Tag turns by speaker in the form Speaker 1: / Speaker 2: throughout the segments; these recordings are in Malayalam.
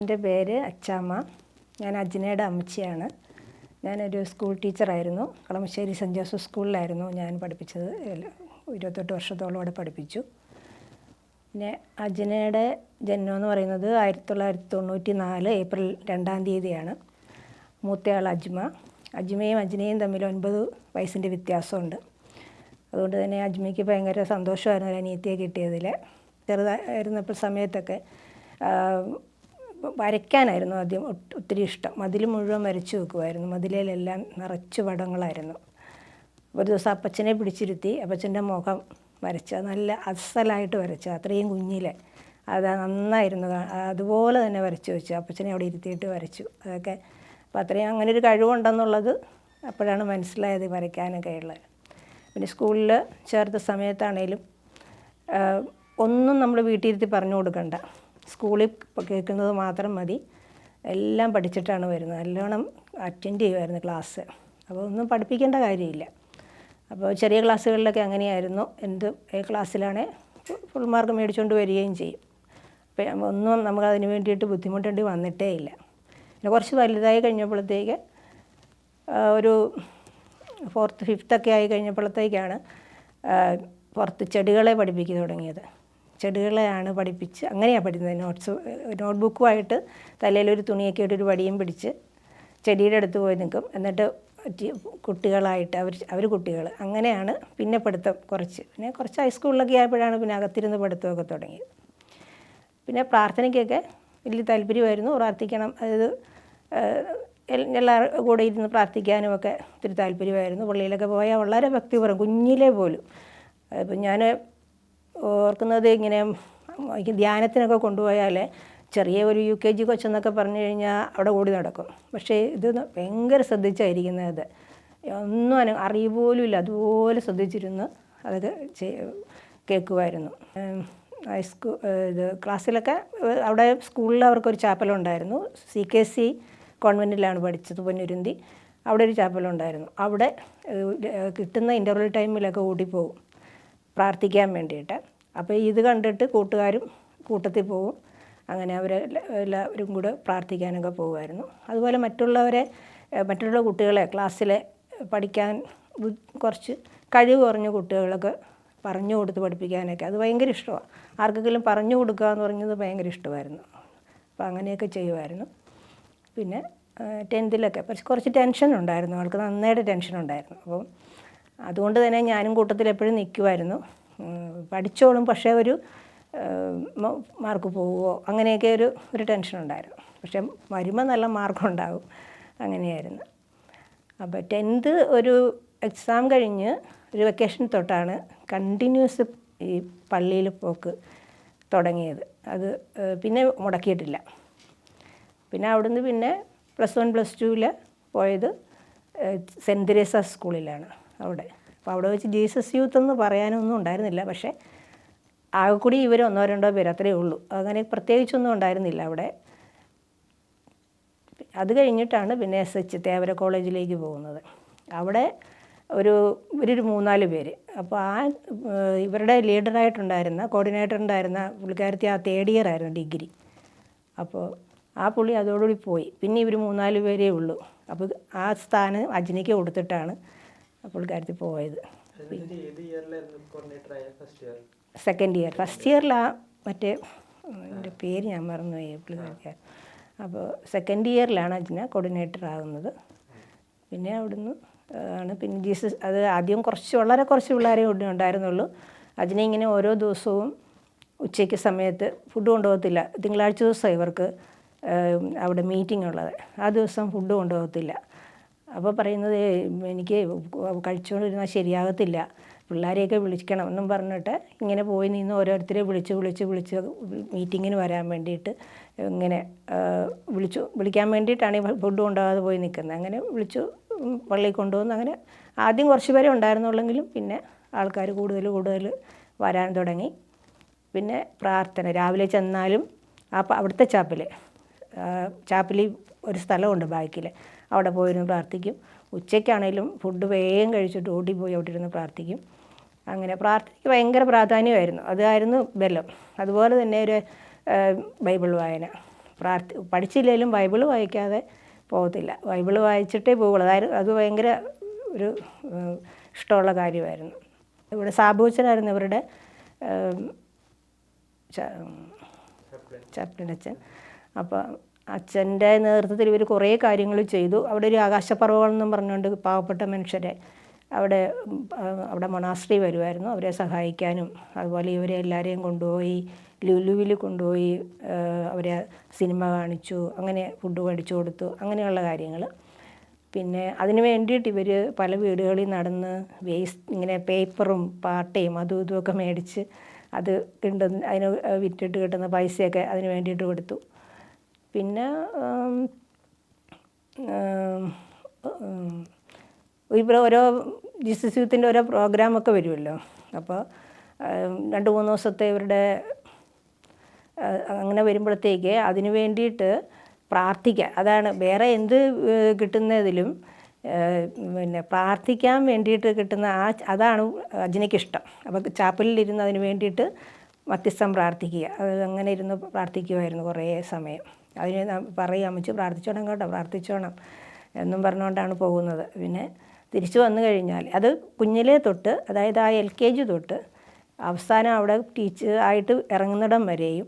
Speaker 1: എൻ്റെ പേര് അച്ചാമ്മ. ഞാൻ അജ്നയുടെ അമ്മച്ചിയാണ്. ഞാനൊരു സ്കൂൾ ടീച്ചറായിരുന്നു. കളമശ്ശേരി സെൻറ്റ് ജോസഫ് സ്കൂളിലായിരുന്നു ഞാൻ പഠിപ്പിച്ചത്. 28 വർഷത്തോളം അവിടെ പഠിപ്പിച്ചു. പിന്നെ അജ്നയുടെ ജനനം എന്ന് പറയുന്നത് 1994 ഏപ്രിൽ 2-ാം തീയതിയാണ്. മൂത്തയാൾ അജ്മയും അജ്നയും തമ്മിൽ 9 വയസ്സിൻ്റെ വ്യത്യാസമുണ്ട്. അതുകൊണ്ട് തന്നെ അജ്മയ്ക്ക് ഭയങ്കര സന്തോഷമായിരുന്നു ഒരു അനിയത്തിയെ കിട്ടിയതിൽ. ചെറുതായിരുന്നപ്പോൾ സമയത്തൊക്കെ വരയ്ക്കാനായിരുന്നു ആദ്യം ഒത്തിരി ഇഷ്ടം. മതിൽ മുഴുവൻ വരച്ചു വെക്കുമായിരുന്നു. മതിലിലെല്ലാം നിറച്ച് പടങ്ങളായിരുന്നു. ഒരു ദിവസം അപ്പച്ചനെ പിടിച്ചിരുത്തി അപ്പച്ചൻ്റെ മുഖം വരച്ച് നല്ല അസലായിട്ട് വരച്ച്, അത്രയും കുഞ്ഞിലെ അത് നന്നായിരുന്നു. അതുപോലെ തന്നെ വരച്ച് വെച്ചു. അപ്പച്ചനെ അവിടെ ഇരുത്തിയിട്ട് വരച്ചു. അതൊക്കെ അപ്പോൾ അത്രയും അങ്ങനെ ഒരു കഴിവുണ്ടെന്നുള്ളത് അപ്പോഴാണ് മനസ്സിലായത് വരയ്ക്കാനൊക്കെ ഉള്ളത്. പിന്നെ സ്കൂളിൽ ചേർത്ത സമയത്താണേലും ഒന്നും നമ്മൾ വീട്ടിലിരുത്തി പറഞ്ഞു കൊടുക്കണ്ട. സ്കൂളിൽ കേൾക്കുന്നത് മാത്രം മതി. എല്ലാം പഠിച്ചിട്ടാണ് വരുന്നത്. നല്ലോണം അറ്റൻഡ് ചെയ്യുമായിരുന്നു ക്ലാസ്. അപ്പോൾ ഒന്നും പഠിപ്പിക്കേണ്ട കാര്യമില്ല. അപ്പോൾ ചെറിയ ക്ലാസ്സുകളിലൊക്കെ അങ്ങനെയായിരുന്നു. ക്ലാസ്സിലാണേ ഫുൾ മാർക്ക് മേടിച്ചുകൊണ്ട് വരികയും ചെയ്യും. അപ്പം ഒന്നും നമുക്കതിന് വേണ്ടിയിട്ട് ബുദ്ധിമുട്ടേണ്ടി വന്നിട്ടേ ഇല്ല. പിന്നെ കുറച്ച് വലുതായി കഴിഞ്ഞപ്പോഴത്തേക്ക് ഒരു 4th 5th ഒക്കെ ആയി കഴിഞ്ഞപ്പോഴത്തേക്കാണ് പുറത്ത് ചെടികളെ പഠിപ്പിക്കുക തുടങ്ങിയത്. ചെടികളെയാണ് പഠിപ്പിച്ച് അങ്ങനെയാണ് പഠിക്കുന്നത്. നോട്ട്ബുക്കുമായിട്ട് തലയിലൊരു തുണിയൊക്കെ ഇട്ടൊരു വടിയും പിടിച്ച് ചെടിയുടെ അടുത്ത് പോയി നിൽക്കും. എന്നിട്ട് കുട്ടികളായിട്ട് അവർ കുട്ടികൾ അങ്ങനെയാണ് പിന്നെ പഠിത്തം പിന്നെ കുറച്ച് ഹൈസ്കൂളിലൊക്കെ ആയപ്പോഴാണ് പിന്നെ അകത്തിരുന്ന് പഠിത്തമൊക്കെ തുടങ്ങിയത്. പിന്നെ പ്രാർത്ഥനയ്ക്കൊക്കെ വലിയ താല്പര്യമായിരുന്നു. പ്രാർത്ഥിക്കണം, അതായത് എല്ലാവരും കൂടെ ഇരുന്ന് പ്രാർത്ഥിക്കാനും ഒക്കെ ഒത്തിരി താല്പര്യമായിരുന്നു. പള്ളിയിലൊക്കെ പോയാൽ വളരെ ഭക്തിപൂർവ്വം കുഞ്ഞിലേ പോലും. ഇപ്പം ഞാൻ ഓർക്കുന്നത് ഇങ്ങനെ ധ്യാനത്തിനൊക്കെ കൊണ്ടുപോയാൽ ചെറിയ ഒരു UKG കൊച്ചെന്നൊക്കെ പറഞ്ഞു കഴിഞ്ഞാൽ അവിടെ ഓടി നടക്കും. പക്ഷേ ഇത് ഭയങ്കര ശ്രദ്ധിച്ചായിരിക്കുന്നത്. ഒന്നും അറിയുക പോലും ഇല്ല. അതുപോലെ ശ്രദ്ധിച്ചിരുന്ന് അതൊക്കെ കേൾക്കുമായിരുന്നു. ക്ലാസ്സിലൊക്കെ അവിടെ സ്കൂളിൽ അവർക്കൊരു ചാപ്പലുണ്ടായിരുന്നു. CKC കോൺവെൻറ്റിലാണ് പഠിച്ചത്, പൊന്നുരുന്തി. അവിടെ ഒരു ചാപ്പലുണ്ടായിരുന്നു. അവിടെ കിട്ടുന്ന ഇൻ്റർവെൽ ടൈമിലൊക്കെ ഓടിപ്പോവും പ്രാർത്ഥിക്കാൻ വേണ്ടിയിട്ട്. അപ്പോൾ ഇത് കണ്ടിട്ട് കൂട്ടുകാരും കൂട്ടത്തിൽ പോവും. അങ്ങനെ എല്ലാവരും കൂടെ പ്രാർത്ഥിക്കാനൊക്കെ പോകുമായിരുന്നു. അതുപോലെ മറ്റുള്ള കുട്ടികളെ ക്ലാസ്സിലെ പഠിക്കാൻ കുറച്ച് കഴിവ് കുറഞ്ഞ കുട്ടികളൊക്കെ പറഞ്ഞു കൊടുത്ത് പഠിപ്പിക്കാനൊക്കെ അത് ഭയങ്കര ഇഷ്ടമാണ്. ആർക്കെങ്കിലും പറഞ്ഞു കൊടുക്കുക എന്ന് പറഞ്ഞത് ഭയങ്കര ഇഷ്ടമായിരുന്നു. അപ്പോൾ അങ്ങനെയൊക്കെ ചെയ്യുമായിരുന്നു. പിന്നെ 10th കുറച്ച് ടെൻഷൻ ഉണ്ടായിരുന്നു. ആൾക്ക് നന്നായിട്ട് ടെൻഷൻ ഉണ്ടായിരുന്നു. അപ്പം അതുകൊണ്ട് തന്നെ ഞാനും കൂട്ടത്തിൽ എപ്പോഴും നിൽക്കുമായിരുന്നു. പഠിച്ചോളും, പക്ഷേ ഒരു മാർക്ക് പോവുമോ അങ്ങനെയൊക്കെ ഒരു ടെൻഷൻ ഉണ്ടായിരുന്നു. പക്ഷേ വരുമ്പോൾ നല്ല മാർക്കുണ്ടാകും, അങ്ങനെയായിരുന്നു. അപ്പോൾ 10th ഒരു എക്സാം കഴിഞ്ഞ് ഒരു വെക്കേഷൻ തൊട്ടാണ് കണ്ടിന്യൂസ് ഈ പള്ളിയിൽ പോക്ക് തുടങ്ങിയത്. അത് പിന്നെ മുടക്കിയിട്ടില്ല. പിന്നെ അവിടുന്ന് പിന്നെ +1 +2 പോയത് സെൻറ്റ് തെരേസാ സ്കൂളിലാണ് അവിടെ. അപ്പോൾ അവിടെ വെച്ച് ജീസസ് യൂത്ത് എന്ന് പറയാനൊന്നും ഉണ്ടായിരുന്നില്ല. പക്ഷേ ആകെ കൂടി ഇവർ 1-2 പേര് അത്രയേ ഉള്ളൂ. അങ്ങനെ പ്രത്യേകിച്ചൊന്നും ഉണ്ടായിരുന്നില്ല അവിടെ. അത് കഴിഞ്ഞിട്ടാണ് പിന്നെ SH തേവര കോളേജിലേക്ക് പോകുന്നത്. അവിടെ ഒരു 3-4 പേര്. അപ്പോൾ ഇവരുടെ കോർഡിനേറ്റർ ഉണ്ടായിരുന്ന പുള്ളിക്കാരത്തി 3rd year ആയിരുന്നു ഡിഗ്രി. അപ്പോൾ ആ പുള്ളി അതോടുകൂടി പോയി. പിന്നെ ഇവർ 3-4 പേരേ ഉള്ളൂ. അപ്പോൾ ആ സ്ഥാനം അജ്നയ്ക്ക് കൊടുത്തിട്ടാണ് പുള്ളിക്കാരത്തി പോയത്. Second year. ഫസ്റ്റ് ഇയറിൽ എൻ്റെ പേര് ഞാൻ മറന്നുപോയി പുള്ളിക്കാരത്തി. അപ്പോൾ സെക്കൻഡ് ഇയറിലാണ് അജ്ന കോർഡിനേറ്റർ ആകുന്നത്. പിന്നെ അവിടുന്ന് ആണ് പിന്നെ ജീസസ്. അത് ആദ്യം വളരെ കുറച്ച് പിള്ളേരെ ഉണ്ടായിരുന്നുള്ളൂ. അജ്ന ഇങ്ങനെ ഓരോ ദിവസവും ഉച്ചയ്ക്ക് സമയത്ത് ഫുഡ് കൊണ്ടുപോകത്തില്ല. തിങ്കളാഴ്ച ദിവസം ഇവർക്ക് അവിടെ മീറ്റിംഗ് ഉള്ളത്. ആ ദിവസം ഫുഡ് കൊണ്ടുപോകത്തില്ല. അപ്പോൾ പറയുന്നത് എനിക്ക് കഴിച്ചുകൊണ്ടിരുന്നാൽ ശരിയാകത്തില്ല, പിള്ളേരെയൊക്കെ വിളിക്കണം എന്നും പറഞ്ഞിട്ട് ഇങ്ങനെ പോയി നിന്ന് ഓരോരുത്തരെ വിളിച്ച് മീറ്റിങ്ങിന് വരാൻ വേണ്ടിയിട്ട് ഇങ്ങനെ വിളിക്കാൻ വേണ്ടിയിട്ടാണ് ഈ ഫുഡ് കൊണ്ടുപോകാതെ പോയി നിൽക്കുന്നത്. അങ്ങനെ വിളിച്ചു പള്ളിയിൽ കൊണ്ടുവന്ന്. അങ്ങനെ ആദ്യം കുറച്ച് പേരെ ഉണ്ടായിരുന്നുള്ളെങ്കിലും പിന്നെ ആൾക്കാർ കൂടുതൽ വരാൻ തുടങ്ങി. പിന്നെ പ്രാർത്ഥന രാവിലെ ചെന്നാലും അവിടുത്തെ ചാപ്പലിൽ ഒരു സ്ഥലമുണ്ട് ബാക്കിൽ, അവിടെ പോയിരുന്ന് പ്രാർത്ഥിക്കും. ഉച്ചയ്ക്കാണേലും ഫുഡ് വേഗം കഴിച്ചിട്ട് ഓടിപ്പോയി അവിടെ ഇരുന്ന് പ്രാർത്ഥിക്കും. അങ്ങനെ പ്രാർത്ഥനയ്ക്ക് ഭയങ്കര പ്രാധാന്യമായിരുന്നു. അതായിരുന്നു ബലം. അതുപോലെ തന്നെ ഒരു ബൈബിൾ വായന. പഠിച്ചില്ലെങ്കിലും ബൈബിള് വായിക്കാതെ പോകത്തില്ല. ബൈബിള് വായിച്ചിട്ടേ പോകുള്ളൂ. അതായത് അത് ഭയങ്കര ഒരു ഇഷ്ടമുള്ള കാര്യമായിരുന്നു. ഇവിടെ സാബുച്ചനായിരുന്നു ഇവരുടെ ചാപ്ലിനച്ഛൻ. അപ്പോൾ അച്ഛൻ്റെ നേതൃത്വത്തിൽ ഇവർ കുറേ കാര്യങ്ങൾ ചെയ്തു. അവിടെ ഒരു ആകാശപർവ്വതം എന്നും പറഞ്ഞുകൊണ്ട് പാവപ്പെട്ട മനുഷ്യരെ അവിടെ മൊണാസ്ട്രി വരുമായിരുന്നു അവരെ സഹായിക്കാനും. അതുപോലെ ഇവരെ എല്ലാവരെയും കൊണ്ടുപോയി ലുലുവിൽ കൊണ്ടുപോയി അവരെ സിനിമ കാണിച്ചു, അങ്ങനെ ഫുഡ് മേടിച്ചു കൊടുത്തു, അങ്ങനെയുള്ള കാര്യങ്ങൾ. പിന്നെ അതിന് വേണ്ടിയിട്ട് ഇവർ പല വീടുകളിൽ നടന്ന് ഇങ്ങനെ പേപ്പറും പാട്ടയും അതും ഇതുമൊക്കെ മേടിച്ച് അത് അതിന് വിറ്റിട്ട് കിട്ടുന്ന പൈസയൊക്കെ അതിന് വേണ്ടിയിട്ട് കൊടുത്തു. പിന്നെ ഇപ്പോൾ ഓരോ ജീസസ് യൂത്തിൻ്റെ ഓരോ പ്രോഗ്രാമൊക്കെ വരുമല്ലോ. അപ്പോൾ 2-3 ദിവസത്തെ ഇവരുടെ അങ്ങനെ വരുമ്പോഴത്തേക്ക് അതിന് വേണ്ടിയിട്ട് പ്രാർത്ഥിക്കുക. അതാണ് വേറെ എന്ത് കിട്ടുന്നതിലും പിന്നെ പ്രാർത്ഥിക്കാൻ വേണ്ടിയിട്ട് കിട്ടുന്ന അതാണ് അജിനയ്ക്കിഷ്ടം. അപ്പോൾ ചാപ്പലിലിരുന്ന് അതിന് വേണ്ടിയിട്ട് മധ്യസ്ഥം പ്രാർത്ഥിക്കുക. അത് അങ്ങനെ ഇരുന്ന് പ്രാർത്ഥിക്കുമായിരുന്നു കുറേ സമയം. അതിന് പറയും, അമ്മച്ചി പ്രാർത്ഥിച്ചോണം കേട്ടോ, പ്രാർത്ഥിച്ചോണം എന്നും പറഞ്ഞുകൊണ്ടാണ് പോകുന്നത്. പിന്നെ തിരിച്ചു വന്നു കഴിഞ്ഞാൽ അത് കുഞ്ഞിലേ തൊട്ട്, അതായത് ആ LKG തൊട്ട് അവസാനം അവിടെ ടീച്ചർ ആയിട്ട് ഇറങ്ങുന്നിടം വരെയും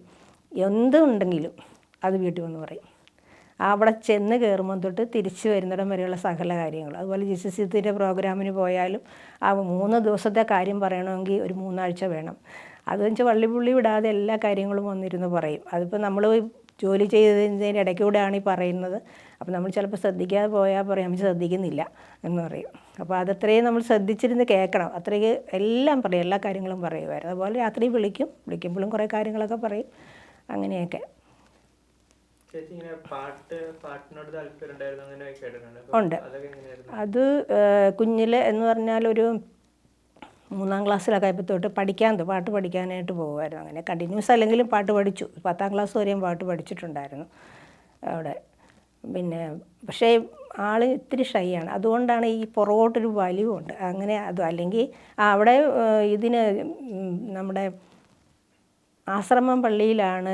Speaker 1: എന്തുണ്ടെങ്കിലും അത് വീട്ടിൽ വന്ന് പറയും. അവിടെ ചെന്ന് കയറുമ്പം തൊട്ട് തിരിച്ച് വരുന്നിടം വരെയുള്ള സകല കാര്യങ്ങൾ. അതുപോലെ ജീസസ് യൂത്തിൻ്റെ പ്രോഗ്രാമിന് പോയാലും ആ 3 ദിവസത്തെ കാര്യം പറയണമെങ്കിൽ ഒരു 3 ആഴ്ച വേണം. അത് വെച്ചാൽ വള്ളിപ്പുള്ളി വിടാതെ എല്ലാ കാര്യങ്ങളും വന്നിരുന്ന് പറയും. അതിപ്പോൾ നമ്മൾ ജോലി ചെയ്തതിൻ്റെ ഇടയ്ക്കൂടെയാണ് ഈ പറയുന്നത്. അപ്പോൾ നമ്മൾ ചിലപ്പോൾ ശ്രദ്ധിക്കാതെ പോയാൽ പറയും നമ്മൾ ശ്രദ്ധിക്കുന്നില്ല എന്ന് പറയും. അപ്പോൾ അതത്രയും നമ്മൾ ശ്രദ്ധിച്ചിരുന്ന് കേൾക്കണം. അത്രയ്ക്ക് എല്ലാം പറയും, എല്ലാ കാര്യങ്ങളും പറയുമായിരുന്നു. അതുപോലെ രാത്രി വിളിക്കുമ്പോഴും കുറേ കാര്യങ്ങളൊക്കെ പറയും. അങ്ങനെയൊക്കെ ഉണ്ട്. അത് കുഞ്ഞിൽ എന്ന് പറഞ്ഞാൽ ഒരു 3-ാം ക്ലാസ്സിലൊക്കെ ആയപ്പോൾ തൊട്ട് പാട്ട് പഠിക്കാനായിട്ട് പോകുമായിരുന്നു. അങ്ങനെ കണ്ടിന്യൂസ് അല്ലെങ്കിലും പാട്ട് പഠിച്ചു. 10-ാം ക്ലാസ് വരെയും പാട്ട് പഠിച്ചിട്ടുണ്ടായിരുന്നു അവിടെ. പിന്നെ പക്ഷേ ആൾ ഇത്തിരി ഷൈ ആണ്. അതുകൊണ്ടാണ് ഈ പുറകോട്ടൊരു വലിവുണ്ട്. അങ്ങനെ അല്ലെങ്കിൽ അവിടെ ഇതിന് നമ്മുടെ ആശ്രമം പള്ളിയിലാണ്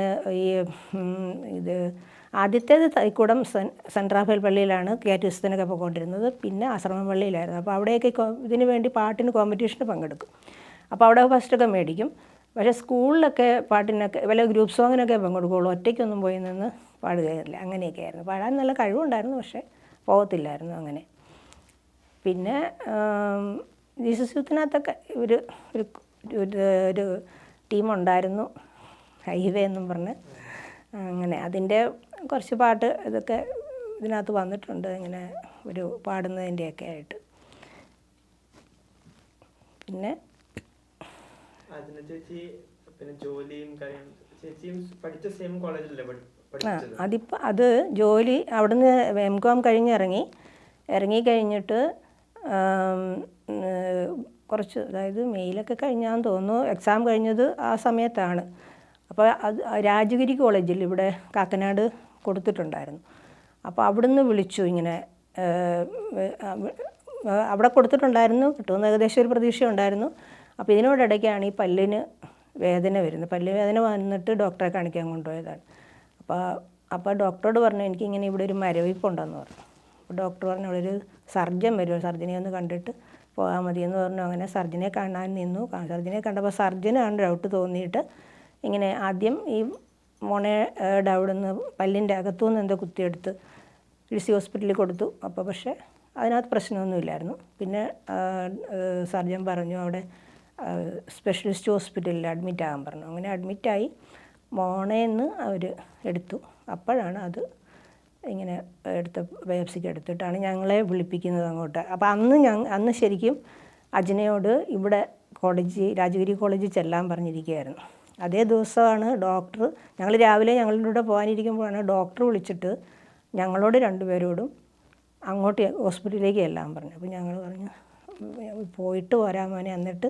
Speaker 1: ഇത് ആദ്യത്തേത് തൈക്കുടം സെൻറ്റ് റാഫേൽ പള്ളിയിലാണ് കാറ്റഗിസത്തിനൊക്കെ പോയിക്കൊണ്ടിരുന്നത്. പിന്നെ ആശ്രമം പള്ളിയിലായിരുന്നു. അപ്പോൾ അവിടെയൊക്കെ ഇതിന് വേണ്ടി പാട്ടിന് കോമ്പറ്റീഷന് പങ്കെടുക്കും. അപ്പോൾ അവിടെ ഫസ്റ്റൊക്കെ മേടിക്കും. പക്ഷേ സ്കൂളിലൊക്കെ പാട്ടിനൊക്കെ വല്ല ഗ്രൂപ്പ് സോങ്ങിനൊക്കെ പങ്കെടുക്കുകയുള്ളൂ. ഒറ്റയ്ക്കൊന്നും പോയി നിന്ന് പാടുകയില്ല. അങ്ങനെയൊക്കെ ആയിരുന്നു. പാടാൻ നല്ല കഴിവുണ്ടായിരുന്നു, പക്ഷേ പോകത്തില്ലായിരുന്നു അങ്ങനെ. പിന്നെ ജീസസ് യൂത്തിനകത്തൊക്കെ ഒരു ടീമുണ്ടായിരുന്നു, ഹൈവേ എന്നും പറഞ്ഞ്. അങ്ങനെ അതിൻ്റെ കുറച്ച് പാട്ട് ഇതൊക്കെ ഇതിനകത്ത് വന്നിട്ടുണ്ട്, ഇങ്ങനെ ഒരു പാടുന്നതിൻ്റെയൊക്കെ ആയിട്ട്. പിന്നെ അതിപ്പോൾ അത് ജോലി അവിടുന്ന് MCOM ഇറങ്ങിക്കഴിഞ്ഞിട്ട് കുറച്ച്, അതായത് മെയിലൊക്കെ കഴിഞ്ഞാന്ന് തോന്നുന്നു, എക്സാം കഴിഞ്ഞത് ആ സമയത്താണ്. അപ്പോൾ അത് രാജഗിരി കോളേജിൽ ഇവിടെ കാക്കനാട് കൊടുത്തിട്ടുണ്ടായിരുന്നു. അപ്പോൾ അവിടുന്ന് വിളിച്ചു, ഇങ്ങനെ അവിടെ കൊടുത്തിട്ടുണ്ടായിരുന്നു, കിട്ടുമെന്ന് ഏകദേശം ഒരു പ്രതീക്ഷ ഉണ്ടായിരുന്നു. അപ്പോൾ ഇതിനോടിടയ്ക്കാണ് ഈ പല്ലിന് വേദന വരുന്നത്. പല്ല് വേദന വന്നിട്ട് ഡോക്ടറെ കാണിക്കാൻ കൊണ്ടുപോയതാണ്. അപ്പോൾ ഡോക്ടറോട് പറഞ്ഞു എനിക്കിങ്ങനെ ഇവിടെ ഒരു മരവിപ്പുണ്ടെന്ന് പറഞ്ഞു. അപ്പോൾ ഡോക്ടർ പറഞ്ഞു അവിടെ ഒരു സർജൻ വരും, സർജനെ ഒന്ന് കണ്ടിട്ട് പോകാൻ മതിയെന്ന് പറഞ്ഞു. അങ്ങനെ സർജനെ കാണാൻ നിന്നു. സർജനെ കണ്ടപ്പോൾ സർജനാണ് ഡൗട്ട് തോന്നിയിട്ട് ഇങ്ങനെ ആദ്യം ഈ മോണയുടെ അവിടെ നിന്ന് പല്ലിൻ്റെ അകത്തുനിന്ന് എന്തോ കുത്തിയെടുത്ത് ലിസി ഹോസ്പിറ്റലിൽ കൊടുത്തു. അപ്പോൾ പക്ഷേ അതിനകത്ത് പ്രശ്നമൊന്നുമില്ലായിരുന്നു. പിന്നെ സർജൻ പറഞ്ഞു അവിടെ സ്പെഷ്യലിസ്റ്റ് ഹോസ്പിറ്റലിൽ അഡ്മിറ്റ് ആകാൻ പറഞ്ഞു. അങ്ങനെ അഡ്മിറ്റായി മോണേന്ന് അവർ എടുത്തു. അപ്പോഴാണ് അത് ഇങ്ങനെ ബയോപ്സിക്ക് എടുത്തിട്ടാണ് ഞങ്ങളെ വിളിപ്പിക്കുന്നത് അങ്ങോട്ട്. അപ്പോൾ അന്ന് ശരിക്കും അജിനയോട് ഇവിടെ രാജഗിരി കോളേജിൽ ചെല്ലാൻ പറഞ്ഞിരിക്കുകയായിരുന്നു. അതേ ദിവസമാണ് ഡോക്ടർ, ഞങ്ങൾ രാവിലെ ഞങ്ങളുടെ കൂടെ പോകാനിരിക്കുമ്പോഴാണ് ഡോക്ടർ വിളിച്ചിട്ട് ഞങ്ങളോട് 2 പേരോടും അങ്ങോട്ട് ഹോസ്പിറ്റലിലേക്ക് ചെല്ലാൻ പറഞ്ഞു. അപ്പോൾ ഞങ്ങൾ പറഞ്ഞു പോയിട്ട് വരാൻ മോനെ, എന്നിട്ട്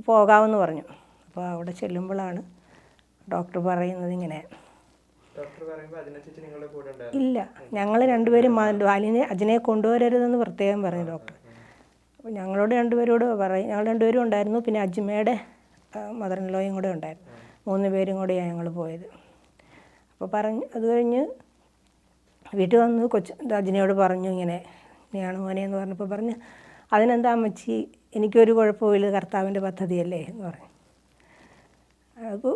Speaker 1: പോകാമെന്ന് പറഞ്ഞു. അപ്പോൾ അവിടെ ചെല്ലുമ്പോഴാണ് ഡോക്ടർ പറയുന്നത് ഇങ്ങനെ. ഇല്ല, ഞങ്ങൾ 2 പേരും അജിനെ കൊണ്ടുവരരുതെന്ന് പ്രത്യേകം പറഞ്ഞു ഡോക്ടർ. അപ്പോൾ ഞങ്ങളോട് 2 പേരോട് പറയും, ഞങ്ങൾ 2 പേരും ഉണ്ടായിരുന്നു. പിന്നെ അജ്മയുടെ മദർ ഇൻ ലോയും കൂടെ ഉണ്ടായിരുന്നു. 3 പേരും കൂടെയാണ് ഞങ്ങൾ പോയത്. അപ്പോൾ അത് കഴിഞ്ഞ് വീട്ടിൽ വന്ന് അജിനയോട് പറഞ്ഞു ഇങ്ങനെയാണ് മോനെ എന്ന് പറഞ്ഞപ്പോൾ പറഞ്ഞ് അതിനെന്താ അമ്മച്ചി, എനിക്കൊരു കുഴപ്പമില്ല, കർത്താവിൻ്റെ പദ്ധതിയല്ലേ എന്ന് പറഞ്ഞു. അപ്പോൾ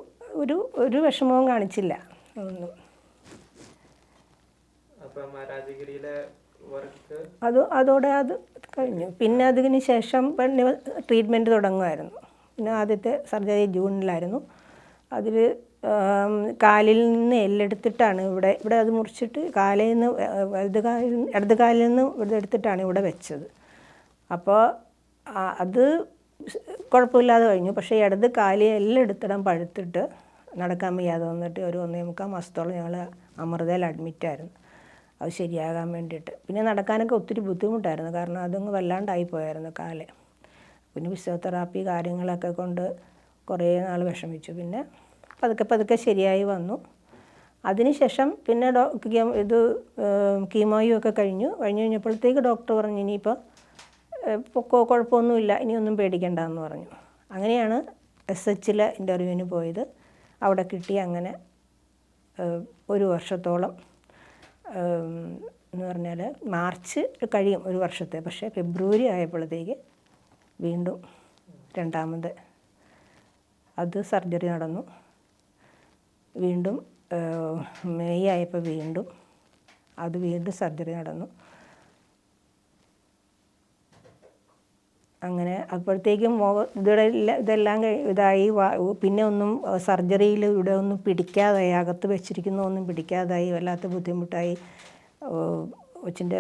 Speaker 1: ഒരു വിഷമവും കാണിച്ചില്ല ഒന്നും. അതോടെ അത് കഴിഞ്ഞു. പിന്നെ അതിന് ശേഷം ട്രീറ്റ്മെൻറ്റ് തുടങ്ങുമായിരുന്നു. പിന്നെ ആദ്യത്തെ സർജറി ജൂണിലായിരുന്നു. അതിൽ കാലിൽ നിന്ന് എല്ലെടുത്തിട്ടാണ് ഇവിടെ അത് മുറിച്ചിട്ട് കാലിൽ നിന്ന് ഇടത് കാലിൽ നിന്ന് ഇവിടെ എടുത്തിട്ടാണ് ഇവിടെ വെച്ചത്. അപ്പോൾ അത് കുഴപ്പമില്ലാതെ കഴിഞ്ഞു. പക്ഷേ ഇടത് കാലിൽ എല്ലെടുത്തിടം പഴുത്തിട്ട് നടക്കാൻ വയ്യാതെ വന്നിട്ട് ഒരു 1.25 മാസത്തോളം ഞങ്ങൾ അമൃതയിൽ അഡ്മിറ്റായിരുന്നു അത് ശരിയാകാൻ വേണ്ടിയിട്ട്. പിന്നെ നടക്കാനൊക്കെ ഒത്തിരി ബുദ്ധിമുട്ടായിരുന്നു, കാരണം അതങ്ങ് വല്ലാണ്ടായി പോയായിരുന്നു കാല്. പിന്നെ ഫിസിയോതെറാപ്പി കാര്യങ്ങളൊക്കെ കൊണ്ട് കുറേ നാൾ വിഷമിച്ചു. പിന്നെ പതുക്കെ ശരിയായി വന്നു. അതിനുശേഷം പിന്നെ കീമോയും ഒക്കെ കഴിഞ്ഞപ്പോഴത്തേക്ക് ഡോക്ടർ പറഞ്ഞു ഇനിയിപ്പോൾ കുഴപ്പമൊന്നുമില്ല, ഇനിയൊന്നും പേടിക്കണ്ടെന്ന് പറഞ്ഞു. അങ്ങനെയാണ് SH ഇൻ്റർവ്യൂവിന് പോയത്. അവിടെ കിട്ടി. അങ്ങനെ ഒരു വർഷത്തോളം എന്ന് പറഞ്ഞാൽ മാർച്ച് കഴിയും ഒരു വർഷത്തെ. പക്ഷേ ഫെബ്രുവരി ആയപ്പോഴത്തേക്ക് വീണ്ടും രണ്ടാമത് അത് സർജറി നടന്നു. വീണ്ടും മെയ് ആയപ്പോൾ വീണ്ടും സർജറി നടന്നു. അങ്ങനെ അപ്പോഴത്തേക്കും ഇതെല്ലാം ഇതായി. പിന്നെ ഒന്നും സർജറിയിൽ ഇവിടെ ഒന്നും പിടിക്കാതായി, അകത്ത് വെച്ചിരിക്കുന്ന ഒന്നും പിടിക്കാതായി, വല്ലാത്ത ബുദ്ധിമുട്ടായി. കൊച്ചിൻ്റെ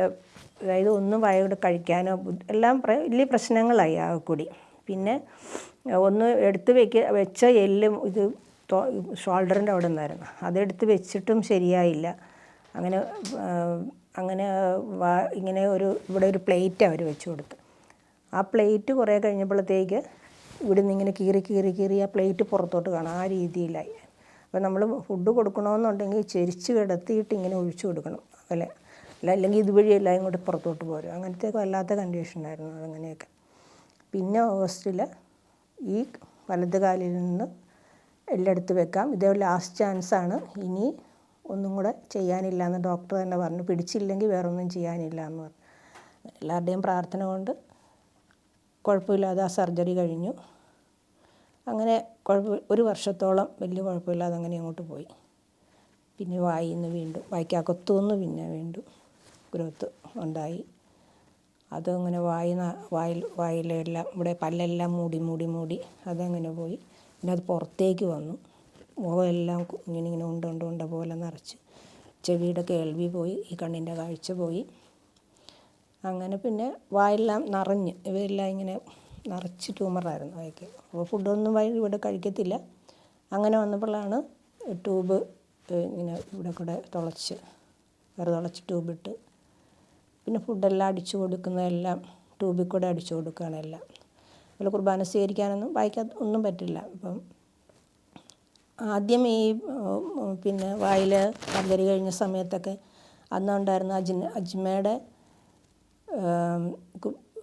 Speaker 1: അതായത് ഒന്നും വായോടെ കഴിക്കാനോ എല്ലാം വലിയ പ്രശ്നങ്ങളായി ആകെക്കൂടി. പിന്നെ ഒന്ന് എടുത്ത് വെച്ച എല്ലും ഇത് ഷോൾഡറിൻ്റെ അവിടെ നിന്നായിരുന്നു, അതെടുത്ത് വെച്ചിട്ടും ശരിയായില്ല. അങ്ങനെ ഇങ്ങനെ ഇവിടെ ഒരു പ്ലേറ്റ് അവർ വെച്ച് കൊടുത്ത്. ആ പ്ലേറ്റ് കുറേ കഴിഞ്ഞപ്പോഴത്തേക്ക് ഇവിടെ നിന്ന് ഇങ്ങനെ കീറി ആ പ്ലേറ്റ് പുറത്തോട്ട് കാണാം. ആ രീതിയിലായി. അപ്പോൾ നമ്മൾ ഫുഡ് കൊടുക്കണമെന്നുണ്ടെങ്കിൽ ചെരിച്ച് കിടത്തിയിട്ട് ഇങ്ങനെ ഒഴിച്ചു കൊടുക്കണം, അല്ലെങ്കിൽ ഇതുവഴി എല്ലാം ഇങ്ങോട്ട് പുറത്തോട്ട് പോരും. അങ്ങനത്തെ വല്ലാത്ത കണ്ടീഷനായിരുന്നു അതങ്ങനെയൊക്കെ. പിന്നെ ഓഗസ്റ്റിൽ ഈ വലത് കാലിൽ നിന്ന് എല്ലായിടത്ത് വെക്കാം, ഇതേ ലാസ്റ്റ് ചാൻസാണ്, ഇനി ഒന്നും കൂടെ ചെയ്യാനില്ല എന്ന് ഡോക്ടർ തന്നെ പറഞ്ഞു. പിടിച്ചില്ലെങ്കിൽ വേറൊന്നും ചെയ്യാനില്ല എന്ന് പറഞ്ഞു. എല്ലാവരുടെയും പ്രാർത്ഥന കൊണ്ട് കുഴപ്പമില്ലാതെ ആ സർജറി കഴിഞ്ഞു. അങ്ങനെ ഒരു വർഷത്തോളം വലിയ കുഴപ്പമില്ലാതെ അങ്ങനെ അങ്ങോട്ട് പോയി. പിന്നെ വായ്ക്കകത്തുനിന്ന് പിന്നെ വീണ്ടും ഗ്രോത്ത് ഉണ്ടായി. അതങ്ങനെ വായിലെല്ലാം ഇവിടെ പല്ലെല്ലാം മൂടി അതങ്ങനെ പോയി. പിന്നെ അത് പുറത്തേക്ക് വന്നു. മുഖമെല്ലാം ഇങ്ങനെ ഉണ്ട പോലെ നിറച്ച്. ചെവിയുടെ കേൾവി പോയി, ഈ കണ്ണിൻ്റെ കാഴ്ച പോയി. അങ്ങനെ പിന്നെ വായെല്ലാം നിറഞ്ഞ്, ഇവയെല്ലാം ഇങ്ങനെ നിറച്ച് ട്യൂമറായിരുന്നു വായ്ക്ക്. അപ്പോൾ ഫുഡൊന്നും ഇവിടെ കഴിക്കത്തില്ല. അങ്ങനെ വന്നപ്പോഴാണ് ട്യൂബ് ഇങ്ങനെ ഇവിടെ കൂടെ തുളച്ച് ട്യൂബിട്ട് പിന്നെ ഫുഡെല്ലാം അടിച്ചു കൊടുക്കുന്നതെല്ലാം ട്യൂബിൽ കൂടെ അടിച്ചു കൊടുക്കുകയാണ് എല്ലാം. അതുപോലെ കുർബാന സ്വീകരിക്കാനൊന്നും വായിക്കകത്ത് ഒന്നും പറ്റില്ല. അപ്പം ആദ്യം പിന്നെ വായിൽ സർജറി കഴിഞ്ഞ സമയത്തൊക്കെ അന്നുണ്ടായിരുന്ന അജ്മയുടെ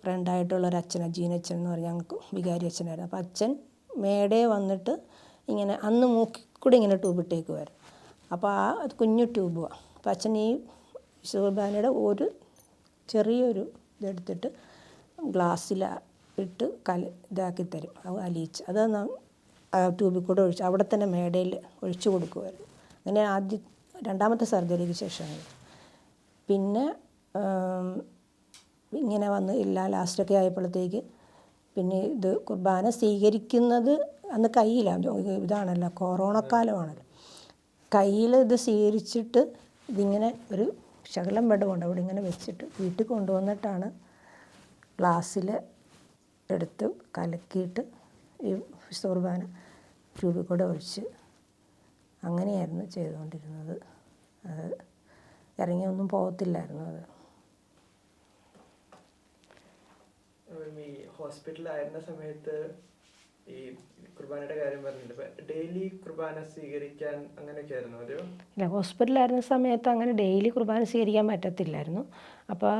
Speaker 1: ഫ്രണ്ടായിട്ടുള്ളൊരച്ഛൻ, അജീനച്ഛൻ എന്ന് പറഞ്ഞാൽ ഞങ്ങൾക്ക് വികാരി അച്ഛനായിരുന്നു. അപ്പോൾ അച്ഛൻ മേടെ വന്നിട്ട് ഇങ്ങനെ അന്ന് മൂക്കിൽ കൂടെ ഇങ്ങനെ ട്യൂബിട്ടേക്കുമായിരുന്നു. അപ്പോൾ കുഞ്ഞു ട്യൂബുമാണ്. അപ്പോൾ അച്ഛൻ ഈ കുർബാനയുടെ ഒരു ചെറിയൊരു ഇതെടുത്തിട്ട് ഗ്ലാസ്സിൽ ഇട്ട് ഇതാക്കി തരും, അത് അലിയിച്ച് അത് ട്യൂബിൽ കൂടെ ഒഴിച്ച് അവിടെ തന്നെ മേടയിൽ ഒഴിച്ചു കൊടുക്കുമായിരുന്നു. അങ്ങനെ രണ്ടാമത്തെ സർജറിക്ക് ശേഷമാണ്. പിന്നെ ഇങ്ങനെ വന്ന് ലാസ്റ്റൊക്കെ ആയപ്പോഴത്തേക്ക് പിന്നെ ഇത് കുർബാന സ്വീകരിക്കുന്നത് അന്ന് കയ്യിലാണ്, ഇതാണല്ലോ കൊറോണക്കാലമാണല്ലോ, കയ്യിൽ ഇത് സ്വീകരിച്ചിട്ട് ഇതിങ്ങനെ ഒരു ശകലം വെള്ളമുണ്ട് അവിടെ ഇങ്ങനെ വെച്ചിട്ട് വീട്ടിൽ കൊണ്ടുവന്നിട്ടാണ് ഗ്ലാസ്സിൽ എടുത്ത് കലക്കിയിട്ട് ഈ കുർബാന ട്യൂബിൽ കൂടെ ഒഴിച്ച് അങ്ങനെയായിരുന്നു ചെയ്തുകൊണ്ടിരുന്നത്. അത് ഇറങ്ങിയൊന്നും പോകത്തില്ലായിരുന്നു. അത്
Speaker 2: ഈ ഹോസ്പിറ്റലിലായിരുന്ന സമയത്ത് ഈ കുർബാനയുടെ കാര്യം പറഞ്ഞില്ല, ഡെയിലി കുർബാന സ്വീകരിക്കാൻ അങ്ങനെയൊക്കെ ആയിരുന്നു അതെയോ?
Speaker 1: ഇല്ല, ഹോസ്പിറ്റലിലായിരുന്ന സമയത്ത് അങ്ങനെ ഡെയിലി കുർബാന സ്വീകരിക്കാൻ പറ്റത്തില്ലായിരുന്നു. അപ്പോൾ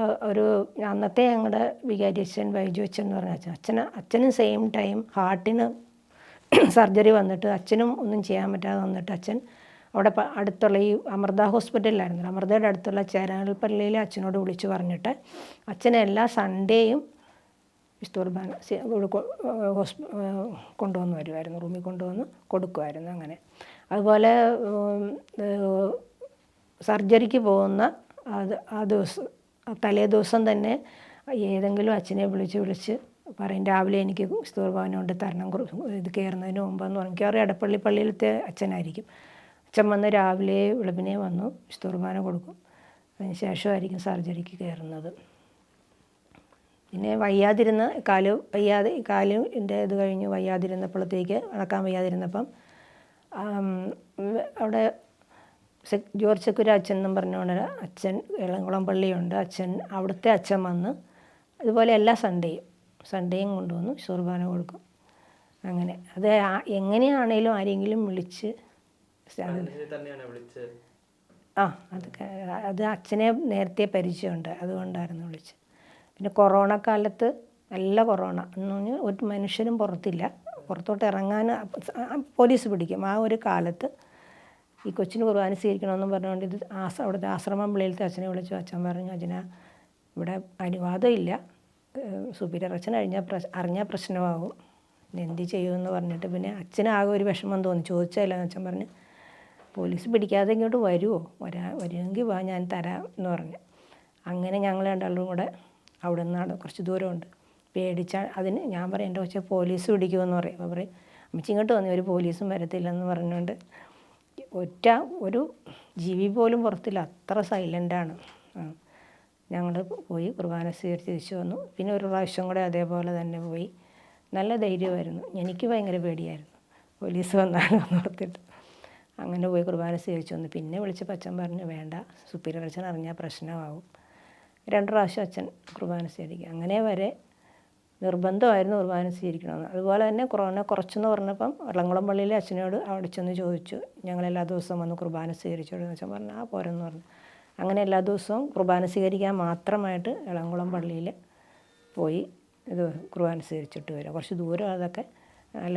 Speaker 1: അന്നത്തെ ഞങ്ങളുടെ വികാരി അച്ഛൻ ബൈജു അച്ഛൻ എന്ന് പറഞ്ഞ അച്ഛനും സെയിം ടൈം ഹാർട്ടിന് സർജറി വന്നിട്ട് അച്ഛനും ഒന്നും ചെയ്യാൻ പറ്റാതെ വന്നിട്ട് അച്ഛൻ അവിടെ അടുത്തുള്ള ഈ അമൃത ഹോസ്പിറ്റലിലായിരുന്നു. അമൃതയുടെ അടുത്തുള്ള ചേരാനൽപ്പള്ളിയിലെ അച്ഛനോട് വിളിച്ച് പറഞ്ഞിട്ട് അച്ഛനെ എല്ലാ സൺഡേയും വിശുദ്ധ കുർബാന കൊണ്ടുവന്ന് വരുമായിരുന്നു, റൂമിൽ കൊണ്ടുവന്ന് കൊടുക്കുമായിരുന്നു. അങ്ങനെ അതുപോലെ സർജറിക്ക് പോകുന്ന ആ ദിവസം തലേ ദിവസം തന്നെ ഏതെങ്കിലും അച്ഛനെ വിളിച്ച് പറയും രാവിലെ എനിക്ക് വിശുദ്ധ കുർബാന കൊണ്ട് തരണം, ഇത് കയറുന്നതിന് മുമ്പെന്ന് പറഞ്ഞു. മിക്കവാറും എടപ്പള്ളി പള്ളിയിലത്തെ അച്ഛനായിരിക്കും. അച്ഛൻ വന്ന് രാവിലെ വെളുപ്പിനെ വന്നു വിശുദ്ധ കുർബാന കൊടുക്കും. അതിന് ശേഷമായിരിക്കും സർജറിക്ക് കയറുന്നത്. പിന്നെ കാലിൻ്റെ ഇത് കഴിഞ്ഞ് വയ്യാതിരുന്നപ്പോഴത്തേക്ക് നടക്കാൻ വയ്യാതിരുന്നപ്പം അവിടെ ജോർജ് ചക്കുര അച്ഛൻ എന്നും പറഞ്ഞുകൊണ്ട് അച്ഛൻ എളംകുളം പള്ളിയുണ്ട്, അച്ഛൻ അവിടുത്തെ അച്ഛൻ വന്ന് ഇതുപോലെ എല്ലാ സൺഡേയും കൊണ്ടുവന്ന് കുർബാന കൊടുക്കും. അങ്ങനെ അത് എങ്ങനെയാണേലും ആരെങ്കിലും വിളിച്ച് അത് അച്ഛനെ നേരത്തെ പരിചയമുണ്ട്, അതുകൊണ്ടായിരുന്നു വിളിച്ച്. പിന്നെ കൊറോണ കാലത്ത് നല്ല കൊറോണ എന്ന് പറഞ്ഞാൽ ഒരു മനുഷ്യരും പുറത്തോട്ട് ഇറങ്ങാൻ പോലീസ് പിടിക്കും. ആ ഒരു കാലത്ത് ഈ കൊച്ചിന് കുർബാന സ്വീകരിക്കണമെന്നും പറഞ്ഞുകൊണ്ട് ഇത് അവിടുത്തെ ആശ്രമം പള്ളിയിലത്തെ അച്ഛനെ വിളിച്ചു. അച്ഛൻ പറഞ്ഞു, അച്ഛനാ ഇവിടെ അനുവാദമില്ല, സുപ്പീരിയർ അച്ഛൻ അറിഞ്ഞാൽ പ്രശ്നമാകും, പിന്നെ എന്ത് ചെയ്യുമെന്ന് പറഞ്ഞിട്ട് പിന്നെ അച്ഛനാകെ ഒരു വിഷമം തോന്നി. ചോദിച്ചാലും അച്ഛൻ പറഞ്ഞു പോലീസ് പിടിക്കാതെ ഇങ്ങോട്ട് വരുമെങ്കിൽ വാ, ഞാൻ തരാം എന്ന് പറഞ്ഞു. അങ്ങനെ ഞങ്ങൾ രണ്ടാളും കൂടെ അവിടെ നിന്നാണ്, കുറച്ച് ദൂരമുണ്ട്, പേടിച്ചാൽ അതിന് ഞാൻ പറയും എൻ്റെ കൊച്ചെ പോലീസ് പിടിക്കുമെന്ന് പറയും. അപ്പോൾ പറയും അമ്മച്ചി ഇങ്ങോട്ട് വന്നു, ഒരു പോലീസും വരത്തില്ലെന്ന് പറഞ്ഞുകൊണ്ട് ഒരു ജീവി പോലും പുറത്തില്ല, അത്ര സൈലൻ്റാണ്. ഞങ്ങൾ പോയി കുർബാന സ്വീകരിച്ച് തിരിച്ചു വന്നു. പിന്നെ ഒരു പ്രാവശ്യം കൂടെ അതേപോലെ തന്നെ പോയി. നല്ല ധൈര്യമായിരുന്നു. എനിക്ക് ഭയങ്കര പേടിയായിരുന്നു പോലീസ് വന്നാലും ഓർത്തിട്ട്. അങ്ങനെ പോയി കുർബാന സ്വീകരിച്ചു വന്നു. പിന്നെ വിളിച്ചപ്പോൾ അച്ഛൻ പറഞ്ഞു വേണ്ട, സുപ്പീരിയർ അച്ഛൻ അറിഞ്ഞാൽ പ്രശ്നമാകും. 2 പ്രാവശ്യം അച്ഛൻ കുർബാന സ്വീകരിക്കുക. അങ്ങനെ വരെ നിർബന്ധമായിരുന്നു കുർബാന സ്വീകരിക്കണമെന്ന്. അതുപോലെ തന്നെ കൊറോണ കുറച്ചെന്ന് പറഞ്ഞപ്പം എളംകുളം പള്ളിയിലെ അച്ഛനോട് അവിടെ ചെന്ന് ചോദിച്ചു, ഞങ്ങളെല്ലാ ദിവസവും വന്ന് കുർബാന സ്വീകരിച്ചോളൂ അച്ഛൻ പറഞ്ഞു ആ പോരെന്ന് പറഞ്ഞു. അങ്ങനെ എല്ലാ ദിവസവും കുർബാന സ്വീകരിക്കാൻ മാത്രമായിട്ട് എളംകുളം പള്ളിയിൽ പോയി ഇത് കുർബാന സ്വീകരിച്ചിട്ട് വരും. കുറച്ച് ദൂരം അതൊക്കെ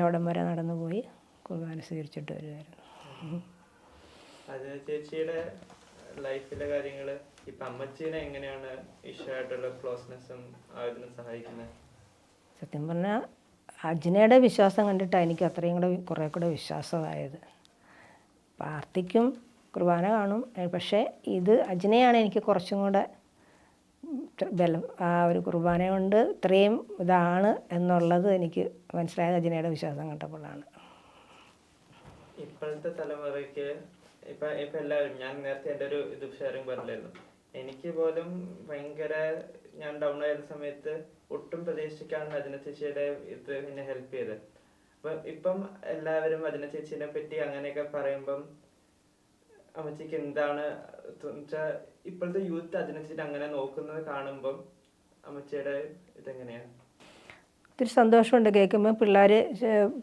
Speaker 1: അവിടം വരെ നടന്നു പോയി കുർബാന സ്വീകരിച്ചിട്ട് വരുമായിരുന്നു.
Speaker 2: അത് ചേച്ചിയുടെ ലൈഫിലെ കാര്യങ്ങൾ ഇപ്പം അമ്മച്ചീനെ എങ്ങനെയാണ് ഈശോയായിട്ടുള്ള ക്ലോസ്നെസ്സും അതിന് സഹായിക്കുന്നത്?
Speaker 1: സത്യം പറഞ്ഞാൽ അജ്നയുടെ വിശ്വാസം കണ്ടിട്ടാണ് എനിക്ക് അത്രയും കൂടെ കുറേ കൂടെ വിശ്വാസമായത്. പ്രാർത്ഥിക്കും, കുർബാന കാണും, പക്ഷേ ഇത് അജ്നയാണ് എനിക്ക് കുറച്ചും കൂടെ ബലം. ആ ഒരു കുർബാന കൊണ്ട് ഇത്രയും ഇതാണ് എന്നുള്ളത് എനിക്ക് മനസ്സിലായത് അജ്നയുടെ വിശ്വാസം കണ്ടപ്പോഴാണ്.
Speaker 2: ഇപ്പോഴത്തെ തലമുറയ്ക്ക് ഇപ്പം എല്ലാവരും, ഞാൻ നേരത്തെ എൻ്റെ ഒരു ഇത് ഷെയറിങ് പറഞ്ഞില്ലായിരുന്നു, എനിക്ക് പോലും ഭയങ്കര ഞാൻ ഡൗൺ ആയിരുന്ന സമയത്ത് ഒട്ടും പ്രതീക്ഷിക്കാണ് അജ്ന ചേച്ചിയുടെ ഇത് എന്നെ ഹെൽപ്പ് ചെയ്തത്. അപ്പം ഇപ്പം എല്ലാവരും അജ്ന ചേച്ചീനെ പറ്റി അങ്ങനെയൊക്കെ പറയുമ്പം അമ്മച്ചിക്ക് എന്താണ് വെച്ചാൽ ഇപ്പോഴത്തെ യൂത്ത് അജ്ന ചേച്ചി അങ്ങനെ നോക്കുന്നത് കാണുമ്പം അമ്മച്ചിയുടെ ഇതെങ്ങനെയാണ്?
Speaker 1: ഒത്തിരി സന്തോഷമുണ്ട് കേൾക്കുമ്പോൾ. പിള്ളേർ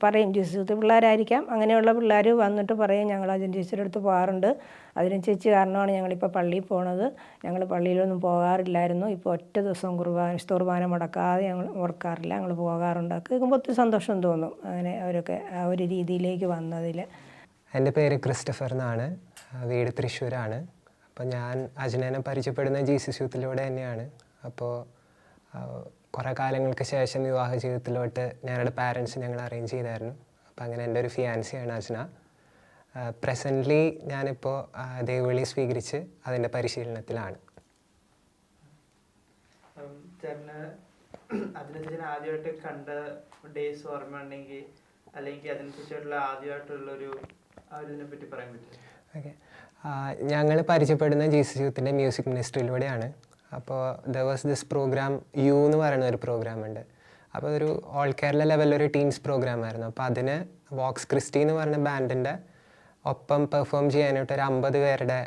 Speaker 1: പറയും, ജിസുത്തെ പിള്ളേരായിരിക്കാം, അങ്ങനെയുള്ള പിള്ളേർ വന്നിട്ട് പറയും ഞങ്ങൾ അജ്ന ചേച്ചിയുടെ അടുത്ത് പോകാറുണ്ട്, അജ്ന ചേച്ചി കാരണമാണ് ഞങ്ങളിപ്പോൾ പള്ളിയിൽ പോണത്, ഞങ്ങൾ പള്ളിയിലൊന്നും പോകാറില്ലായിരുന്നു, ഇപ്പോൾ ഒറ്റ ദിവസം കുർബാന മുടക്കാതെ ഞങ്ങൾ ഓർക്കാറില്ല, ഞങ്ങൾ പോകാറുണ്ട്. കേൾക്കുമ്പോൾ ഒത്തിരി സന്തോഷം തോന്നും അങ്ങനെ അവരൊക്കെ ആ ഒരു രീതിയിലേക്ക് വന്നതിൽ.
Speaker 3: എൻ്റെ പേര് ക്രിസ്റ്റഫർ എന്നാണ്, വീട് തൃശ്ശൂരാണ്. അപ്പോൾ ഞാൻ അജ്നേനെ പരിചയപ്പെടുന്ന ജീസസ് യൂത്തിലൂടെ തന്നെയാണ്. അപ്പോൾ കുറേ കാലങ്ങൾക്ക് ശേഷം വിവാഹ ജീവിതത്തിലോട്ട് ഞങ്ങളുടെ പാരൻസ് ഞങ്ങൾ അറേഞ്ച് ചെയ്തായിരുന്നു. അപ്പോൾ അങ്ങനെ എൻ്റെ ഒരു ഫിയാൻസിയാണ് അജ്ന. പ്രസൻ്റ്ലി ഞാനിപ്പോൾ ദൈവവിളി സ്വീകരിച്ച് അതിൻ്റെ പരിശീലനത്തിലാണ്.
Speaker 2: അതിനെ ആദ്യമായിട്ട് കണ്ട ഡേയ്സ് ഓർമ്മ ഉണ്ടെങ്കിൽ, അല്ലെങ്കിൽ അതിനെക്കുറിച്ചുള്ള ആദ്യമായിട്ടുള്ളൊരു ഇതിനെ പറ്റി പറയാൻ പറ്റും?
Speaker 3: ഓക്കെ, ഞങ്ങൾ പരിചയപ്പെടുന്ന ജീസസ് യൂത്തിൻ്റെ മ്യൂസിക് മിനിസ്ട്രിയിലൂടെയാണ്. അപ്പോൾ ദർ വാസ് ദിസ് പ്രോഗ്രാം എന്ന് പറയുന്ന ഒരു പ്രോഗ്രാം ഉണ്ട്. അപ്പോൾ അതൊരു ഓൾ കേരള ലെവലിലൊരു ടീംസ് പ്രോഗ്രാം ആയിരുന്നു. അപ്പോൾ അതിന് വോക്സ് ക്രിസ്റ്റി എന്ന് പറഞ്ഞ ബാൻഡിൻ്റെ ഒപ്പം പെർഫോം ചെയ്യാനായിട്ട് ഒരു 50 പേരുടെ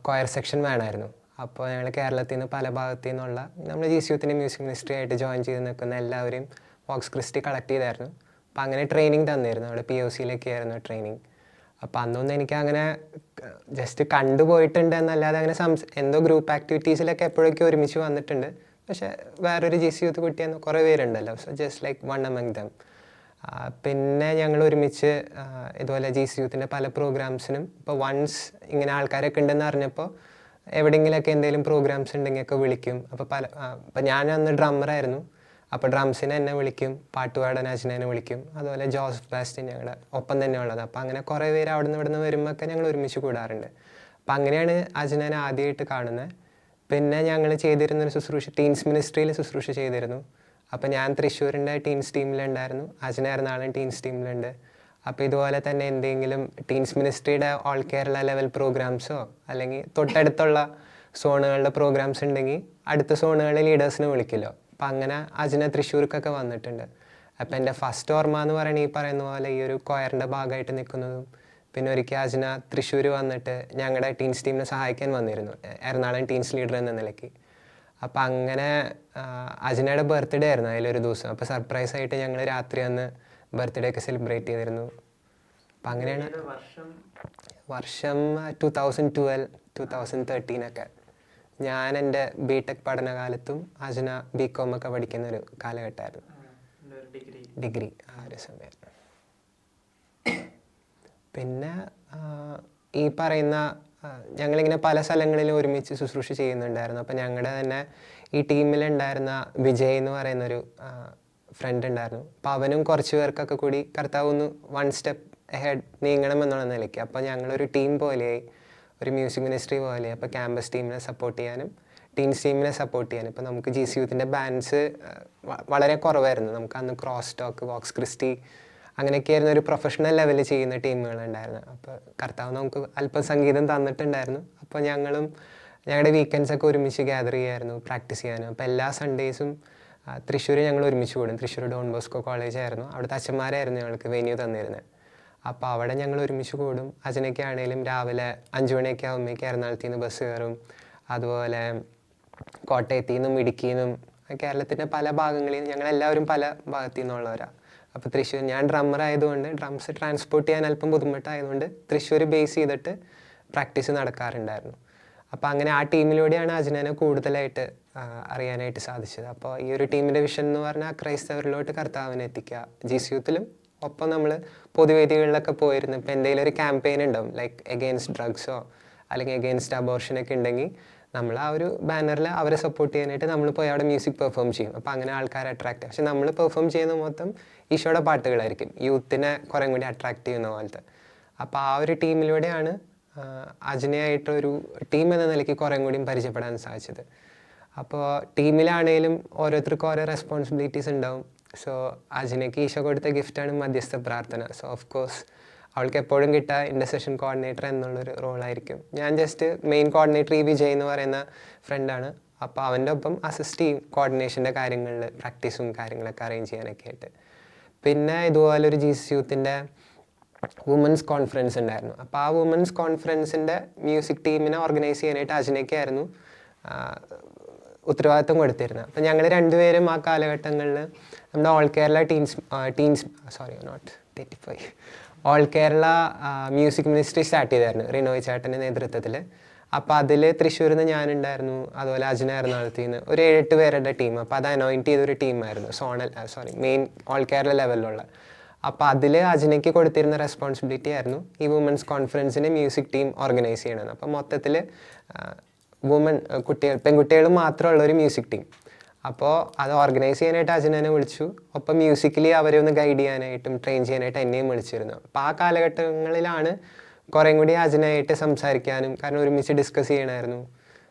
Speaker 3: കൊയർ സെക്ഷൻ വേണമായിരുന്നു. അപ്പോൾ ഞങ്ങൾ കേരളത്തിൽ നിന്ന് പല ഭാഗത്തു നിന്നുള്ള നമ്മൾ ജീസസ് യൂത്തിൻ്റെ മ്യൂസിക് മിനിസ്ട്രി ആയിട്ട് ജോയിൻ ചെയ്ത് നിൽക്കുന്ന എല്ലാവരെയും വോക്സ് ക്രിസ്റ്റി കളക്ട് ചെയ്തായിരുന്നു. അപ്പോൾ അങ്ങനെ ട്രെയിനിങ് തന്നിരുന്നു. അവിടെ POCയിലൊക്കെ ആയിരുന്നു ട്രെയിനിങ്. അപ്പോൾ അന്നൊന്നും എനിക്ക് അങ്ങനെ ജസ്റ്റ് കണ്ടുപോയിട്ടുണ്ട് എന്നല്ലാതെ അങ്ങനെ എന്തോ ഗ്രൂപ്പ് ആക്ടിവിറ്റീസിലൊക്കെ എപ്പോഴൊക്കെ ഒരുമിച്ച് വന്നിട്ടുണ്ട്. പക്ഷേ വേറൊരു ജീസസ് യൂത്ത് കുട്ടിയെന്ന് കുറേ പേരുണ്ടല്ലോ, so just like one among them. പിന്നെ ഞങ്ങൾ ഒരുമിച്ച് ഇതുപോലെ GC യൂത്തിൻ്റെ പല പ്രോഗ്രാംസിനും ഇപ്പോൾ വൺസ് ഇങ്ങനെ ആൾക്കാരൊക്കെ ഉണ്ടെന്ന് അറിഞ്ഞപ്പോൾ എവിടെയെങ്കിലുമൊക്കെ എന്തെങ്കിലും പ്രോഗ്രാംസ് ഉണ്ടെങ്കിൽ ഒക്കെ വിളിക്കും. അപ്പോൾ അപ്പോൾ ഞാൻ അന്ന് ഡ്രമ്മറായിരുന്നു. അപ്പോൾ ഡ്രംസിനെ എന്നെ വിളിക്കും, പാട്ടുപാടാൻ അജ്നനെ വിളിക്കും. അതുപോലെ ജോസഫ് ബാസ്റ്റിൻ ഞങ്ങളുടെ ഒപ്പം തന്നെ ഉള്ളത്. അപ്പോൾ അങ്ങനെ കുറേ പേര് അവിടെ നിന്ന് ഇവിടെ നിന്ന് വരുമ്പോഴൊക്കെ ഞങ്ങൾ ഒരുമിച്ച് കൂടാറുണ്ട്. അപ്പോൾ അങ്ങനെയാണ് അജ്നനെ ആദ്യമായിട്ട് കാണുന്നത്. പിന്നെ ഞങ്ങൾ ചെയ്തിരുന്നൊരു ശുശ്രൂഷ ടീൻസ് മിനിസ്ട്രിയിൽ ശുശ്രൂഷ ചെയ്തിരുന്നു. അപ്പോൾ ഞാൻ തൃശ്ശൂരിൻ്റെ ടീൻസ് ടീമിലുണ്ടായിരുന്നു, അജ്ന എറണാകുളം ടീൻസ് ടീമിലുണ്ട്. അപ്പോൾ ഇതുപോലെ തന്നെ എന്തെങ്കിലും ടീൻസ് മിനിസ്ട്രിയുടെ ഓൾ കേരള ലെവൽ പ്രോഗ്രാംസോ അല്ലെങ്കിൽ തൊട്ടടുത്തുള്ള സോണുകളിലെ പ്രോഗ്രാംസ് ഉണ്ടെങ്കിൽ അടുത്ത സോണുകളിലെ ലീഡേഴ്സിനെ വിളിക്കുമല്ലോ. അപ്പം അങ്ങനെ അജ്ന തൃശ്ശൂർക്കൊക്കെ വന്നിട്ടുണ്ട്. അപ്പം എൻ്റെ ഫസ്റ്റ് ഓർമ്മ എന്ന് പറയുന്നത് ഈ പറയുന്ന പോലെ ഈ ഒരു കൊയറിൻ്റെ ഭാഗമായിട്ട് നിൽക്കുന്നതും പിന്നെ ഒരിക്കൽ അജ്ന തൃശ്ശൂർ വന്നിട്ട് ഞങ്ങളുടെ ടീൻസ് ടീമിനെ സഹായിക്കാൻ വന്നിരുന്നു, എറണാകുളം ടീൻസ് ലീഡർ എന്ന നിലയ്ക്ക്. അപ്പം അങ്ങനെ അജ്നയുടെ ബർത്ത്ഡേ ആയിരുന്നു അതിലൊരു ദിവസം. അപ്പോൾ സർപ്രൈസായിട്ട് ഞങ്ങൾ രാത്രി അന്ന് ബർത്ത്ഡേ ഒക്കെ സെലിബ്രേറ്റ് ചെയ്തിരുന്നു. അപ്പം അങ്ങനെയാണ് വർഷം 2012, 2013 ഒക്കെ. ഞാൻ എൻ്റെ BTech പഠനകാലത്തും അജ്ന BCom ഒക്കെ പഠിക്കുന്ന ഒരു കാലഘട്ടമായിരുന്നു, ഡിഗ്രി ആ ഒരു സമയം. പിന്നെ ഈ പറയുന്ന ഞങ്ങളിങ്ങനെ പല സ്ഥലങ്ങളിലും ഒരുമിച്ച് ശുശ്രൂഷ ചെയ്യുന്നുണ്ടായിരുന്നു. അപ്പോൾ ഞങ്ങളുടെ തന്നെ ഈ ടീമിലുണ്ടായിരുന്ന വിജയ് എന്ന് പറയുന്നൊരു ഫ്രണ്ട് ഉണ്ടായിരുന്നു. അപ്പോൾ അവനും കുറച്ച് പേർക്കൊക്കെ കൂടി കർത്താവ് ഒന്ന് 1 സ്റ്റെപ്പ് ഹെഡ് നീങ്ങണം എന്നുള്ള നിലയ്ക്ക് അപ്പോൾ ഞങ്ങളൊരു ടീം പോലെയായി, ഒരു മ്യൂസിക് മിനിസ്ട്രി പോലെ. അപ്പോൾ ക്യാമ്പസ് ടീമിനെ സപ്പോർട്ട് ചെയ്യാനും ടീൻസ് ടീമിനെ സപ്പോർട്ട് ചെയ്യാനും ഇപ്പോൾ നമുക്ക് GC യൂത്തിൻ്റെ ബാൻഡ്സ് വളരെ കുറവായിരുന്നു. നമുക്ക് അന്ന് ക്രോസ് ടോക്ക്, വോക്സ് ക്രിസ്റ്റി അങ്ങനെയൊക്കെയായിരുന്നു ഒരു പ്രൊഫഷണൽ ലെവലിൽ ചെയ്യുന്ന ടീമുകളുണ്ടായിരുന്നു. അപ്പോൾ കർത്താവ് നമുക്ക് അല്പം സംഗീതം തന്നിട്ടുണ്ടായിരുന്നു. അപ്പോൾ ഞങ്ങളും ഞങ്ങളുടെ വീക്കെൻഡ്സൊക്കെ ഒരുമിച്ച് ഗ്യാദർ ചെയ്യായിരുന്നു, പ്രാക്ടീസ് ചെയ്യാനും. അപ്പോൾ എല്ലാ സൺഡേയ്സും തൃശ്ശൂർ ഞങ്ങൾ ഒരുമിച്ച് കൂടും. തൃശ്ശൂർ ഡോൺ ബോസ്കോ കോളേജ് ആയിരുന്നു, അവിടുത്തെ അച്ഛന്മാരായിരുന്നു ഞങ്ങൾക്ക് വെന്യൂ തന്നിരുന്നത്. അപ്പോൾ അവിടെ ഞങ്ങൾ ഒരുമിച്ച് കൂടും. അച്ഛനൊക്കെ ആണെങ്കിലും രാവിലെ 5 മണിയൊക്കെ ആകുമ്പോഴേക്ക് എറണാകുളത്തു നിന്ന് ബസ് കയറും. അതുപോലെ കോട്ടയത്തു നിന്നും ഇടുക്കിയിൽ നിന്നും കേരളത്തിൻ്റെ പല ഭാഗങ്ങളിൽ നിന്ന് ഞങ്ങളെല്ലാവരും പല ഭാഗത്തു നിന്നുള്ളവരാണ്. അപ്പോൾ തൃശ്ശൂർ ഞാൻ ഡ്രമ്മർ ആയതുകൊണ്ട് ഡ്രംസ് ട്രാൻസ്പോർട്ട് ചെയ്യാൻ അല്പം ബുദ്ധിമുട്ടായതുകൊണ്ട് തൃശ്ശൂർ ബേസ് ചെയ്തിട്ട് പ്രാക്ടീസ് നടക്കാറുണ്ടായിരുന്നു. അപ്പോൾ അങ്ങനെ ആ ടീമിലൂടെയാണ് അജ്നനെ കൂടുതലായിട്ട് അറിയാനായിട്ട് സാധിച്ചത്. അപ്പോൾ ഈ ഒരു ടീമിൻ്റെ വിഷൻ എന്ന് പറഞ്ഞാൽ ക്രൈസ്തവരിലോട്ട് കർത്താവിനെ എത്തിക്കുക. GC യൂത്തിലും ഒപ്പം നമ്മൾ പൊതുവേദികളിലൊക്കെ പോയിരുന്നു. ഇപ്പോൾ എന്തെങ്കിലും ഒരു ക്യാമ്പയിൻ ഉണ്ടാവും, ലൈക്ക് എഗെയിൻസ്റ്റ് ഡ്രഗ്സോ അല്ലെങ്കിൽ എഗെയിൻസ്റ്റ് അബോർഷനൊക്കെ ഉണ്ടെങ്കിൽ നമ്മൾ ആ ഒരു ബാനറിൽ അവരെ സപ്പോർട്ട് ചെയ്യാനായിട്ട് നമ്മൾ പോയി അവിടെ മ്യൂസിക് പെർഫോം ചെയ്യും. അപ്പോൾ അങ്ങനെ ആൾക്കാരെ അട്രാക്റ്റ്. പക്ഷെ നമ്മൾ പെർഫോം ചെയ്യുന്ന മൊത്തം ഈശോയുടെ പാട്ടുകളായിരിക്കും, യൂത്തിനെ കുറേ കൂടി അട്രാക്റ്റ് ചെയ്യുന്ന പോലത്തെ. അപ്പോൾ ആ ഒരു ടീമിലൂടെയാണ് അജ്നയായിട്ടൊരു ടീം എന്ന നിലയ്ക്ക് കുറേ കൂടിയും പരിചയപ്പെടാൻ സാധിച്ചത്. അപ്പോൾ ടീമിലാണെങ്കിലും ഓരോരുത്തർക്കും ഓരോ റെസ്പോൺസിബിലിറ്റീസ് ഉണ്ടാവും. സോ അജ്നയ്ക്ക് ഈശോ കൊടുത്ത ഗിഫ്റ്റാണ് മധ്യസ്ഥ പ്രാർത്ഥന. സോ ഓഫ് കോഴ്സ് അവൾക്ക് എപ്പോഴും കിട്ടുക ഇൻ്റർസെഷൻ കോർഡിനേറ്റർ എന്നുള്ളൊരു റോളായിരിക്കും. ഞാൻ ജസ്റ്റ് മെയിൻ കോർഡിനേറ്റർ ഈ വിജയ് എന്ന് പറയുന്ന ഫ്രണ്ടാണ്. അപ്പോൾ അവൻ്റെ ഒപ്പം അസിസ്റ്റ് ചെയ്യും കോർഡിനേഷൻ്റെ കാര്യങ്ങളിൽ, പ്രാക്ടീസും കാര്യങ്ങളൊക്കെ അറേഞ്ച് ചെയ്യാനൊക്കെ ആയിട്ട്. പിന്നെ ഇതുപോലൊരു GC യൂത്തിൻ്റെ വുമൻസ് കോൺഫറൻസ് ഉണ്ടായിരുന്നു. അപ്പോൾ ആ വുമൻസ് കോൺഫറൻസിൻ്റെ മ്യൂസിക് ടീമിനെ ഓർഗനൈസ് ചെയ്യാനായിട്ട് അജ്നയ്ക്കായിരുന്നു ഉത്തരവാദിത്വം കൊടുത്തിരുന്നത്. അപ്പോൾ ഞങ്ങൾ രണ്ടുപേരും ആ കാലഘട്ടങ്ങളിൽ നമ്മുടെ all Kerala all Kerala music ministry start ചെയ്തായിരുന്നു റിനോയ് ചേട്ടൻ്റെ നേതൃത്വത്തിൽ. അപ്പോൾ അതിൽ തൃശ്ശൂരിൽ നിന്ന് ഞാനുണ്ടായിരുന്നു, അതുപോലെ അജ്ന എറണാകുളത്തിൽ നിന്ന് ഒരു 7-8 പേരുടെ ടീം. അപ്പോൾ അത് അനോയിൻറ്റ് ചെയ്തൊരു ടീമായിരുന്നു, മെയിൻ ഓൾ കേരള ലെവലിലുള്ള. അപ്പോൾ അതിൽ അജ്നയ്ക്ക് കൊടുത്തിരുന്ന റെസ്പോൺസിബിലിറ്റി ആയിരുന്നു ഈ വുമൻസ് കോൺഫറൻസിന് മ്യൂസിക് ടീം ഓർഗനൈസ് ചെയ്യണം. അപ്പോൾ മൊത്തത്തിൽ പെൺകുട്ടികൾ മാത്രമുള്ള ഒരു മ്യൂസിക് ടീം. അപ്പോൾ അത് ഓർഗനൈസ് ചെയ്യാനായിട്ട് അജ്നനെ വിളിച്ചു. ഒപ്പം മ്യൂസിക്കലി അവരെ ഒന്ന് ഗൈഡ് ചെയ്യാനായിട്ടും ട്രെയിൻ ചെയ്യാനായിട്ട് എന്നെയും വിളിച്ചിരുന്നു. അപ്പോൾ ആ കാലഘട്ടങ്ങളിലാണ് കുറേ കൂടി അജ്നയായിട്ട് സംസാരിക്കാനും, കാരണം ഒരുമിച്ച് ഡിസ്കസ് ചെയ്യണമായിരുന്നു.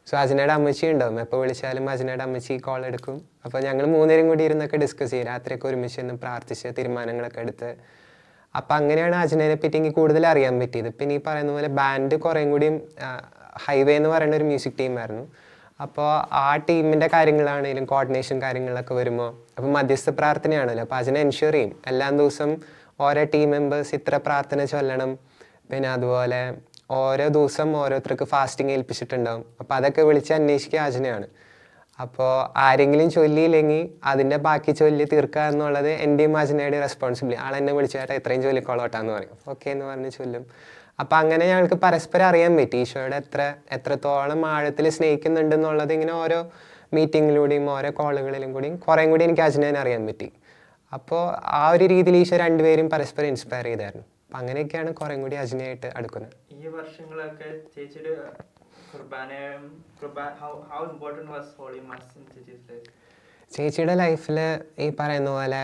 Speaker 3: സോ അജ്നയുടെ അമ്മച്ചി ഉണ്ടാവും, എപ്പോൾ വിളിച്ചാലും അജ്നയുടെ അമ്മച്ചി കോൾ എടുക്കും. അപ്പോൾ ഞങ്ങൾ 3 പേരും കൂടി ഇരുന്നൊക്കെ ഡിസ്കസ് ചെയ്യും, രാത്രിയൊക്കെ ഒരുമിച്ച് നിന്ന് പ്രാർത്ഥിച്ച് തീരുമാനങ്ങളൊക്കെ എടുത്ത്. അപ്പോൾ അങ്ങനെയാണ് അജ്നയെ പറ്റി എനിക്ക് കൂടുതൽ അറിയാൻ പറ്റിയത്. പിന്നെ ഈ പറയുന്ന പോലെ ബാൻഡ് കുറേ കൂടിയും ഹൈവേ എന്ന് പറയുന്ന ഒരു മ്യൂസിക് ടീമായിരുന്നു. അപ്പോൾ ആ ടീമിൻ്റെ കാര്യങ്ങളാണെങ്കിലും കോർഡിനേഷൻ കാര്യങ്ങളൊക്കെ വരുമ്പോൾ അപ്പോൾ മധ്യസ്ഥ പ്രാർത്ഥനയാണല്ലോ. അപ്പോൾ അജ്ന എൻഷുർ ചെയ്യും എല്ലാ ദിവസം ഓരോ ടീം മെമ്പേഴ്സ് ഇത്ര പ്രാർത്ഥന ചൊല്ലണം. പിന്നെ അതുപോലെ ഓരോ ദിവസം ഓരോരുത്തർക്ക് ഫാസ്റ്റിംഗ് ഏൽപ്പിച്ചിട്ടുണ്ടാവും. അപ്പോൾ അതൊക്കെ വിളിച്ച് അന്വേഷിക്കുക അജ്നയാണ്. അപ്പോൾ ആരെങ്കിലും ചൊല്ലിയില്ലെങ്കിൽ അതിൻ്റെ ബാക്കി ചൊല്ലി തീർക്കുക എന്നുള്ളത് എൻ്റെയും അജ്നയുടെയും റെസ്പോൺസിബിലിറ്റി. ആളെന്നെ വിളിച്ചായിട്ട് എത്രയും ചൊല്ലിക്കോളോട്ടാന്ന് പറയും. ഓക്കെ എന്ന് പറഞ്ഞ് ചൊല്ലും. അപ്പം അങ്ങനെ ഞങ്ങൾക്ക് പരസ്പരം അറിയാൻ പറ്റി ഈശോയുടെ എത്രത്തോളം ആഴത്തിൽ സ്നേഹിക്കുന്നുണ്ടെന്നുള്ളത് ഇങ്ങനെ ഓരോ മീറ്റിങ്ങിലൂടെയും ഓരോ കോളുകളിലും കൂടിയും കുറേ കൂടി എനിക്ക് അജ്നയെ അറിയാൻ പറ്റി. അപ്പോൾ ആ ഒരു രീതിയിൽ ഈശോ രണ്ടുപേരും പരസ്പരം ഇൻസ്പയർ ചെയ്തായിരുന്നു. അപ്പം അങ്ങനെയൊക്കെയാണ് കുറേ കൂടി അജ്നയായിട്ട് അടുക്കുന്നത്.
Speaker 2: ഈ വർഷങ്ങളൊക്കെ ചേച്ചിയുടെ കുർബാനയും how important was Holy Mass in ചേച്ചീസ് ലൈഫ്?
Speaker 3: ചേച്ചിയുടെ ലൈഫിൽ ഈ പറയുന്ന പോലെ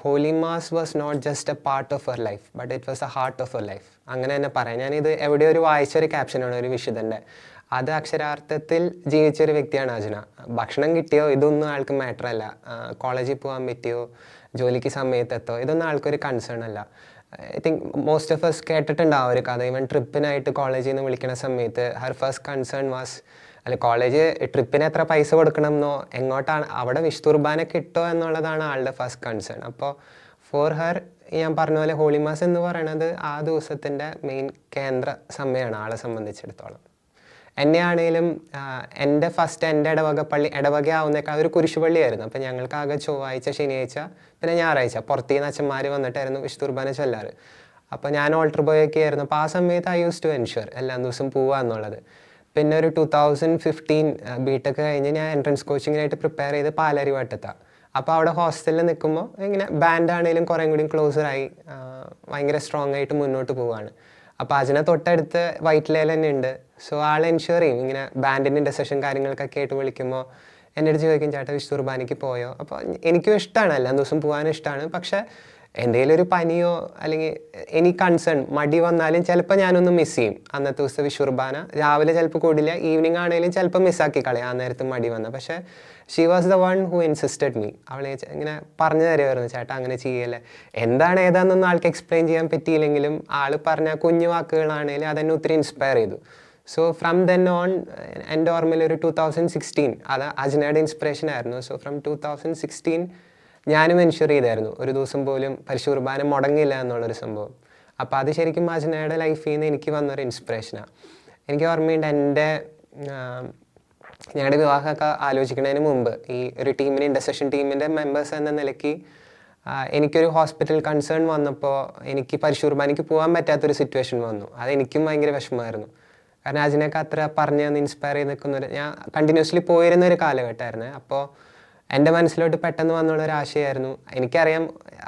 Speaker 3: holy mass was not just a part of our life, but it was a heart of our life. അങ്ങനെ തന്നെ പറയാം. ഞാനിത് എവിടെയോ ഒരു വായിച്ചൊരു ക്യാപ്ഷനാണ് ഒരു വിശുദ്ധൻ്റെ. അത് അക്ഷരാർത്ഥത്തിൽ ജീവിച്ചൊരു വ്യക്തിയാണ് അജ്ന. ഭക്ഷണം കിട്ടിയോ ഇതൊന്നും ആൾക്ക് മാറ്റർ അല്ല, കോളേജിൽ പോകാൻ പറ്റിയോ ജോലിക്ക് സമയത്തെത്തോ ഇതൊന്നും ആൾക്കൊരു കൺസേൺ അല്ല. I think most of us കേട്ടിട്ടുണ്ടാവും ഒരു കഥ. ഇവൻ ട്രിപ്പിനായിട്ട് കോളേജിൽ നിന്ന് വിളിക്കുന്ന സമയത്ത് ഹർ ഫസ്റ്റ് കൺസേൺ വാസ്, അല്ല കോളേജ് ട്രിപ്പിന് എത്ര പൈസ കൊടുക്കണം എന്നോ എങ്ങോട്ടാണ് അവിടെ വിശുദ്ധ കുർബാന കിട്ടുമോ എന്നുള്ളതാണ് ആളുടെ ഫസ്റ്റ് കൺസേൺ. അപ്പോൾ ഫോർ ഹർ ഞാൻ പറഞ്ഞ പോലെ ഹോളി മാസ് എന്ന് പറയുന്നത് ആ ദിവസത്തിൻ്റെ മെയിൻ കേന്ദ്ര സമയമാണ് ആളെ സംബന്ധിച്ചിടത്തോളം. എന്നെ ആണെങ്കിലും എൻ്റെ ഇടവക ആവുന്നേക്കാൾ ഒരു കുരിശുപള്ളിയായിരുന്നു. അപ്പോൾ ഞങ്ങൾക്ക് ആകെ ചൊവ്വാഴ്ച, ശനിയാഴ്ച, പിന്നെ ഞായറാഴ്ച പുറത്തുനിന്ന് അച്ഛന്മാർ വന്നിട്ടായിരുന്നു വിശുദ്ധ കുർബാന ചൊല്ലാറ്. അപ്പോൾ ഞാൻ ഓൾട്ടർ ബോയൊക്കെ ആയിരുന്നു. അപ്പോൾ ആ സമയത്ത് ഐ യൂസ് ടു എൻഷുർ എല്ലാ ദിവസവും പോവുക എന്നുള്ളത്. പിന്നെ ഒരു 2015 ബിടെക് കഴിഞ്ഞ് ഞാൻ എൻട്രൻസ് കോച്ചിങ്ങിനായിട്ട് പ്രിപ്പയർ ചെയ്ത് പാലാരിവട്ടത്താണ്. അപ്പോൾ അവിടെ ഹോസ്റ്റലിൽ നിൽക്കുമ്പോൾ ഇങ്ങനെ ബാൻഡാണെങ്കിലും കുറേ കൂടി ക്ലോസറായി ഭയങ്കര സ്ട്രോങ് ആയിട്ട് മുന്നോട്ട് പോവുകയാണ്. അപ്പോൾ അതിനെ തൊട്ടടുത്ത് വൈറ്റ്ലേൽ തന്നെ ഉണ്ട്. സോ ആൾ എൻഷുർ ചെയ്യും ഇങ്ങനെ ബാൻഡിൻ്റെ ഇൻ്റർസെഷൻ കാര്യങ്ങൾക്കൊക്കെ ആയിട്ട് വിളിക്കുമ്പോൾ എൻ്റെ അടുത്ത് ചോദിക്കും, ചേട്ടാ വിശുദ്ധ കുർബാനയ്ക്ക് പോയോ? അപ്പോൾ എനിക്കും ഇഷ്ടമാണ്, എല്ലാ ദിവസവും പോകാനും ഇഷ്ടമാണ്. പക്ഷേ എന്തെങ്കിലും ഒരു പനിയോ അല്ലെങ്കിൽ എനി കൺസേൺ മടി വന്നാലും ചിലപ്പോൾ ഞാനൊന്ന് മിസ് ചെയ്യും അന്നത്തെ ദിവസത്തെ വിശുദ്ധ കുർബാന. രാവിലെ ചിലപ്പോൾ കൂടില്ല, ഈവനിങ് ആണെങ്കിലും ചിലപ്പോൾ മിസ്സാക്കി കളയാം ആ നേരത്ത് മടി വന്ന. പക്ഷേ she was the one who insisted me. അവളെ ഇങ്ങനെ പറഞ്ഞു തരുമായിരുന്നു, ചേട്ടാ അങ്ങനെ ചെയ്യല്ലേ. എന്താണ് ഏതാണെന്നൊന്നും ആൾക്ക് എക്സ്പ്ലെയിൻ ചെയ്യാൻ പറ്റിയില്ലെങ്കിലും ആൾ പറഞ്ഞ കുഞ്ഞു വാക്കുകളാണെങ്കിലും അതെന്നെ ഒത്തിരി ഇൻസ്പയർ ചെയ്തു. സോ ഫ്രം ദെൻ ഓൺ എൻ്റെ ഓർമ്മയിൽ ഒരു 2016 അത് അജ്നയുടെ ഇൻസ്പിറേഷൻ ആയിരുന്നു. സോ ഫ്രം 2016 ഞാനും എൻഷുർ ചെയ്തായിരുന്നു ഒരു ദിവസം പോലും പരിശുദ്ധ കുർബാന മുടങ്ങില്ല എന്നുള്ളൊരു സംഭവം. അപ്പോൾ അത് ശരിക്കും അജ്നയുടെ ലൈഫിൽ നിന്ന് എനിക്ക് വന്നൊരു ഇൻസ്പിറേഷനാണ്. എനിക്ക് ഓർമ്മയുണ്ട് ഞങ്ങളുടെ വിവാഹമൊക്കെ ആലോചിക്കുന്നതിന് മുമ്പ് ഈ ഒരു ടീമിന് ഇൻ്റർസെഷൻ ടീമിൻ്റെ മെമ്പേഴ്സ് എന്ന നിലയ്ക്ക് എനിക്കൊരു ഹോസ്പിറ്റൽ കൺസേൺ വന്നപ്പോൾ എനിക്ക് പരിശുദ്ധ കുർബാനയ്ക്ക് പോകാൻ പറ്റാത്തൊരു സിറ്റുവേഷൻ വന്നു. അതെനിക്കും ഭയങ്കര വിഷമമായിരുന്നു. കാരണം അതിനൊക്കെ അത്ര പറഞ്ഞ് ഇൻസ്പയർ ചെയ്ത് നിൽക്കുന്നൊരു ഞാൻ കണ്ടിന്യൂസ്ലി പോയിരുന്നൊരു കാലഘട്ടമായിരുന്നു. അപ്പോൾ എൻ്റെ മനസ്സിലോട്ട് പെട്ടെന്ന് വന്നുള്ളൊരു ആശയമായിരുന്നു,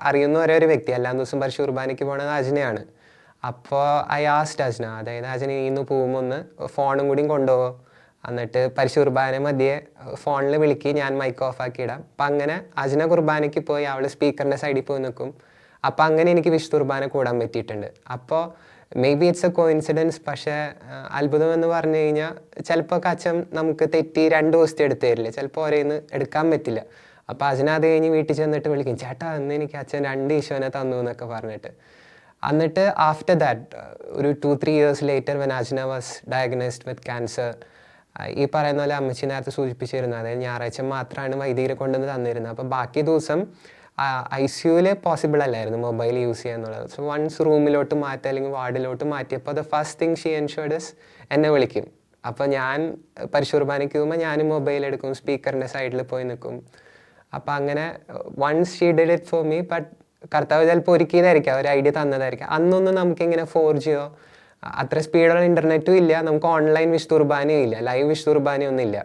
Speaker 3: അറിയുന്ന ഒരു വ്യക്തി എല്ലാ ദിവസവും പരിശുദ്ധ കുർബാനയ്ക്ക് പോകുന്നത് അജ്നയാണ്. അപ്പോൾ ഐ ആസ്ക്ഡ് അജ്ന, അതായത് അജ്ന ഇന്ന് പോകുമ്പോൾ ഒന്ന് ഫോണും കൂടിയും കൊണ്ടുപോകുമോ, എന്നിട്ട് പരിശുദ്ധ കുർബാന മധ്യേ ഫോണിൽ വിളിക്ക്, ഞാൻ മൈക്ക് ഓഫാക്കി ഇടാം. അപ്പം അങ്ങനെ അജ്ന കുർബാനയ്ക്ക് പോയി അവൾ സ്പീക്കറിൻ്റെ സൈഡിൽ പോയി നിൽക്കും. അപ്പം അങ്ങനെ എനിക്ക് വിശുദ്ധ കുർബാന കൂടാൻ പറ്റിയിട്ടുണ്ട്. അപ്പോൾ may be it's A coincidence, പക്ഷേ അത്ഭുതം എന്ന് പറഞ്ഞു കഴിഞ്ഞാൽ ചിലപ്പോൾ അച്ഛൻ നമുക്ക് തെറ്റി 2 ദിവസത്തെ എടുത്ത് തരില്ല, ചിലപ്പോൾ ഒരേന്ന് എടുക്കാൻ പറ്റില്ല. അപ്പോൾ അച്ഛൻ അത് കഴിഞ്ഞ് വീട്ടിൽ ചെന്നിട്ട് വിളിക്കും, ചേട്ടാ അന്ന് എനിക്ക് അച്ഛൻ 2 ഈശോനെ തന്നു എന്നൊക്കെ പറഞ്ഞിട്ട്. എന്നിട്ട് ആഫ്റ്റർ ദാറ്റ് ഒരു 2-3 years later when Ajna was diagnosed with cancer, ഈ പറയുന്ന പോലെ അമ്മച്ചി നേരത്തെ സൂചിപ്പിച്ചിരുന്നു, അതായത് ഞായറാഴ്ച മാത്രമാണ് വൈദികരെ കൊണ്ടുവന്ന് തന്നിരുന്നത്. അപ്പോൾ ബാക്കി ദിവസം ICUവിൽ പോസിബിൾ അല്ലായിരുന്നു മൊബൈൽ യൂസ് ചെയ്യുക എന്നുള്ളത്. സോ വൺസ് റൂമിലോട്ട് മാറ്റുക അല്ലെങ്കിൽ വാർഡിലോട്ട് മാറ്റിയപ്പോൾ the first thing she ensured is എന്നെ വിളിക്കും. അപ്പോൾ ഞാൻ പരിശുദ്ധ കുർബാനയ്ക്ക് പോകുമ്പോൾ ഞാനും മൊബൈൽ എടുക്കും, സ്പീക്കറിൻ്റെ സൈഡിൽ പോയി നിൽക്കും. അപ്പോൾ അങ്ങനെ once she did it for me. But കർത്താവ് ചിലപ്പോൾ ഒരുക്കിയതായിരിക്കാം, ഒരു ഐഡിയ തന്നതായിരിക്കാം. അന്നൊന്നും നമുക്കിങ്ങനെ 4Gയോ അത്ര സ്പീഡുള്ള ഇൻ്റർനെറ്റും ഇല്ല, നമുക്ക് ഓൺലൈൻ വിശുദ്ധ കുർബാനയും ഇല്ല, ലൈവ് വിശുദ്ധ കുർബാനയൊന്നും ഇല്ല.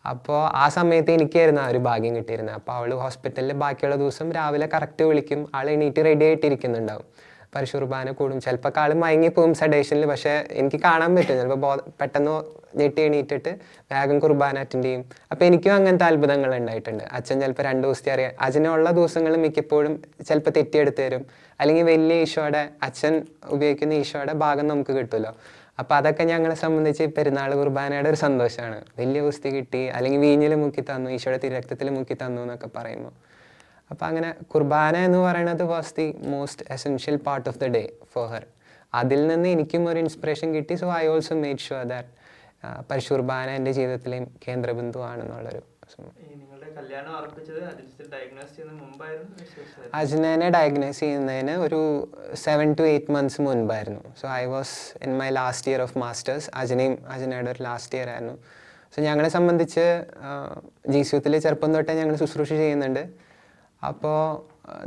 Speaker 3: അപ്പോൾ ആ സമയത്ത് എനിക്കായിരുന്നു ആ ഒരു ഭാഗ്യം കിട്ടിയിരുന്നത്. അപ്പോൾ അവൾ ഹോസ്പിറ്റലിൽ ബാക്കിയുള്ള ദിവസം രാവിലെ കറക്റ്റ് വിളിക്കും, ആൾ എണീറ്റ് റെഡി ആയിട്ടിരിക്കുന്നുണ്ടാവും, പരിശുദ്ധ കുർബാന കൂടും. ചിലപ്പോൾ ആൾ മയങ്ങിപ്പോവും സെഡേഷനിൽ, പക്ഷേ എനിക്ക് കാണാൻ പറ്റും, ചിലപ്പോൾ പെട്ടെന്ന് ഞെട്ടി എണീറ്റിട്ട് വേഗം കുർബാന അറ്റൻഡ് ചെയ്യും. അപ്പോൾ എനിക്കും അങ്ങനത്തെ അത്ഭുതങ്ങൾ ഉണ്ടായിട്ടുണ്ട്. അച്ഛൻ ചിലപ്പോൾ 2 ദിവസത്തെ അറിയാം, അതിനുള്ള ദിവസങ്ങൾ മിക്കപ്പോഴും ചിലപ്പോൾ തെറ്റിയെടുത്ത് തരും, അല്ലെങ്കിൽ വലിയ ഈശോയുടെ അച്ഛൻ ഉപയോഗിക്കുന്ന ഈശോയുടെ ഭാഗം നമുക്ക് കിട്ടുമല്ലോ. അപ്പോൾ അതൊക്കെ ഞങ്ങളെ സംബന്ധിച്ച് പെരുന്നാൾ കുർബാനയുടെ ഒരു സന്തോഷമാണ്. വലിയ കുസ്തി കിട്ടി, അല്ലെങ്കിൽ വീഞ്ഞിൽ മുക്കി തന്നു, ഈശോയുടെ തിരക്തത്തിൽ മുക്കി തന്നു എന്നൊക്കെ പറയുമ്പോൾ. അപ്പോൾ അങ്ങനെ കുർബാന എന്ന് പറയുന്നത് was the most essential part of the day for her. അതിൽ നിന്ന് എനിക്കും ഒരു ഇൻസ്പിറേഷൻ കിട്ടി. So I also made sure that പരിശുദ്ധ കുർബാന എൻ്റെ ജീവിതത്തിലെയും കേന്ദ്രബിന്ദുവാണെന്നുള്ളൊരു. അജ്നനെ ഡയഗ്നോസ് ചെയ്യുന്നതിന് ഒരു 7 to 8 months മുൻപായിരുന്നു. So I was in my last year of masters. അജ്നയുടെ ഒരു ലാസ്റ്റ് ഇയർ ആയിരുന്നു. സോ ഞങ്ങളെ സംബന്ധിച്ച് ജീസുത്തിൽ ചെറുപ്പം തൊട്ടേ ഞങ്ങൾ ശുശ്രൂഷ ചെയ്യുന്നുണ്ട്. അപ്പോൾ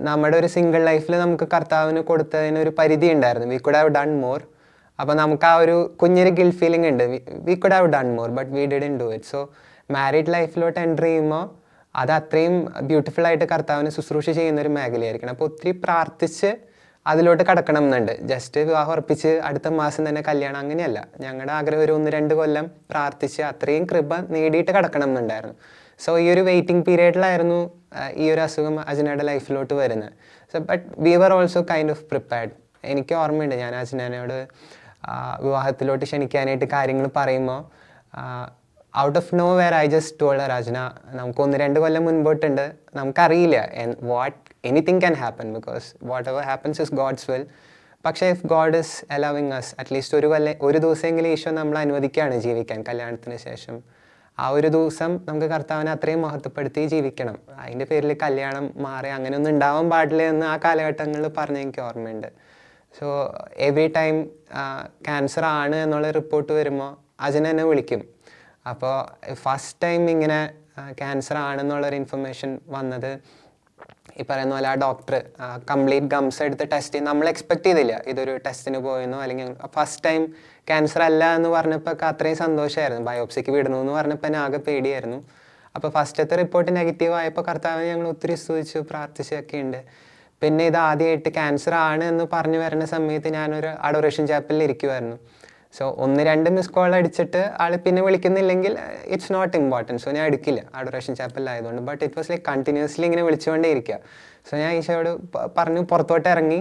Speaker 3: നമ്മുടെ ഒരു സിംഗിൾ ലൈഫിൽ നമുക്ക് കർത്താവിന് കൊടുത്തതിനൊരു പരിധി ഉണ്ടായിരുന്നു. We could have done more. അപ്പോൾ നമുക്ക് ആ ഒരു കുഞ്ഞൊരു ഗിൽറ്റ് ഫീലിംഗ് ഉണ്ട്, we could have done more but we didn't do it. So married ലൈഫിലോട്ട് എൻ്റർ ചെയ്യുമ്പോൾ അത് അത്രയും ബ്യൂട്ടിഫുൾ ആയിട്ട് കർത്താവിന് ശുശ്രൂഷ ചെയ്യുന്ന ഒരു മേഖലയായിരിക്കണം. അപ്പോൾ ഒത്തിരി പ്രാർത്ഥിച്ച് അതിലോട്ട് കടക്കണം എന്നുണ്ട്. ജസ്റ്റ് വിവാഹം ഉറപ്പിച്ച് അടുത്ത മാസം തന്നെ കല്യാണം, അങ്ങനെയല്ല. ഞങ്ങളുടെ ആഗ്രഹം ഒരു 1-2 കൊല്ലം പ്രാർത്ഥിച്ച് അത്രയും കൃപ നേടിയിട്ട് കടക്കണം എന്നുണ്ടായിരുന്നു. സോ ഈ ഒരു വെയിറ്റിംഗ് പീരീഡിലായിരുന്നു ഈ ഒരു അസുഖം അജ്നയുടെ ലൈഫിലോട്ട് വരുന്നത്. So but we were also kind of prepared. എനിക്ക് ഓർമ്മയുണ്ട്, ഞാൻ അജ്നയോട് വിവാഹത്തിലോട്ട് ക്ഷണിക്കാനായിട്ട് കാര്യങ്ങൾ പറയുമ്പോൾ out of nowhere I just told her, Ajna നമുക്ക് 1-2 കൊല്ലം മുൻപോട്ടുണ്ട്, നമുക്കറിയില്ല what anything can happen because whatever happens is God's will. പക്ഷേ if God is allowing us at least ഒരു ദിവസമെങ്കിലും ഈശോ നമ്മളെ അനുവദിക്കുകയാണ് ജീവിക്കാൻ കല്യാണത്തിന് ശേഷം. ആ ഒരു ദിവസം നമുക്ക് കർത്താവിനെ അത്രയും മഹത്വപ്പെടുത്തി ജീവിക്കണം. അതിൻ്റെ പേരിൽ കല്യാണം മാറി അങ്ങനെയൊന്നും ഉണ്ടാവാൻ പാടില്ല എന്ന് ആ കാലഘട്ടങ്ങളിൽ പറഞ്ഞ് എനിക്ക് ഓർമ്മയുണ്ട്. സോ എവറി ടൈം ക്യാൻസർ ആണ് എന്നുള്ള റിപ്പോർട്ട് വരുമ്പോൾ അജന എന്നെ വിളിക്കും. അപ്പോൾ ഫസ്റ്റ് ടൈം ഇങ്ങനെ ക്യാൻസർ ആണെന്നുള്ളൊരു ഇൻഫർമേഷൻ വന്നത് ഈ പറയുന്ന പോലെ ആ ഡോക്ടർ കംപ്ലീറ്റ് ഗംസ് എടുത്ത് ടെസ്റ്റ് ചെയ്ത്, നമ്മൾ എക്സ്പെക്ട് ചെയ്തില്ല ഇതൊരു ടെസ്റ്റിന് പോയെന്നോ, അല്ലെങ്കിൽ ഫസ്റ്റ് ടൈം ക്യാൻസർ അല്ല എന്ന് പറഞ്ഞപ്പോൾ ഒക്കെ അത്രയും സന്തോഷമായിരുന്നു. ബയോപ്സിക്ക് വിടുന്നു എന്ന് പറഞ്ഞപ്പോൾ എന്നെ ആകെ പേടിയായിരുന്നു. അപ്പോൾ ഫസ്റ്റത്തെ റിപ്പോർട്ട് നെഗറ്റീവ് ആയപ്പോൾ കർത്താവിനെ ഞങ്ങൾ ഒത്തിരി സ്തുതിച്ചു പ്രാർത്ഥിച്ചൊക്കെ ഉണ്ട്. പിന്നെ ഇത് ആദ്യമായിട്ട് ക്യാൻസർ ആണ് എന്ന് പറഞ്ഞു വരുന്ന സമയത്ത് ഞാനൊരു അഡോറേഷൻ ചാപ്പലിൽ ഇരിക്കുമായിരുന്നു. സോ 1-2 മിസ് കോൾ അടിച്ചിട്ട് ആൾ പിന്നെ വിളിക്കുന്നില്ലെങ്കിൽ ഇറ്റ്സ് നോട്ട് ഇമ്പോർട്ടൻറ്റ്. സോ ഞാൻ എടുക്കില്ല അഡോറേഷൻ ചാപ്പലിലായതുകൊണ്ട്. But it was like continuously ഇങ്ങനെ വിളിച്ചുകൊണ്ടേ ഇരിക്കുക. സോ ഞാൻ ഈശോയോട് പറഞ്ഞു പുറത്തോട്ട് ഇറങ്ങി.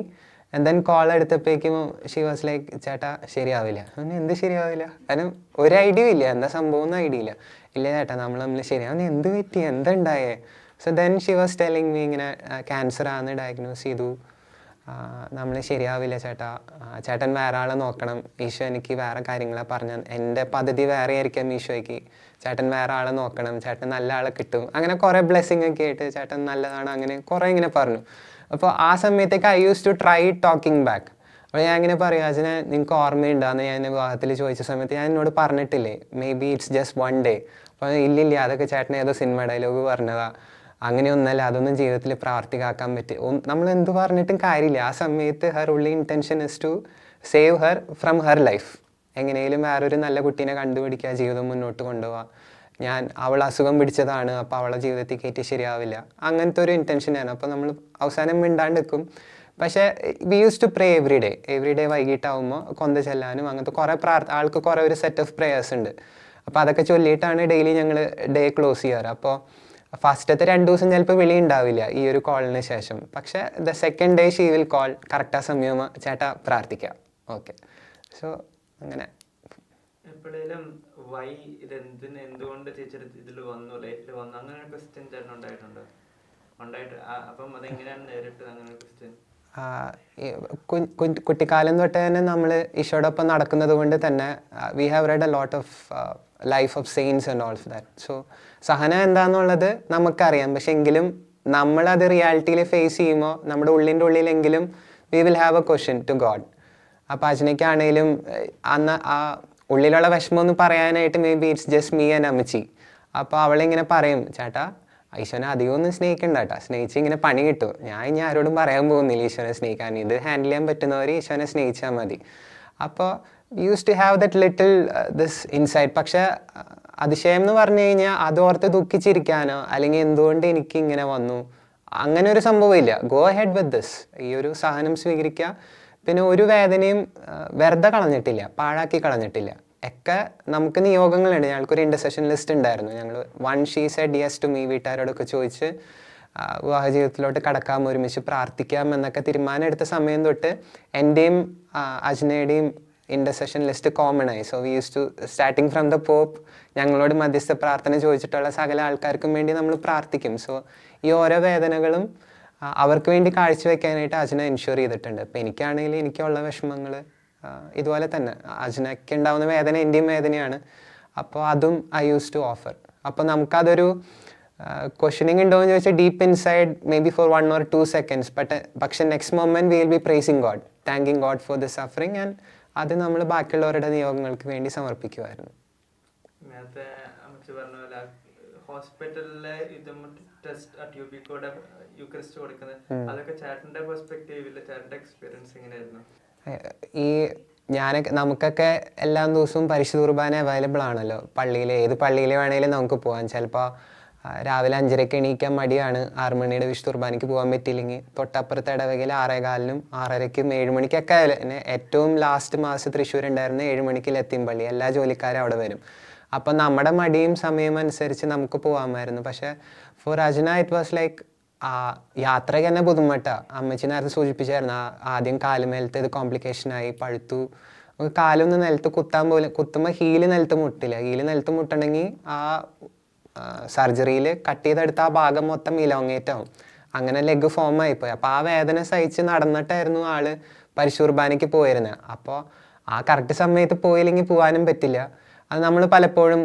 Speaker 3: ആൻഡ് ദെൻ കോൾ എടുത്തപ്പോഴേക്കും ഷീ വാസ് ലൈക്ക്, ചേട്ടാ ശരിയാവില്ല. എന്ത് ശരിയാവില്ല? കാരണം ഒരു ഐഡിയ ഇല്ല, എന്താ സംഭവം ഒന്നും ഐഡിയ ഇല്ല. ഇല്ല ചേട്ടാ നമ്മൾ ശരിയാവുന്ന എന്ത് പറ്റി, എന്തുണ്ടായേ? So then she was telling me ഇങ്ങനെ ക്യാൻസർ ആണെന്ന് ഡയഗ്നോസ് ചെയ്തു, നമ്മൾ ശരിയാവില്ല ചേട്ടാ, ചേട്ടൻ വേറെ ആളെ നോക്കണം, ഈശോ എനിക്ക് വേറെ കാര്യങ്ങളാണ് പറഞ്ഞത്, എൻ്റെ പദ്ധതി വേറെ ആയിരിക്കാം ഈശോയ്ക്ക്, ചേട്ടൻ വേറെ ആളെ നോക്കണം, ചേട്ടൻ നല്ല ആളെ കിട്ടും, അങ്ങനെ കുറേ ബ്ലെസ്സിങ് ഒക്കെ ആയിട്ട് ചേട്ടൻ നല്ലതാണ്, അങ്ങനെ കുറേ ഇങ്ങനെ പറഞ്ഞു. അപ്പോൾ ആ സമയത്തേക്ക് I use to try talking back. അപ്പോൾ ഞാൻ ഇങ്ങനെ പറയും, അതിനെ നിങ്ങൾക്ക് ഓർമ്മയുണ്ടാന്ന് ഞാൻ വിവാഹത്തിൽ ചോദിച്ച സമയത്ത് ഞാൻ എന്നോട് പറഞ്ഞിട്ടില്ലേ, may be it's just 1 day. അപ്പോൾ ഇല്ലില്ല, അതൊക്കെ ചേട്ടൻ ഏതോ സിനിമ ഡയലോഗ് പറഞ്ഞതാ, അങ്ങനെയൊന്നല്ല, അതൊന്നും ജീവിതത്തിൽ പ്രാവർത്തികമാക്കാൻ പറ്റും. നമ്മൾ എന്ത് പറഞ്ഞിട്ടും കാര്യമില്ല. ആ സമയത്ത് her only intention is to save her from her life. എങ്ങനെയും വേറൊരു നല്ല കുട്ടീനെ കണ്ടുപിടിക്കുക, ജീവിതം മുന്നോട്ട് കൊണ്ടുപോവുക. അവൾ അസുഖം പിടിച്ചതാണ്, അപ്പോൾ അവളെ ജീവിതത്തിൽ കയറ്റി ശരിയാവില്ല, അങ്ങനത്തെ ഒരു ഇൻറ്റൻഷനാണ്. അപ്പോൾ നമ്മൾ അവസാനം മിണ്ടാണ്ട് നിൽക്കും. പക്ഷേ we use to pray every day വൈകിട്ടാവുമ്പോൾ കൊന്ത ചെല്ലാനും അങ്ങനത്തെ കുറേ ആൾക്ക് കുറേ ഒരു സെറ്റ് ഓഫ് പ്രേയേഴ്സ് ഉണ്ട്. അപ്പോൾ അതൊക്കെ ചൊല്ലിയിട്ടാണ് ഡെയിലി ഞങ്ങൾ ഡേ ക്ലോസ് ചെയ്യാറ്. അപ്പോൾ ഫസ്റ്റത്തെ 2 ദിവസം ചിലപ്പോൾ വിളി ഉണ്ടാവില്ല ഈ ഒരു കോളിന് ശേഷം. പക്ഷേ the second day she will call, correct ആ സമയം ചേട്ടാ പ്രാർത്ഥിക്കാം, ഓക്കെ. സോ അങ്ങനെ
Speaker 2: എപ്പോഴേലും വൈ എന്തുകൊണ്ട് ടീച്ചർ ഇതിൽ വന്നു, ലൈഫിൽ വന്നു, അങ്ങനെ ഒരു ക്വസ്റ്റ്യൻ ചേട്ടൻ ഉണ്ടായിട്ടുണ്ടോ? അപ്പം അതെങ്ങനെയാണ് നേരിട്ട് അങ്ങനെ ഒരു ക്വസ്റ്റ്യൻ?
Speaker 3: കുട്ടിക്കാലം തൊട്ട് തന്നെ നമ്മൾ ഈശോടൊപ്പം നടക്കുന്നത് കൊണ്ട് തന്നെ we have red a lot of life of saints and all of that. So സഹനം എന്താണെന്നുള്ളത് നമുക്കറിയാം. പക്ഷെ എങ്കിലും നമ്മളത് റിയാലിറ്റിയിൽ ഫേസ് ചെയ്യുമ്പോൾ നമ്മുടെ ഉള്ളിലെങ്കിലും we will have a question to God. അപ്പോൾ അജ്നയ്ക്കാണേലും അന്ന് ആ ഉള്ളിലുള്ള വിഷമം ഒന്ന് പറയാനായിട്ട് maybe it's just me and അമ്മച്ചി. അപ്പോൾ അവളിങ്ങനെ പറയും, ചേട്ടാ ഈശോനെ അധികം ഒന്നും സ്നേഹിക്കണ്ട കേട്ടോ, സ്നേഹിച്ച് ഇങ്ങനെ പണി കിട്ടും. ഞാൻ ആരോടും പറയാൻ പോകുന്നില്ല ഈശോനെ സ്നേഹിക്കാൻ, ഇത് ഹാൻഡിൽ ചെയ്യാൻ പറ്റുന്നവർ ഈശോനെ സ്നേഹിച്ചാൽ മതി. അപ്പോൾ use to have that little this insight. പക്ഷേ അതിശയം എന്ന് പറഞ്ഞു കഴിഞ്ഞാൽ അതോർത്ത് ദുഃഖിച്ചിരിക്കാനോ അല്ലെങ്കിൽ എന്തുകൊണ്ട് എനിക്ക് ഇങ്ങനെ വന്നു അങ്ങനെ ഒരു സംഭവമില്ല. ഗോ ഹെഡ് വിത്ത് ദിസ്, ഈ ഒരു സഹനം സ്വീകരിക്കുക. പിന്നെ ഒരു വേദനയും വെറുതെ കളഞ്ഞിട്ടില്ല, പാഴാക്കി കളഞ്ഞിട്ടില്ല. ഒക്കെ നമുക്ക് നിയോഗങ്ങളുണ്ട്. ഞങ്ങൾക്കൊരു ഇൻ്റർസെഷൻ ലിസ്റ്റ് ഉണ്ടായിരുന്നു. ഞങ്ങൾ 1 she said yes to me, വീട്ടുകാരോടൊക്കെ ചോദിച്ച് വിവാഹ ജീവിതത്തിലോട്ട് കടക്കാം, ഒരുമിച്ച് പ്രാർത്ഥിക്കാം എന്നൊക്കെ തീരുമാനം എടുത്ത സമയം തൊട്ട് എൻ്റെയും അജ്നയുടെയും ഇൻ്റർസെഷൻ ലിസ്റ്റ് കോമൺ ആയി. So we use to starting from the pope ഞങ്ങളോട് മധ്യസ്ഥ പ്രാർത്ഥന ചോദിച്ചിട്ടുള്ള സകല ആൾക്കാർക്കും വേണ്ടി നമ്മൾ പ്രാർത്ഥിക്കും. സോ ഈ ഓരോ വേദനകളും അവർക്ക് വേണ്ടി കാഴ്ചവെക്കാനായിട്ട് അജ്ന എൻഷുർ ചെയ്തിട്ടുണ്ട്. ഇപ്പം എനിക്കാണെങ്കിൽ എനിക്കുള്ള വിഷമങ്ങൾ ഇതുപോലെ തന്നെ അജ്നയ്ക്ക് ഉണ്ടാവുന്ന വേദന എൻ്റെയും വേദനയാണ്. അപ്പോൾ അതും ഐ യൂസ് ടു ഓഫർ. അപ്പോൾ നമുക്കതൊരു ക്വസ്റ്റനിങ് ഉണ്ടോ എന്ന് ചോദിച്ചാൽ deep inside maybe for 1 or 2 seconds, പക്ഷെ next moment we will be praising God, thanking God for the suffering. And അത് നമ്മൾ ബാക്കിയുള്ളവരുടെ നിയോഗങ്ങൾക്ക് വേണ്ടി സമർപ്പിക്കുമായിരുന്നു.
Speaker 2: നേരത്തെ അമ്മച്ചി പറഞ്ഞ പോലെ ഹോസ്പിറ്റലിലെ യൂക്രിസ്റ്റ് കൊടുക്കുന്നത്, അതൊക്കെ ചേട്ടൻ്റെ പെർസ്പെക്റ്റീവിൽ ചേട്ടൻ്റെ എക്സ്പീരിയൻസ് എങ്ങനെയായിരുന്നു?
Speaker 3: നമുക്കൊക്കെ എല്ലാ ദിവസവും പരിശുദ്ധ കുർബാന അവൈലബിൾ ആണല്ലോ പള്ളിയിൽ. ഏത് പള്ളിയിൽ വേണമെങ്കിലും നമുക്ക് പോകാം. ചിലപ്പോൾ രാവിലെ 5:30 എണീക്കാൻ മടിയാണ്, 6 മണിയുടെ വിശുദ്ധ കുർബാനയ്ക്ക് പോകാൻ പറ്റിയില്ലെങ്കിൽ തൊട്ടപ്പുറത്തെ ഇടവകയിൽ 6:15-നും 6:30-ക്കും 7 മണിക്കൊക്കെ ആയാലും ഏറ്റവും ലാസ്റ്റ് മാസം തൃശ്ശൂർ ഉണ്ടായിരുന്ന 7 മണിക്ക് ലത്തീംപള്ളി, എല്ലാ ജോലിക്കാരും അവിടെ വരും. അപ്പം നമ്മുടെ മടിയും സമയം അനുസരിച്ച് നമുക്ക് പോകാമായിരുന്നു. പക്ഷേ for Ajna it was like യാത്രയ്ക്ക് തന്നെ ബുദ്ധിമുട്ടാണ്. അമ്മച്ചി നേരത്തെ സൂചിപ്പിച്ചായിരുന്നു, ആദ്യം കാലുമേലത്തെ ഇത് കോംപ്ലിക്കേഷനായി, പഴുത്തു, കാലൊന്ന് നിലത്ത് കുത്താൻ പോലും, കുത്തുമ്പോൾ ഹീല് നിലത്ത് മുട്ടില്ല. ഹീല് നിലത്ത് മുട്ടണമെങ്കിൽ ആ സർജറിയിൽ കട്ട് ചെയ്തെടുത്ത ആ ഭാഗം മൊത്തം ഇലോങ്ങേറ്റ് ആവും. അങ്ങനെ ലെഗ് ഫോം ആയിപ്പോയി. അപ്പോൾ ആ വേദന സഹിച്ച് നടന്നിട്ടായിരുന്നു ആള് പരിശുർബാനയ്ക്ക് പോയിരുന്നത്. അപ്പോൾ ആ കറക്റ്റ് സമയത്ത് പോയില്ലെങ്കിൽ പോകാനും പറ്റില്ല. അത് നമ്മൾ പലപ്പോഴും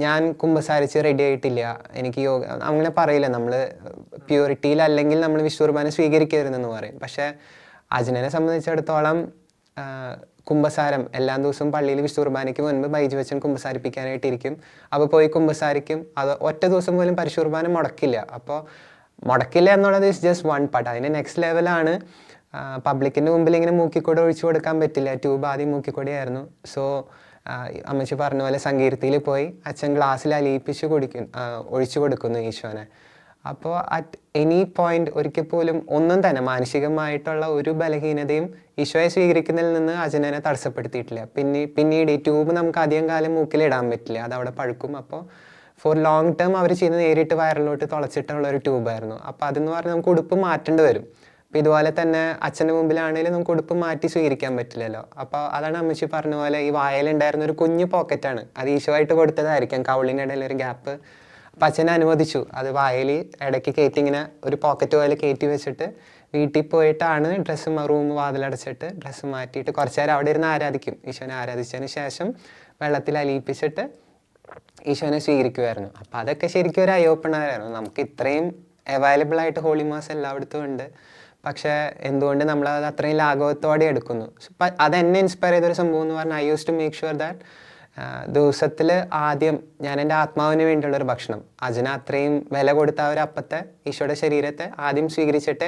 Speaker 3: ഞാൻ കുമ്പസാരിച്ച് റെഡി ആയിട്ടില്ല, എനിക്ക് യോഗ അങ്ങനെ പറയില്ല. നമ്മൾ പ്യൂരിറ്റിയിലല്ലെങ്കിൽ നമ്മൾ വിശുർബാന സ്വീകരിക്കരുതെന്ന് പറയും. പക്ഷേ അജ്നനെ സംബന്ധിച്ചിടത്തോളം കുമ്പസാരം എല്ലാ ദിവസവും പള്ളിയിൽ വിശുർബാനയ്ക്ക് മുൻപ് ബൈജു വെച്ചൻ കുമ്പസാരിപ്പിക്കാനായിട്ടിരിക്കും. അപ്പോൾ പോയി കുമ്പസാരിക്കും. അത് ഒറ്റ ദിവസം പോലും പരിശുർബാന മുടക്കില്ല. അപ്പോൾ മുടക്കില്ല എന്നുള്ളത് ഇസ് ജസ്റ്റ് വൺ പാർട്ട്. അതിൻ്റെ നെക്സ്റ്റ് ലെവലാണ് പബ്ലിക്കിൻ്റെ മുമ്പിൽ ഇങ്ങനെ മൂക്കിക്കൂടെ ഒഴിച്ചു കൊടുക്കാൻ പറ്റില്ല. ട്യൂബ് ആദ്യം മൂക്കിക്കൂടെയായിരുന്നു. സോ അമ്മച്ചി പറഞ്ഞ പോലെ സങ്കീർത്തിയിൽ പോയി അച്ഛൻ ഗ്ലാസ്സിൽ അലിയിപ്പിച്ച് ഒഴിച്ചു കൊടുക്കുന്നു ഈശോനെ. അപ്പോൾ അറ്റ് എനി പോയിന്റ് ഒരിക്കൽ പോലും ഒന്നും തന്നെ മാനസികമായിട്ടുള്ള ഒരു ബലഹീനതയും ഈശോയെ സ്വീകരിക്കുന്നതിൽ നിന്ന് അജ്നനെ തടസ്സപ്പെടുത്തിയിട്ടില്ല. പിന്നീട് ഈ ട്യൂബ് നമുക്ക് അധികം കാലം മൂക്കിലിടാൻ പറ്റില്ല, അതവിടെ പഴുക്കും. അപ്പോൾ ഫോർ ലോങ് ടേം അവർ ചെയ്യുന്ന നേരിട്ട് വയറിലോട്ട് തുളച്ചിട്ടുള്ള ഒരു ട്യൂബായിരുന്നു. അപ്പോൾ അതെന്ന് പറഞ്ഞാൽ നമുക്ക് ഉടുപ്പ് മാറ്റേണ്ടി വരും. അപ്പോൾ ഇതുപോലെ തന്നെ അച്ഛൻ്റെ മുമ്പിലാണെങ്കിലും നമുക്ക് ഉടുപ്പ് മാറ്റി സ്വീകരിക്കാൻ പറ്റില്ലല്ലോ. അപ്പോൾ അതാണ് അമ്മച്ചി പറഞ്ഞ പോലെ ഈ വായലുണ്ടായിരുന്ന ഒരു കുഞ്ഞു പോക്കറ്റാണ്, അത് ഈശോയായിട്ട് കൊടുത്തതായിരിക്കാം, കൗളിൻ്റെ ഇടയിൽ ഒരു ഗ്യാപ്പ്. അപ്പം അച്ഛനെ അനുവദിച്ചു അത് വായൽ ഇടയ്ക്ക് കയറ്റി ഇങ്ങനെ ഒരു പോക്കറ്റ് പോലെ കയറ്റി വെച്ചിട്ട് വീട്ടിൽ പോയിട്ടാണ് റൂം വാതിലടച്ചിട്ട് ഡ്രസ്സ് മാറ്റിയിട്ട് കുറച്ച് നേരം അവിടെ ഇരുന്ന് ആരാധിക്കും. ഈശോനെ ആരാധിച്ചതിന് ശേഷം വെള്ളത്തിൽ അലിയിപ്പിച്ചിട്ട് ഈശോനെ സ്വീകരിക്കുമായിരുന്നു. അപ്പം അതൊക്കെ ശരിക്കും ഒരു ഐ ഓപ്പണറായിരുന്നു. നമുക്ക് ഇത്രയും അവൈലബിൾ ആയിട്ട് ഹോളി മാസ് എല്ലായിടത്തും ഉണ്ട്, പക്ഷേ എന്തുകൊണ്ട് നമ്മളത് അത്രയും ലാഘവത്തോടെ എടുക്കുന്നു? അതെന്നെ ഇൻസ്പയർ ചെയ്തൊരു സംഭവം എന്ന് പറഞ്ഞാൽ I use to make sure that ദിവസത്തിൽ ആദ്യം ഞാൻ എൻ്റെ ആത്മാവിന് വേണ്ടിയുള്ളൊരു ഭക്ഷണം, അജ്ന അത്രയും വില കൊടുത്ത ആ ഒരു അപ്പത്തെ, ഈശോയുടെ ശരീരത്തെ ആദ്യം സ്വീകരിച്ചിട്ട്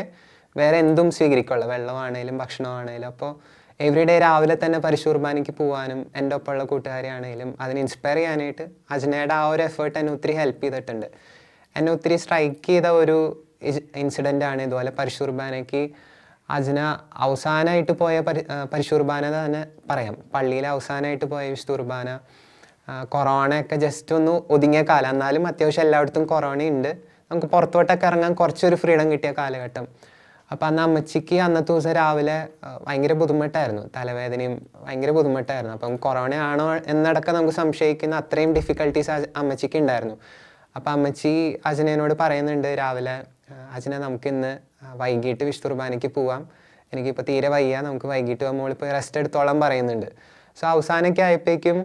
Speaker 3: വേറെ എന്തും സ്വീകരിക്കുള്ളൂ, വെള്ളമാണേലും ഭക്ഷണമാണേലും. അപ്പോൾ എവറി ഡേ രാവിലെ തന്നെ പരിശുർബാനയ്ക്ക് പോകാനും എൻ്റെ ഒപ്പമുള്ള കൂട്ടുകാരെയാണേലും അതിന് ഇൻസ്പയർ ചെയ്യാനായിട്ട് അജ്നയുടെ ആ ഒരു എഫേർട്ട് എന്നെ ഒത്തിരി ഹെൽപ്പ് ചെയ്തിട്ടുണ്ട്. എന്നെ ഒത്തിരി സ്ട്രൈക്ക് ചെയ്ത ഒരു ഇൻസിഡൻ്റ് ആണ് ഇതുപോലെ പരിശുർബാനയ്ക്ക് അജ്ന അവസാനമായിട്ട് പോയ പരിശുർബാന തന്നെ പറയാം. പള്ളിയിൽ അവസാനമായിട്ട് പോയ വിശുദ്ധുർബാന, കൊറോണയൊക്കെ ജസ്റ്റ് ഒന്ന് ഒതുങ്ങിയ കാലം, എന്നാലും അത്യാവശ്യം എല്ലായിടത്തും കൊറോണയുണ്ട്, നമുക്ക് പുറത്തോട്ടൊക്കെ ഇറങ്ങാൻ കുറച്ചൊരു ഫ്രീഡം കിട്ടിയ കാലഘട്ടം. അപ്പോൾ അന്ന് അമ്മച്ചിക്ക് അന്നത്തെ ദിവസം രാവിലെ ഭയങ്കര ബുദ്ധിമുട്ടായിരുന്നു, തലവേദനയും ഭയങ്കര ബുദ്ധിമുട്ടായിരുന്നു. അപ്പം കൊറോണ ആണോ എന്നടക്കം നമുക്ക് സംശയിക്കുന്ന അത്രയും ഡിഫിക്കൽട്ടീസ് അമ്മച്ചിക്ക് ഉണ്ടായിരുന്നു. അപ്പം അമ്മച്ചി അജ്നയോട് പറയുന്നുണ്ട് രാവിലെ, അജ്ന നമുക്കിന്ന് വൈകിട്ട് വിശുദ്ധുർബാനയ്ക്ക് പോവാം, എനിക്കിപ്പോൾ തീരെ വയ്യ, നമുക്ക് വൈകിട്ട് പോകുമ്പോൾ ഇപ്പോൾ റെസ്റ്റ് എടുത്തോളം പറയുന്നുണ്ട്. സോ അവസാനമൊക്കെ ആയപ്പോഴേക്കും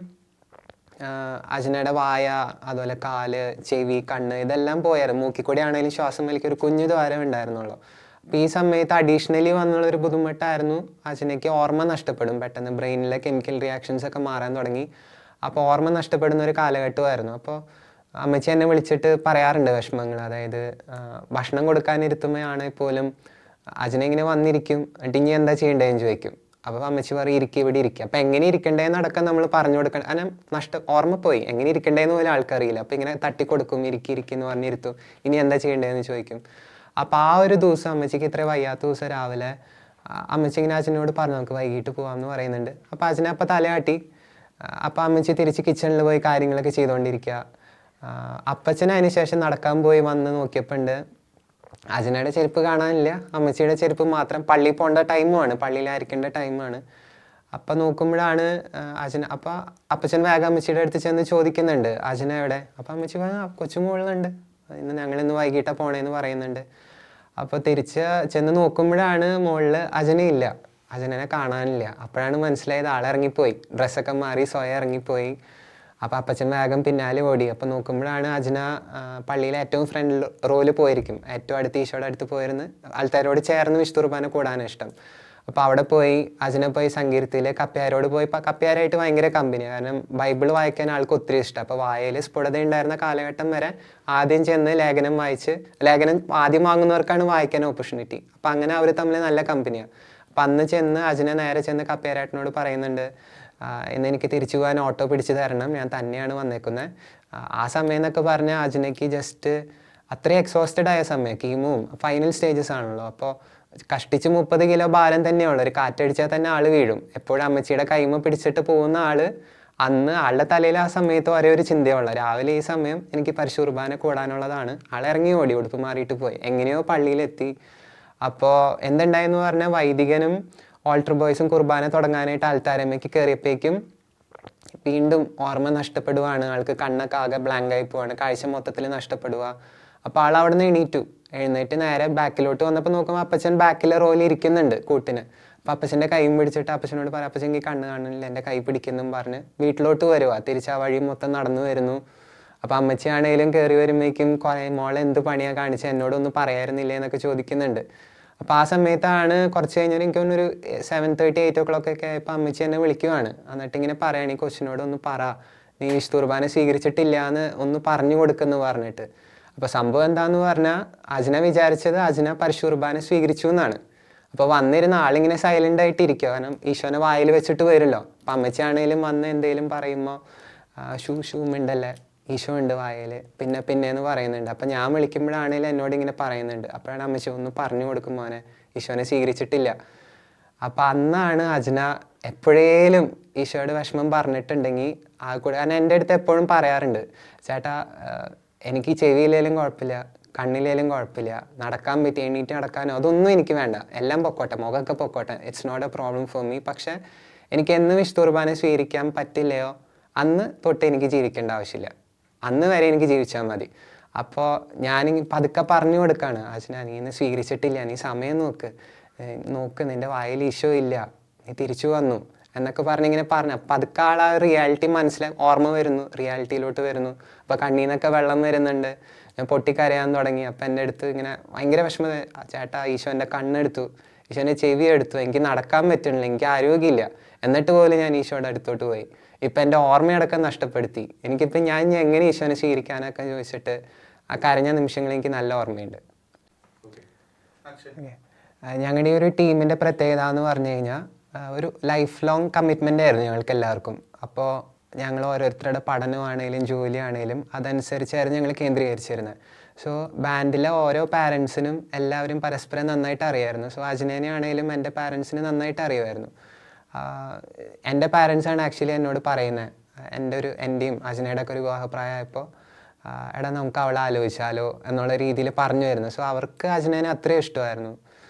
Speaker 3: അജ്നയുടെ വായ, അതുപോലെ കാല്, ചെവി, കണ്ണ് ഇതെല്ലാം പോയായിരുന്നു. മൂക്കിക്കൂടി ആണെങ്കിലും ശ്വാസം വലിക്കൊരു കുഞ്ഞു ദ്വാരം ഉണ്ടായിരുന്നുള്ളൂ. അപ്പോൾ ഈ സമയത്ത് അഡീഷണലി വന്നുള്ളൊരു ബുദ്ധിമുട്ടായിരുന്നു, അജ്നയ്ക്ക് ഓർമ്മ നഷ്ടപ്പെടും പെട്ടെന്ന്, ബ്രെയിനിലെ കെമിക്കൽ റിയാക്ഷൻസ് ഒക്കെ മാറാൻ തുടങ്ങി. അപ്പോൾ ഓർമ്മ നഷ്ടപ്പെടുന്ന ഒരു കാലഘട്ടമായിരുന്നു. അപ്പോൾ അമ്മച്ചി എന്നെ വിളിച്ചിട്ട് പറയാറുണ്ട് വിഷമങ്ങൾ, അതായത് ഭക്ഷണം കൊടുക്കാനിരുത്തുമ്പോഴാണെങ്കിൽ പോലും അജ്ന ഇങ്ങനെ വന്നിരിക്കും, എന്നിട്ട് ഇനി എന്താ ചെയ്യേണ്ടതെന്ന് ചോദിക്കും. അപ്പോൾ അമ്മച്ചി പറയും ഇരിക്കുക, ഇവിടെ ഇരിക്കുക. അപ്പോൾ എങ്ങനെ ഇരിക്കേണ്ടതെന്നടക്കം നമ്മൾ പറഞ്ഞു കൊടുക്കണം, കാരണം ഓർമ്മ പോയി, എങ്ങനെ ഇരിക്കേണ്ടതെന്ന് പോലും ആൾക്കറിയില്ല. അപ്പോൾ ഇങ്ങനെ തട്ടിക്കൊടുക്കും, ഇരിക്കുന്നു പറഞ്ഞിരുത്തും, ഇനി എന്താ ചെയ്യേണ്ടതെന്ന് ചോദിക്കും. അപ്പോൾ ആ ഒരു ദിവസം അമ്മച്ചിക്ക് ഇത്ര വയ്യാത്ത ദിവസം രാവിലെ അമ്മച്ചി ഇങ്ങനെ അച്ഛനോട് പറഞ്ഞു നമുക്ക് വൈകിട്ട് പോകാമെന്ന് പറയുന്നുണ്ട്. അപ്പോൾ അച്ഛനെ അപ്പോൾ തലയാട്ടി. അപ്പോൾ അമ്മച്ചി തിരിച്ച് കിച്ചണിൽ പോയി കാര്യങ്ങളൊക്കെ ചെയ്തുകൊണ്ടിരിക്കുക. അപ്പച്ചന് അതിന് ശേഷം നടക്കാൻ പോയി വന്ന് നോക്കിയപ്പോൾ ഉണ്ട് അജ്നയുടെ ചെരുപ്പ് കാണാനില്ല, അമ്മച്ചിയുടെ ചെരുപ്പ് മാത്രം. പള്ളിയിൽ പോകേണ്ട ടൈമാണ്, പള്ളിയിലായിരിക്കേണ്ട ടൈമാണ്. അപ്പം നോക്കുമ്പോഴാണ് അപ്പം അപ്പച്ചൻ വേഗം അമ്മച്ചിയുടെ അടുത്ത് ചെന്ന് ചോദിക്കുന്നുണ്ട് അജ്ന എവിടെ? അപ്പം അമ്മച്ചി കൊച്ചു മുകളിലുണ്ട്, ഇന്ന് ഞങ്ങളിന്ന് വൈകിട്ടാണ് പോണേന്ന് പറയുന്നുണ്ട്. അപ്പോൾ തിരിച്ച് ചെന്ന് നോക്കുമ്പോഴാണ് മുകളിൽ അജ്നയില്ല, അജ്നനെ കാണാനില്ല. അപ്പോഴാണ് മനസ്സിലായത് ആളിറങ്ങിപ്പോയി, ഡ്രസ്സൊക്കെ മാറി സ്വയം ഇറങ്ങിപ്പോയി. അപ്പോൾ അപ്പച്ചൻ വേഗം പിന്നാലെ ഓടി. അപ്പോൾ നോക്കുമ്പോഴാണ് അജ്ന പള്ളിയിലെ ഏറ്റവും ഫ്രണ്ട് റോയിൽ പോയിരിക്കും, ഏറ്റവും അടുത്ത് ഈശോയുടെ അടുത്ത് പോയിരുന്ന് ആൾക്കാരോട് ചേർന്ന് വിശുദ്ധുർബാന കൂടാനാണ് ഇഷ്ടം. അപ്പോൾ അവിടെ പോയി അജ്ന പോയി സങ്കീർത്തിയിൽ കപ്പ്യാരോട് പോയി, കപ്പ്യാരായിട്ട് ഭയങ്കര കമ്പനിയാണ്, കാരണം ബൈബിൾ വായിക്കാൻ ആൾക്ക് ഒത്തിരി ഇഷ്ടം. അപ്പോൾ വായയിൽ സ്ഫുടത ഉണ്ടായിരുന്ന കാലഘട്ടം വരെ ആദ്യം ചെന്ന് ലേഖനം വായിച്ച്, ലേഖനം ആദ്യം വാങ്ങുന്നവർക്കാണ് വായിക്കാൻ ഓപ്പർച്യൂണിറ്റി. അപ്പോൾ അങ്ങനെ അവർ തമ്മിൽ നല്ല കമ്പനിയാണ്. അപ്പം അന്ന് ചെന്ന് അജ്ന നേരെ ചെന്ന് കപ്പ്യാരായിട്ടിനോട് പറയുന്നുണ്ട് ഇന്ന് എനിക്ക് തിരിച്ചു പോകാൻ ഓട്ടോ പിടിച്ച് തരണം, ഞാൻ തന്നെയാണ് വന്നേക്കുന്നത്. ആ സമയം എന്നൊക്കെ പറഞ്ഞാൽ അജ്നയ്ക്ക് ജസ്റ്റ് അത്രയും എക്സോസ്റ്റഡ് ആയ സമയം, കീമും ഫൈനൽ സ്റ്റേജസ് ആണല്ലോ. അപ്പോൾ കഷ്ടിച്ച് 30 കിലോ ഭാരം തന്നെയുള്ളൂ. ഒരു കാറ്റടിച്ചാൽ തന്നെ ആൾ വീഴും. എപ്പോഴും അമ്മച്ചിയുടെ കൈമ പിടിച്ചിട്ട് പോകുന്ന ആൾ അന്ന് ആളുടെ തലയിൽ ആ സമയത്ത് ഒരേ ഒരു ചിന്തയുള്ളൂ, രാവിലെ ഈ സമയം എനിക്ക് പരിശുദ്ധ കുർബാന കൂടാനുള്ളതാണ്. ആൾ ഇറങ്ങി ഓടി, ഉടുപ്പ് മാറിയിട്ട് പോയി, എങ്ങനെയോ പള്ളിയിലെത്തി. അപ്പോൾ എന്തുണ്ടായെന്ന് പറഞ്ഞാൽ വൈദികനും ഓൾട്ടർ ബോയ്സും കുർബാന തുടങ്ങാനായിട്ട് ആൽത്താരമ്മയ്ക്ക് കയറിയപ്പോഴേക്കും വീണ്ടും ഓർമ്മ നഷ്ടപ്പെടുവാണ്. ആൾക്ക് കണ്ണൊക്കെ ആകെ ബ്ലാങ്ക് ആയി പോവാണ്, കാഴ്ച മൊത്തത്തിൽ നഷ്ടപ്പെടുക. അപ്പോൾ ആൾ അവിടെ നിന്ന് എഴുന്നേറ്റ് നേരെ ബാക്കിലോട്ട് വന്നപ്പോൾ നോക്കുമ്പോൾ അപ്പച്ചൻ ബാക്കിലെ റോയിൽ ഇരിക്കുന്നുണ്ട് കൂട്ടിന്. അപ്പോൾ അപ്പച്ചൻ്റെ കൈയും പിടിച്ചിട്ട് അപ്പച്ചനോട് പറയാം, അപ്പച്ചൻ എനിക്ക് കണ്ണ് കാണില്ല, എൻ്റെ കൈ പിടിക്കുന്നും പറഞ്ഞ് വീട്ടിലോട്ട് വരുക. തിരിച്ച് ആ വഴി മൊത്തം നടന്നു വരുന്നു. അപ്പോൾ അമ്മച്ചിയാണേലും കയറി വരുമ്പോഴേക്കും കുറേ മോളെ എന്ത് പണിയാണ് കാണിച്ചത്, എന്നോടൊന്നും പറയായിരുന്നില്ലേ എന്നൊക്കെ ചോദിക്കുന്നുണ്ട്. അപ്പോൾ ആ സമയത്താണ് കുറച്ച് കഴിഞ്ഞാൽ എനിക്ക് തോന്നുന്നൊരു 7:30 8 o'clock ഒക്കെ ആയപ്പോൾ അമ്മച്ചി എന്നെ വിളിക്കുവാണ്. എന്നിട്ട് ഇങ്ങനെ പറയുകയാണ്, ഈ കൊച്ചിനോട് ഒന്ന് പറ, നീ വിശുദ്ധ കുർബാന സ്വീകരിച്ചിട്ടില്ല എന്ന് ഒന്ന് പറഞ്ഞു കൊടുക്കുന്നു പറഞ്ഞിട്ട്. അപ്പോൾ സംഭവം എന്താണെന്ന് പറഞ്ഞാൽ അജ്ന വിചാരിച്ചത് അജ്ന പരിശുദ്ധ കുർബാന സ്വീകരിച്ചു എന്നാണ്. അപ്പോൾ വന്നിരുന്ന ആളിങ്ങനെ സൈലൻ്റ് ആയിട്ട് ഇരിക്കുക, കാരണം ഈശോനെ വായിൽ വെച്ചിട്ട് വരുമല്ലോ. അപ്പം അമ്മച്ചാണേലും വന്ന് എന്തെങ്കിലും പറയുമ്പോൾ ഷൂ മിണ്ടല്ലേ, ഈശോ ഉണ്ട് വായിൽ, പിന്നെന്ന് പറയുന്നുണ്ട്. അപ്പം ഞാൻ വിളിക്കുമ്പോഴാണേലും എന്നോട് ഇങ്ങനെ പറയുന്നുണ്ട്. അപ്പോഴാണ് അമ്മച്ചി ഒന്ന് പറഞ്ഞു കൊടുക്കും, മോനെ ഈശോനെ സ്വീകരിച്ചിട്ടില്ല. അപ്പം അന്നാണ് അജ്ന എപ്പോഴേലും ഈശോയുടെ വിഷമം പറഞ്ഞിട്ടുണ്ടെങ്കിൽ ആ കൂടെ, കാരണം എൻ്റെ അടുത്ത് എപ്പോഴും പറയാറുണ്ട്, ചേട്ടാ എനിക്ക് ചെവിയിലേലും കുഴപ്പമില്ല, കണ്ണിലേലും കുഴപ്പമില്ല, നടക്കാൻ പറ്റി എണീറ്റ് നടക്കാനോ അതൊന്നും എനിക്ക് വേണ്ട, എല്ലാം പൊക്കോട്ടെ, മുഖമൊക്കെ പൊക്കോട്ടെ, it's not a problem for me. പക്ഷേ എനിക്ക് എന്ന് വിശുദ്ധ കുർബാന സ്വീകരിക്കാൻ പറ്റില്ലയോ അന്ന് തൊട്ട് എനിക്ക് ജീവിക്കേണ്ട ആവശ്യമില്ല, അന്ന് വരെ എനിക്ക് ജീവിച്ചാൽ മതി. അപ്പോൾ ഞാൻ പതുക്കെ പറഞ്ഞു കൊടുക്കുകയാണ്, അച്ഛനാ നീ ഇന്ന് സ്വീകരിച്ചിട്ടില്ല, നീ സമയം നോക്ക്, നിൻ്റെ വായിൽ ഈശോ ഇല്ല, നീ തിരിച്ചു വന്നു എന്നൊക്കെ പറഞ്ഞിങ്ങനെ പറഞ്ഞു. പതുക്കെ ആൾ ആ റിയാലിറ്റി ഓർമ്മ വരുന്നു, റിയാലിറ്റിയിലോട്ട് വരുന്നു. അപ്പോൾ കണ്ണിൽ നിന്നൊക്കെ വെള്ളം വരുന്നുണ്ട്, ഞാൻ പൊട്ടിക്കരയാൻ തുടങ്ങി. അപ്പം എൻ്റെ അടുത്ത് ഇങ്ങനെ ഭയങ്കര വിഷമം, ചേട്ടാ ഈശോ എൻ്റെ കണ്ണെടുത്തു, ഈശോൻ്റെ ചെവി എടുത്തു, എനിക്ക് നടക്കാൻ പറ്റുന്നില്ല, എനിക്ക് ആരോഗ്യമില്ല, എന്നിട്ട് പോലും ഞാൻ ഈശോയുടെ അടുത്തോട്ട് പോയി. ഇപ്പം എൻ്റെ ഓർമ്മയടക്കം നഷ്ടപ്പെടുത്തി. എനിക്കിപ്പം ഞാൻ എങ്ങനെ ഈശോനെ സ്വീകരിക്കാനൊക്കെ ചോദിച്ചിട്ട് ആ കരഞ്ഞ നിമിഷങ്ങൾ എനിക്ക് നല്ല ഓർമ്മയുണ്ട്. ഞങ്ങളുടെ ഈ ഒരു ടീമിൻ്റെ പ്രത്യേകത എന്ന് പറഞ്ഞു കഴിഞ്ഞാൽ ഒരു ലൈഫ് ലോങ് കമ്മിറ്റ്മെൻ്റ് ആയിരുന്നു ഞങ്ങൾക്ക് എല്ലാവർക്കും. അപ്പോൾ ഞങ്ങൾ ഓരോരുത്തരുടെ പഠനമാണേലും ജോലിയാണേലും അതനുസരിച്ചായിരുന്നു ഞങ്ങൾ കേന്ദ്രീകരിച്ചിരുന്നത്. സോ ബാൻഡിലെ ഓരോ പാരൻസിനും എല്ലാവരും പരസ്പരം നന്നായിട്ട് അറിയായിരുന്നു. സോ അജ്നേനെ ആണെങ്കിലും എൻ്റെ പാരൻസിന് നന്നായിട്ട് അറിയുമായിരുന്നു. എൻ്റെ പാരൻസാണ് ആക്ച്വലി എന്നോട് പറയുന്നത്, എൻ്റെയും അജ്നയുടെ ഒക്കെ ഒരു വിവാഹപ്രായമായപ്പോൾ എടാ നമുക്ക് അവളെ ആലോചിച്ചാലോ എന്നുള്ള രീതിയിൽ പറഞ്ഞു വരുന്നു. സോ അവർക്ക് അജ്നേനെ അത്രയും ഇഷ്ടമായിരുന്നു.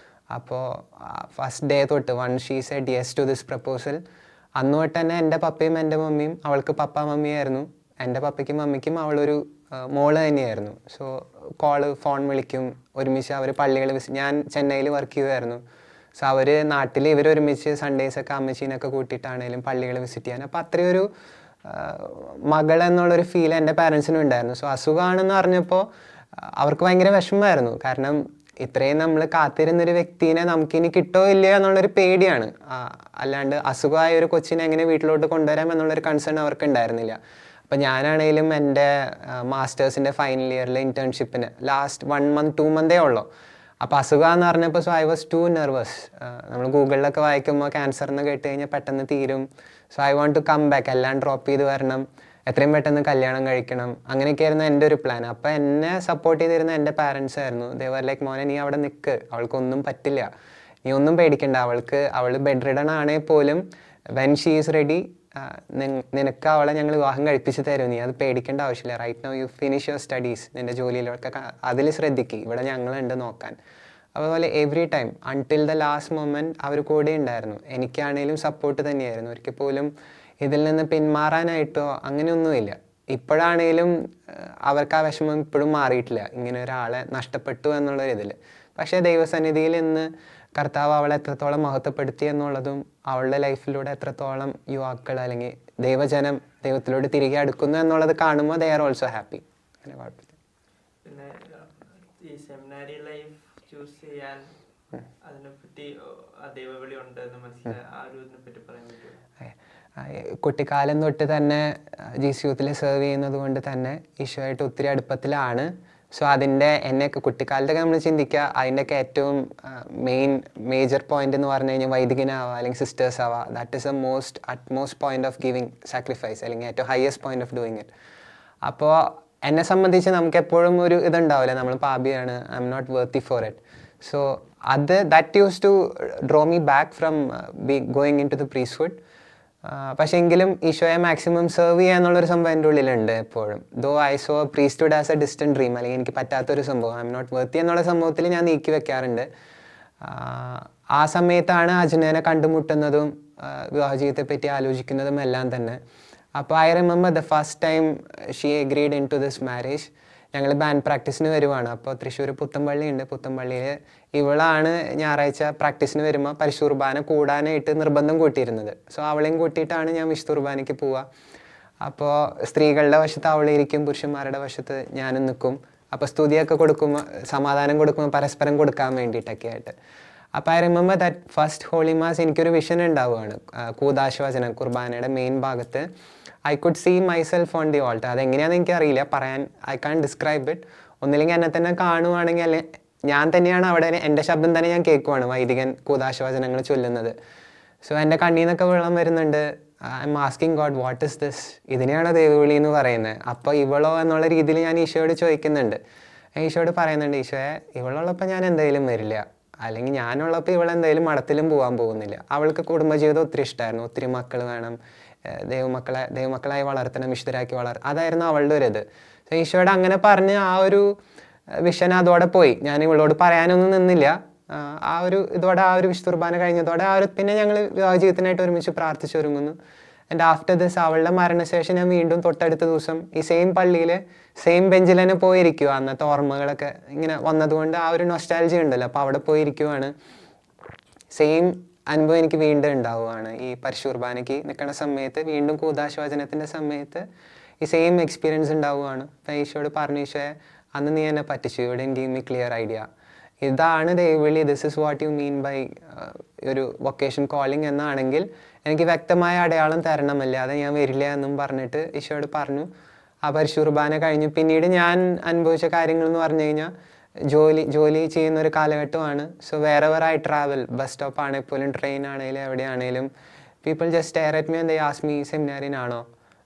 Speaker 3: അപ്പോൾ ഫസ്റ്റ് ഡേ തൊട്ട് she said yes to this proposal, അന്ന് തൊട്ട് തന്നെ എൻ്റെ പപ്പയും എൻ്റെ മമ്മിയും അവൾക്ക് പപ്പ മമ്മിയായിരുന്നു, എൻ്റെ പപ്പയ്ക്കും മമ്മിക്കും അവളൊരു മോള് തന്നെയായിരുന്നു. സോ ഫോൺ വിളിക്കും, ഒരുമിച്ച് അവർ പള്ളികൾ ഞാൻ ചെന്നൈയിൽ വർക്ക് ചെയ്യുമായിരുന്നു. സോ അവർ നാട്ടിൽ ഇവരൊരുമിച്ച് സൺഡേസൊക്കെ അമ്മച്ചീനൊക്കെ കൂട്ടിയിട്ടാണേലും പള്ളികൾ വിസിറ്റ് ചെയ്യാൻ. അപ്പോൾ അത്രയൊരു മകൾ എന്നുള്ളൊരു ഫീൽ എൻ്റെ പാരൻസിനും ഉണ്ടായിരുന്നു. സോ അസുഖമാണെന്ന് അറിഞ്ഞപ്പോൾ അവർക്ക് ഭയങ്കര വിഷമമായിരുന്നു. കാരണം ഇത്രയും നമ്മൾ കാത്തിരുന്നൊരു വ്യക്തിനെ നമുക്കിനി കിട്ടോ ഇല്ലയോ എന്നുള്ളൊരു പേടിയാണ്. അല്ലാണ്ട് അസുഖമായ ഒരു കൊച്ചിനെ എങ്ങനെ വീട്ടിലോട്ട് കൊണ്ടുവരാം എന്നുള്ളൊരു കൺസേൺ അവർക്ക് ഉണ്ടായിരുന്നില്ല. അപ്പം ഞാനാണെങ്കിലും എൻ്റെ മാസ്റ്റേഴ്സിൻ്റെ ഫൈനൽ ഇയറിലെ ഇൻറ്റേൺഷിപ്പിന് ലാസ്റ്റ് 1 month 2 monthേ ഉള്ളൂ. അപ്പോൾ അസുഖമെന്ന് പറഞ്ഞപ്പോൾ so I was too nervous. നമ്മൾ ഗൂഗിളിലൊക്കെ വായിക്കുമ്പോൾ ക്യാൻസർ എന്ന് കേട്ട് കഴിഞ്ഞാൽ പെട്ടെന്ന് തീരും. So I want to come back, എല്ലാം ഡ്രോപ്പ് ചെയ്ത് വരണം, എത്രയും പെട്ടെന്ന് കല്യാണം കഴിക്കണം, അങ്ങനെയൊക്കെയായിരുന്നു എൻ്റെ ഒരു പ്ലാൻ. അപ്പോൾ എന്നെ സപ്പോർട്ട് ചെയ്തിരുന്ന എൻ്റെ പാരൻസ് ആയിരുന്നു. ദേ വർ ലൈക്ക്, മോനെ നീ അവിടെ നിൽക്ക്, അവൾക്കൊന്നും പറ്റില്ല, നീ ഒന്നും പേടിക്കണ്ട, അവൾ ബെഡ് റിഡൺ ആണെങ്കിൽ പോലും വെൻ ഷീ ഈസ് റെഡി നിനക്ക് അവളെ ഞങ്ങൾ വിവാഹം കഴിപ്പിച്ച് തരും, നീ അത് പേടിക്കേണ്ട ആവശ്യമില്ല, right now you finish your studies, നിൻ്റെ ജോലിയിലൊക്കെ അതിൽ ശ്രദ്ധിക്കുക, ഇവിടെ ഞങ്ങളുണ്ട് നോക്കാൻ. അതുപോലെ every time until the last moment അവർ കൂടെ ഉണ്ടായിരുന്നു. എനിക്കാണേലും സപ്പോർട്ട് തന്നെയായിരുന്നു. ഒരിക്കൽ പോലും ഇതിൽ നിന്ന് പിന്മാറാനായിട്ടോ അങ്ങനെയൊന്നുമില്ല. ഇപ്പോഴാണേലും അവർക്ക് ആ വിഷമം ഇപ്പോഴും മാറിയിട്ടില്ല, ഇങ്ങനെ ഒരാളെ നഷ്ടപ്പെട്ടു എന്നുള്ളൊരിതിൽ. പക്ഷേ ദൈവസന്നിധിയിൽ ഇന്ന് കർത്താവ് അവളെ എത്രത്തോളം മഹത്വപ്പെടുത്തി എന്നുള്ളതും അവളുടെ ലൈഫിലൂടെ എത്രത്തോളം യുവാക്കൾ അല്ലെങ്കിൽ ദൈവജനം ദൈവത്തിലോട്ട് തിരികെ അടുക്കുന്നു എന്നുള്ളത് കാണുമ്പോൾ ദേ ആർ ഓൾസോ ഹാപ്പി. അങ്ങനെ കുഴപ്പമില്ല.
Speaker 2: പിന്നെ ഈ സെമിനാരി ലൈഫ് ചൂസ് ചെയ്യാൻ അതിനെപ്പറ്റി ദൈവവിളി ഉണ്ടെന്ന് മനസ്സിലായി, ആ ഒരു ഇതിനെപ്പറ്റി പറയാൻ പറ്റുമോ?
Speaker 3: കുട്ടിക്കാലം തൊട്ട് തന്നെ GC യൂത്തിൽ സെർവ് ചെയ്യുന്നത് കൊണ്ട് തന്നെ ഈശോയായിട്ട് ഒത്തിരി അടുപ്പത്തിലാണ്. സോ അതിൻ്റെ എന്നെയൊക്കെ കുട്ടിക്കാലത്തൊക്കെ നമ്മൾ ചിന്തിക്കുക അതിൻ്റെയൊക്കെ ഏറ്റവും മേജർ പോയിന്റ് എന്ന് പറഞ്ഞു കഴിഞ്ഞാൽ വൈദികനാവുക അല്ലെങ്കിൽ സിസ്റ്റേഴ്സ് ആവുക. That is a utmost point of giving sacrifice, അല്ലെങ്കിൽ ഏറ്റവും highest point of doing it. അപ്പോൾ എന്നെ സംബന്ധിച്ച് നമുക്ക് എപ്പോഴും ഒരു ഇതുണ്ടാവില്ല, നമ്മൾ പാപിയാണ്, I'm not worthy for it. So that use to draw me back from going into the priesthood. പക്ഷേ എങ്കിലും ഈശോയെ മാക്സിമം സെർവ് ചെയ്യുക എന്നുള്ളൊരു സംഭവം എൻ്റെ ഉള്ളിലുണ്ട് എപ്പോഴും. Though I saw priesthood as a distant dream, അല്ലെങ്കിൽ എനിക്ക് പറ്റാത്തൊരു സംഭവം, ഐ എം നോട്ട് വർത്തി എന്നുള്ള സംഭവത്തിൽ ഞാൻ നീക്കി വെക്കാറുണ്ട്. ആ സമയത്താണ് അജ്നേനെ കണ്ടുമുട്ടുന്നതും വിവാഹ ജീവിതത്തെ പറ്റി ആലോചിക്കുന്നതും എല്ലാം തന്നെ. അപ്പോൾ I remember the first time she agreed in to this marriage. ഞങ്ങൾ ബാൻഡ് പ്രാക്ടീസിന് വരുവാണ്. അപ്പോൾ തൃശ്ശൂർ പുത്തമ്പള്ളി ഉണ്ട്, പുത്തമ്പള്ളിയിൽ ഇവളാണ് ഞായറാഴ്ച പ്രാക്ടീസിന് വരുമ്പോൾ പരിശുദ്ധ കുർബാന കൂടാനായിട്ട് നിർബന്ധം കൂട്ടിയിരുന്നത്. സോ അവളെയും കൂട്ടിയിട്ടാണ് ഞാൻ വിശുദ്ധ കുർബാനയ്ക്ക് പോവുക. അപ്പോൾ സ്ത്രീകളുടെ വശത്ത് അവളിരിക്കും, പുരുഷന്മാരുടെ വശത്ത് ഞാനും നിൽക്കും. അപ്പോൾ സ്തുതിയൊക്കെ കൊടുക്കുമ്പോൾ, സമാധാനം കൊടുക്കുമ്പോൾ പരസ്പരം കൊടുക്കാൻ വേണ്ടിയിട്ടൊക്കെ ആയിട്ട്. അപ്പോൾ I remember that first holy mass എനിക്കൊരു വിഷൻ ഉണ്ടാവുകയാണ്. കൂദാശവചനം കുർബാനയുടെ മെയിൻ ഭാഗത്ത് I could see myself on the altar. അതെങ്ങനെയാണെന്ന് എനിക്കറിയില്ല, പറയാൻ ഐ കാൺ ഡിസ്ക്രൈബ് ഇറ്റ്. ഒന്നില്ലെങ്കിൽ എന്നെ തന്നെ കാണുവാണെങ്കിൽ, അല്ലെ ഞാൻ തന്നെയാണ് അവിടെ, എൻ്റെ ശബ്ദം തന്നെ ഞാൻ കേൾക്കുവാണ് വൈദികൻ കൂദാശവചനങ്ങൾ ചൊല്ലുന്നത്. സോ എൻ്റെ കണ്ണിൽ നിന്നൊക്കെ വെള്ളം വരുന്നുണ്ട്. I'm asking God what is this, ഇതിനെയാണോ ദൈവവിളി എന്ന് പറയുന്നത്? അപ്പോൾ ഇവളോ എന്നുള്ള രീതിയിൽ ഞാൻ ഈശോയോട് ചോദിക്കുന്നുണ്ട്. ഈശോയോട് പറയുന്നുണ്ട്, ഈശോയെ ഇവളുള്ളപ്പോൾ ഞാൻ എന്തായാലും വരില്ല, അല്ലെങ്കിൽ ഞാനുള്ളപ്പോൾ ഇവളെന്തായാലും മഠത്തിലും പോകാൻ പോകുന്നില്ല. അവൾക്ക് കുടുംബജീവിതം ഒത്തിരി ഇഷ്ടമായിരുന്നു, ഒത്തിരി മക്കൾ വേണം, ദൈവമക്കളായി വളർത്തണം, വിശുദ്ധരാക്കി അതായിരുന്നു അവളുടെ ഒരു ഇത്. സോ ഈശോയോട് അങ്ങനെ പറഞ്ഞ് ആ ഒരു വിഷൻ അതോടെ പോയി. ഞാൻ ഇവളോട് പറയാനൊന്നും നിന്നില്ല. ആ ഒരു ഇതോടെ, ആ ഒരു വിശുദ്ധ കുർബാന കഴിഞ്ഞതോടെ പിന്നെ ഞങ്ങൾ വിവാഹ ജീവിതത്തിനായിട്ട് ഒരുമിച്ച് പ്രാർത്ഥിച്ചൊരുങ്ങുന്നു. ആൻഡ് ആഫ്റ്റർ ദിസ് അവളുടെ മരണശേഷം ഞാൻ വീണ്ടും തൊട്ടടുത്ത ദിവസം ഈ സെയിം പള്ളിയിൽ സെയിം ബെഞ്ചിൽ തന്നെ പോയിരിക്കുക. അന്നത്തെ ഓർമ്മകളൊക്കെ ഇങ്ങനെ വന്നതുകൊണ്ട് ആ ഒരു നൊസ്റ്റാൾജി ഉണ്ടല്ലോ, അപ്പോൾ അവിടെ പോയിരിക്കുവാണ്. സെയിം അനുഭവം എനിക്ക് വീണ്ടും ഉണ്ടാവുകയാണ്. ഈ പരിശുദ്ധ കുർബാനയ്ക്ക് നിൽക്കുന്ന സമയത്ത്, വീണ്ടും കൂദാശവചനത്തിൻ്റെ സമയത്ത് ഈ സെയിം എക്സ്പീരിയൻസ് ഉണ്ടാവുകയാണ്. അപ്പോൾ ഈശോയോട് പറഞ്ഞു, ഈശോയെ അന്ന് നീ എന്നെ പറ്റിച്ചു, you didn't give me clear idea. ഇതാണ് ദൈവവിളി, this is what you mean by ഒരു വൊക്കേഷൻ കോളിംഗ് എന്നാണെങ്കിൽ എനിക്ക് വ്യക്തമായ അടയാളം തരണമല്ല, അത് ഞാൻ വരില്ല എന്നും പറഞ്ഞിട്ട് ഈശോയോട് പറഞ്ഞു. ആ പരിശുദ്ധ കുർബാന കഴിഞ്ഞു. പിന്നീട് ഞാൻ അനുഭവിച്ച കാര്യങ്ങൾ എന്ന് പറഞ്ഞു കഴിഞ്ഞാൽ, ജോലി ചെയ്യുന്ന ഒരു കാലഘട്ടമാണ്. So wherever I travel, bus stop ആണെങ്കിൽ പോലും, ട്രെയിൻ ആണെങ്കിലും എവിടെയാണെങ്കിലും, people just stare at me and they ask me സെമിനാരിനാണോ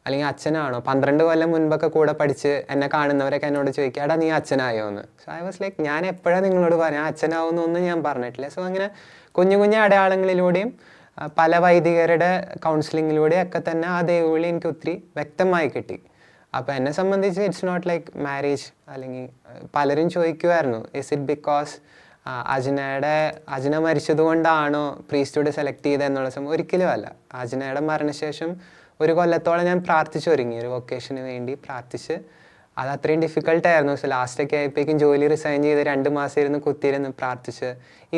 Speaker 3: അല്ലെങ്കിൽ അച്ഛനാണോ. 12 കൊല്ലം മുൻപൊക്കെ കൂടെ പഠിച്ച് എന്നെ കാണുന്നവരൊക്കെ എന്നോട് ചോദിക്കുക, എടാ നീ അച്ഛനായോ എന്ന്. സോ ഐ വാസ് ലൈക്ക്, ഞാൻ എപ്പോഴാണ് നിങ്ങളോട് പറയാം അച്ഛനാവുന്നൊന്നും ഞാൻ പറഞ്ഞിട്ടില്ല. സോ അങ്ങനെ കുഞ്ഞു കുഞ്ഞു അടയാളങ്ങളിലൂടെയും പല വൈദികരുടെ കൗൺസിലിങ്ങിലൂടെയൊക്കെ തന്നെ ആ ദൈവവിളി എനിക്ക് ഒത്തിരി വ്യക്തമായി കിട്ടി. അപ്പോൾ എന്നെ സംബന്ധിച്ച് ഇറ്റ്സ് നോട്ട് ലൈക്ക് മാരേജ്. അല്ലെങ്കിൽ പലരും ചോദിക്കുമായിരുന്നു, ഇസ് ഇറ്റ് ബിക്കോസ് അജ്ന മരിച്ചത് കൊണ്ടാണോ പ്രീസ്റ്റ്ഹുഡ് സെലക്ട് ചെയ്തതെന്നുള്ള സംഭവം? ഒരിക്കലും അല്ല. അജ്നയുടെ മരണശേഷം 1 കൊല്ലത്തോളം ഞാൻ പ്രാർത്ഥിച്ചൊരുങ്ങി, ഒരു വൊക്കേഷന് വേണ്ടി പ്രാർത്ഥിച്ച്. അത് അത്രയും ഡിഫിക്കൽട്ടായിരുന്നു. സോ ലാസ്റ്റൊക്കെ ആയപ്പോഴേക്കും ജോലി റിസൈൻ ചെയ്ത് 2 മാസം ഇരുന്ന് കുത്തിയിരുന്ന് പ്രാർത്ഥിച്ച്.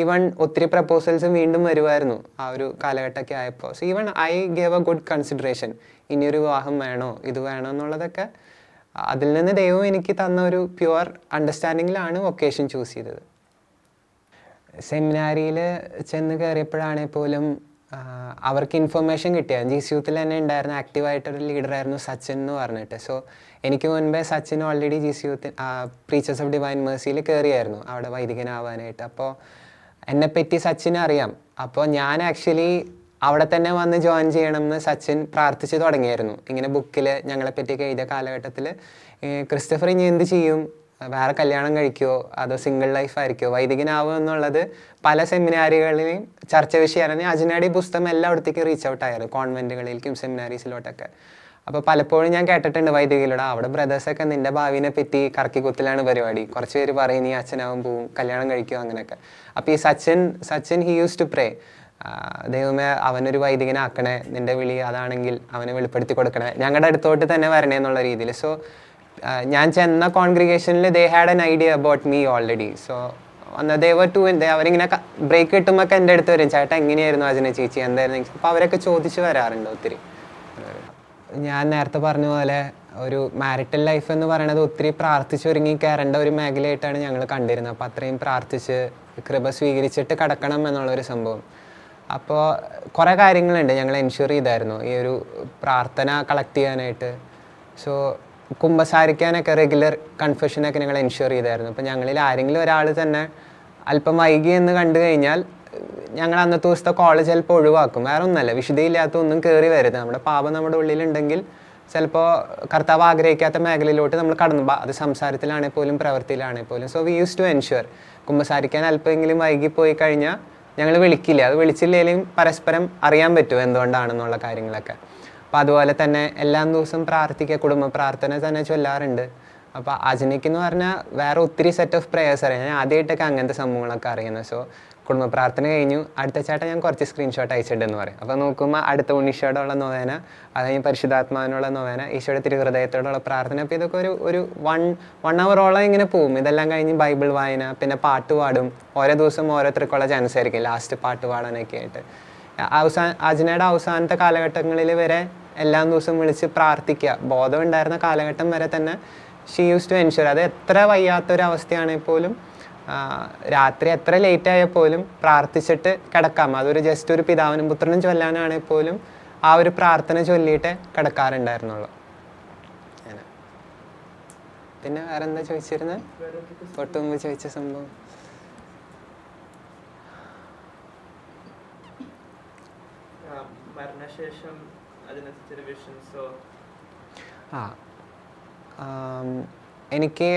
Speaker 3: ഈവൺ ഒത്തിരി പ്രപ്പോസൽസ് വീണ്ടും വരുമായിരുന്നു ആ ഒരു കാലഘട്ടമൊക്കെ ആയപ്പോൾ. So even I gave A good consideration, ഇനിയൊരു വിവാഹം വേണോ, ഇത് വേണോ എന്നുള്ളതൊക്കെ. അതിൽ നിന്ന് ദൈവം എനിക്ക് തന്ന ഒരു പ്യുവർ അണ്ടർസ്റ്റാൻഡിങ്ങിലാണ് വൊക്കേഷൻ ചൂസ് ചെയ്തത്. സെമിനാരിയിൽ ചെന്ന് കയറിയപ്പോഴാണെങ്കിൽ പോലും അവർക്ക് ഇൻഫർമേഷൻ കിട്ടിയാൽ, ജി സി യൂത്തിൽ തന്നെ ഉണ്ടായിരുന്ന ആക്റ്റീവായിട്ടൊരു ലീഡറായിരുന്നു സച്ചിൻ എന്ന് പറഞ്ഞിട്ട്. സോ എനിക്ക് മുൻപേ സച്ചിൻ ഓൾറെഡി ജി സി യൂത്തിൽ പ്രീച്ചേഴ്സ് ഓഫ് ഡിവൈൻ മേഴ്സിയിൽ കയറിയായിരുന്നു അവിടെ വൈദികനാവാനായിട്ട്. അപ്പോൾ എന്നെപ്പറ്റി സച്ചിന് അറിയാം. അപ്പോൾ ഞാൻ ആക്ച്വലി അവിടെ തന്നെ വന്ന് ജോയിൻ ചെയ്യണമെന്ന് സച്ചിൻ പ്രാർത്ഥിച്ച് തുടങ്ങിയായിരുന്നു. ഇങ്ങനെ ബുക്കിൽ ഞങ്ങളെപ്പറ്റിയൊക്കെ എഴുതിയ കാലഘട്ടത്തിൽ, ക്രിസ്റ്റഫർ ഇനി എന്ത് ചെയ്യും, വേറെ കല്യാണം കഴിക്കുമോ, അതോ സിംഗിൾ ലൈഫ് ആയിരിക്കുമോ, വൈദികനാവുക എന്നുള്ളത് പല സെമിനാരികളിലെയും ചർച്ച വിഷയമാണ്. അജ്നയുടെ പുസ്തകം എല്ലായിടത്തേക്കും റീച്ച് ഔട്ട് ആയിരുന്നു, കോൺവെൻറ്റുകളിലേക്കും സെമിനാരീസിലോട്ടൊക്കെ. അപ്പോൾ പലപ്പോഴും ഞാൻ കേട്ടിട്ടുണ്ട് വൈദികയിലൂടെ, അവിടെ ബ്രദേഴ്സൊക്കെ നിൻ്റെ ഭാവിനെ പറ്റി കറക്കിക്കുത്തലാണ് പരിപാടി, കുറച്ച് പേര് പറയും നീ അച്ഛനാവും പോവും, കല്യാണം കഴിക്കുമോ, അങ്ങനെയൊക്കെ. അപ്പോൾ ഈ Sachin he use to pray, ദൈവമേ അവനൊരു വൈദികനാക്കണേ, നിൻ്റെ വിളി അതാണെങ്കിൽ അവനെ വെളിപ്പെടുത്തി കൊടുക്കണേ, ഞങ്ങളുടെ അടുത്തോട്ട് തന്നെ വരണേ എന്നുള്ള രീതിയിൽ. സോ ഞാൻ ചെന്ന കോൺഗ്രിഗേഷനിൽ they had an idea about me already. So അവരിങ്ങനെ ബ്രേക്ക് കിട്ടുമ്പോൾ എൻ്റെ അടുത്ത് വരും, ചേട്ടാ എങ്ങനെയായിരുന്നു അജ്ന ചേച്ചി, എന്തായിരുന്നു. അപ്പോൾ അവരൊക്കെ ചോദിച്ച് വരാറുണ്ട് ഒത്തിരി. ഞാൻ നേരത്തെ പറഞ്ഞ പോലെ ഒരു മാരിറ്റൽ ലൈഫ് എന്ന് പറയുന്നത് ഒത്തിരി പ്രാർത്ഥിച്ചൊരുങ്ങി കയറേണ്ട ഒരു മേഖലയായിട്ടാണ് ഞങ്ങൾ കണ്ടിരുന്നത്. അപ്പോൾ അത്രയും പ്രാർത്ഥിച്ച് കൃപ സ്വീകരിച്ചിട്ട് കടക്കണം എന്നുള്ളൊരു സംഭവം. അപ്പോൾ കുറേ കാര്യങ്ങളുണ്ട് ഞങ്ങൾ എൻഷുർ ചെയ്തായിരുന്നു ഈ ഒരു പ്രാർത്ഥന കളക്ട് ചെയ്യാനായിട്ട്. സോ കുമ്പസാരിക്കാനൊക്കെ റെഗുലർ കൺഫെഷനൊക്കെ ഞങ്ങൾ എൻഷുർ ചെയ്തായിരുന്നു. അപ്പോൾ ഞങ്ങളിൽ ആരെങ്കിലും ഒരാൾ തന്നെ അല്പം വൈകി എന്ന് കണ്ടു കഴിഞ്ഞാൽ ഞങ്ങൾ അന്നത്തെ ദിവസത്തെ കോളേജ് ചിലപ്പോൾ ഒഴിവാക്കും. വേറെ ഒന്നല്ല, വിശുദ്ധിയില്ലാത്ത ഒന്നും കയറി വരരുത്. നമ്മുടെ പാപം നമ്മുടെ ഉള്ളിലുണ്ടെങ്കിൽ ചിലപ്പോൾ കർത്താവ് ആഗ്രഹിക്കാത്ത മേഖലയിലോട്ട് നമ്മൾ കടന്നു, അത് സംസാരത്തിലാണെങ്കിൽ പോലും പ്രവൃത്തിയിലാണെങ്കിൽ പോലും. So we use to ensure കുമ്പസാരിക്കാൻ അല്പമെങ്കിലും വൈകി പോയി കഴിഞ്ഞാൽ ഞങ്ങൾ വിളിക്കില്ല. അത് വിളിച്ചില്ലെങ്കിലും പരസ്പരം അറിയാൻ പറ്റും എന്തുകൊണ്ടാണെന്നുള്ള കാര്യങ്ങളൊക്കെ. അപ്പോൾ അതുപോലെ തന്നെ എല്ലാ ദിവസവും പ്രാർത്ഥിക്കുക, കുടുംബ പ്രാർത്ഥന തന്നെ ചൊല്ലാറുണ്ട്. അപ്പോൾ അജനിക്കെന്ന് പറഞ്ഞാൽ വേറെ ഒത്തിരി സെറ്റ് ഓഫ് പ്രേയേഴ്സ് അറിയാം. ഞാൻ ആദ്യമായിട്ടൊക്കെ അങ്ങനത്തെ സംഭവങ്ങളൊക്കെ അറിയുന്നത്. സോ കുടുംബ പ്രാർത്ഥന കഴിഞ്ഞു, അടുത്ത ചേട്ടൻ ഞാൻ കുറച്ച് സ്ക്രീൻഷോട്ട് അയച്ചിട്ടുണ്ടെന്ന് പറയും. അപ്പോൾ നോക്കുമ്പോൾ അടുത്ത ഉണ്ണീശോടുള്ള നോവേന, അത് കഴിഞ്ഞ് പരിശുദ്ധാത്മാവിനുള്ള നോവേന, ഈശോയുടെ തിരുഹൃദയത്തോടുള്ള പ്രാർത്ഥന. അപ്പോൾ ഇതൊക്കെ ഒരു വൺ അവറോളം ഇങ്ങനെ പോകും. ഇതെല്ലാം കഴിഞ്ഞ് ബൈബിൾ വായന, പിന്നെ പാട്ട് പാടും. ഓരോ ദിവസം ഓരോരുത്തർക്കുള്ള ചാൻസ് ആയിരിക്കും ലാസ്റ്റ് പാട്ട് പാടാനൊക്കെ ആയിട്ട്. അജനയുടെ അവസാനത്തെ കാലഘട്ടങ്ങളിൽ വരെ എല്ലാ ദിവസവും വിളിച്ച് പ്രാർത്ഥിക്കുക. ബോധം ഉണ്ടായിരുന്ന കാലഘട്ടം വരെ തന്നെ ഷീ യൂസ് ടു എൻഷുർ. അത് എത്ര വയ്യാത്തൊരവസ്ഥയാണെങ്കിൽ പോലും രാത്രി എത്ര ലേറ്റ് ആയാൽ പോലും പ്രാർത്ഥിച്ചിട്ട് കിടക്കാം. അതൊരു ജസ്റ്റ് ഒരു പിതാവിനും പുത്രനും ചൊല്ലാനാണെങ്കിൽ പോലും ആ ഒരു പ്രാർത്ഥന ചൊല്ലിയിട്ട് കിടക്കാറുണ്ടായിരുന്നുള്ളൂ. പിന്നെ വേറെ എന്താ ചോദിച്ചിരുന്നത്? തൊട്ട് മുമ്പ് ചോദിച്ച സംഭവം
Speaker 2: മരണശേഷം അതിനനുസരിച്ച് വിഷൻസോ?
Speaker 3: എനിക്ക്